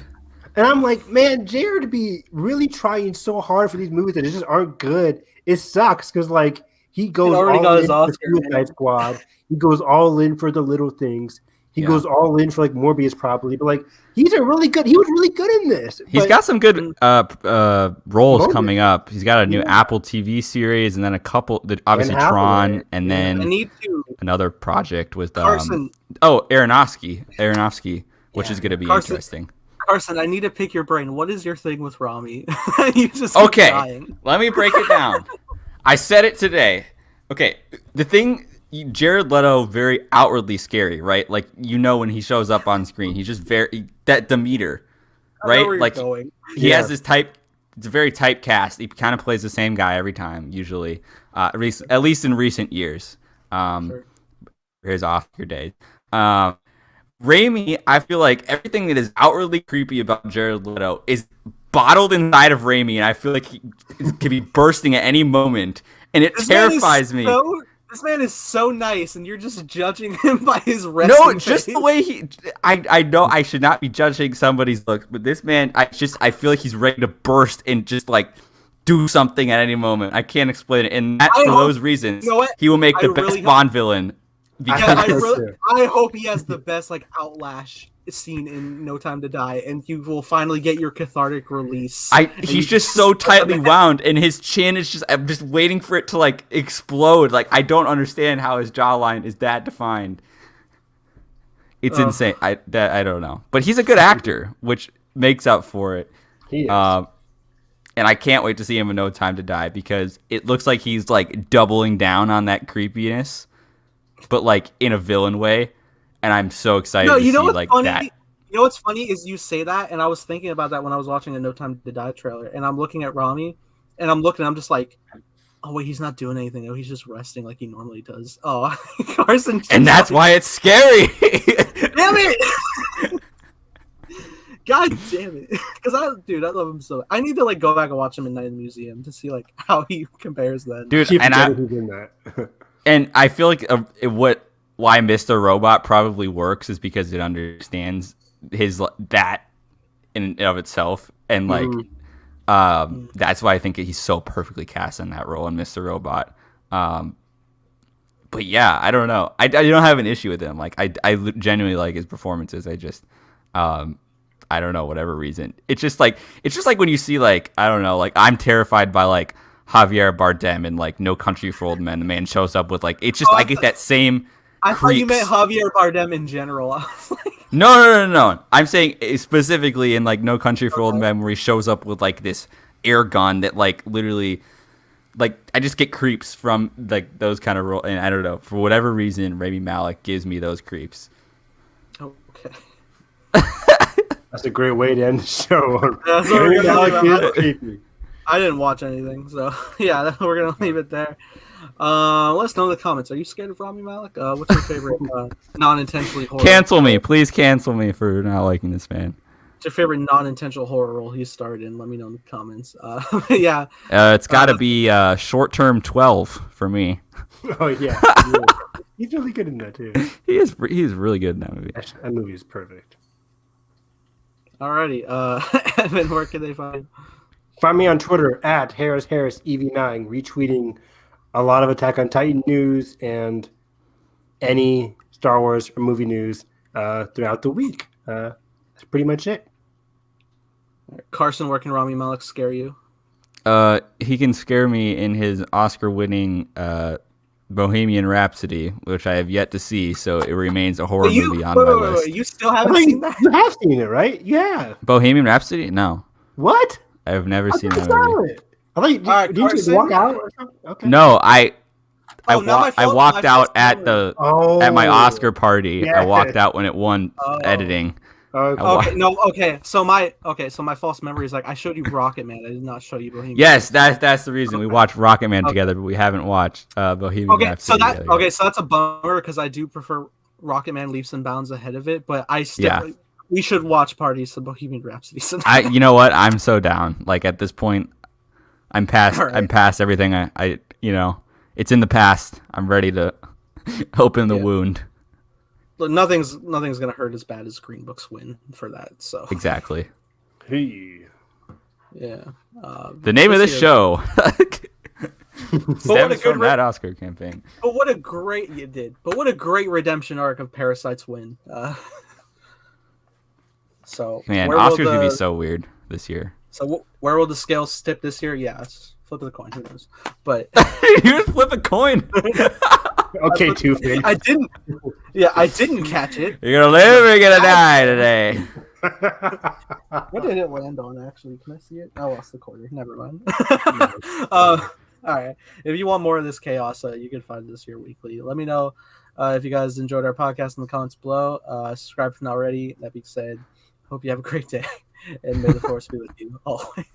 and I'm like, man, Jared be really trying so hard for these movies that just aren't good. It sucks because like. He goes all in for Suicide Squad. He goes all in for the little things. He goes all in for like Morbius properly. But like he's a really good. He was really good in this. He's got some good roles coming up. He's got a new Apple TV series, and then a couple. Obviously Tron, and then another project with Aronofsky, which is going to be interesting. Carson, I need to pick your brain. What is your thing with Rami? You just okay. Dying. Let me break it down. I said it today. Okay, the thing, Jared Leto, very outwardly scary, right? Like, you know when he shows up on screen, he's just that Demeter, right? Like, he has this type, it's a very typecast. He kind of plays the same guy every time, usually, at least in recent years. His Oscar days. Raimi, I feel like everything that is outwardly creepy about Jared Leto is bottled inside of Raimi, and I feel like he could be bursting at any moment, and it terrifies me. This man is so nice, and you're just judging him by his resting face. Just the way he. I know I should not be judging somebody's looks, but this man, I feel like he's ready to burst and just like do something at any moment. I can't explain it, and for those reasons, he will make the best Bond villain. Because I hope he has the best like outlash scene in No Time to Die, and you will finally get your cathartic release. He's just so tightly wound, and his chin is I'm just waiting for it to like explode. Like I don't understand how his jawline is that defined. It's insane. I don't know, but he's a good actor, which makes up for it. He is. And I can't wait to see him in No Time to Die because it looks like he's like doubling down on that creepiness, but like in a villain way. And I'm so excited to see like funny? that. You know what's funny is you say that, and I was thinking about that when I was watching a No Time to Die trailer, and I'm looking at Rami, and I'm just like, oh wait, he's not doing anything. Oh, he's just resting like he normally does. Oh, Carson. And that's why it's scary. Damn it! God damn it! Because I love him so. I need to like go back and watch him in Night in the Museum to see like how he compares then. Dude, Keep and forgetting who's in that. And I feel like why Mr. Robot probably works is because it understands that in and of itself, and like that's why I think he's so perfectly cast in that role in Mr. Robot. But yeah, I don't know. I don't have an issue with him. Like I genuinely like his performances. I just I don't know, whatever reason. It's just like when you see like, I don't know, like I'm terrified by like Javier Bardem in like No Country for Old Men. The man shows up with like, it's just I get that same. I thought you meant Javier Bardem in general. I was like, No. I'm saying specifically in like No Country for Old Men, where he shows up with like this air gun that like literally, like I just get creeps from like those kind of roles, and I don't know, for whatever reason, Rami Malek gives me those creeps. Okay. That's a great way to end the show. Yeah, so we're gonna leave it- creepy. I didn't watch anything, so yeah, we're gonna leave it there. Let us know in the comments. Are you scared of Rami Malek? What's your favorite non-intentionally horror? Cancel me, please cancel me for not liking this man. What's your favorite non-intentional horror role he starred in? Let me know in the comments. Yeah. It's got to be Short-Term 12 for me. Oh yeah, he's really good in that too. He is really good in that movie. That movie is perfect. Alrighty, Evan, where can they find you? Find me on Twitter at HarrisEV9, retweeting a lot of Attack on Titan news and any Star Wars or movie news throughout the week. That's pretty much it. Carson, where can Rami Malek scare you? He can scare me in his Oscar-winning Bohemian Rhapsody, which I have yet to see, so it remains a horror movie on my list. You still haven't seen that? You have seen it, right? Yeah. Bohemian Rhapsody? No, What? I've never seen How that could movie. it? I thought you All right, didn't you just Carson. walk out or something? Okay. No, I Oh, not my I fault, walked my out fault. at my Oscar party. Yeah. I walked out when it won editing. Okay. So my false memory is like I showed you Rocket Man. I did not show you Bohemian. Yes, that's the reason we watched Rocket Man together, but we haven't watched Bohemian Rhapsody together. So that's a bummer because I do prefer Rocket Man leaps and bounds ahead of it, but I still we should watch parties of Bohemian Rhapsody. You know what? I'm so down. Like at this point, I'm past. All right. I'm past everything. I it's in the past. I'm ready to open the wound. Look, nothing's gonna hurt as bad as Green Book's win for that. So Exactly. Hey. yeah. The name of this show stems good from that Oscar campaign. But what a great redemption arc of Parasite's win. So Man, where will Oscars gonna be so weird this year. So where will the scales tip this year? Yeah, it's flip of the coin. Who knows? But You just flip a coin. Okay, Two-Face. I didn't. Yeah, I didn't catch it. You're gonna live or you're gonna die today. What did it land on? Actually, can I see it? I lost the quarter. Never mind. All right. If you want more of this chaos, you can find this here weekly. Let me know if you guys enjoyed our podcast in the comments below. Subscribe if not already. That being said, hope you have a great day, and may the force be with you always.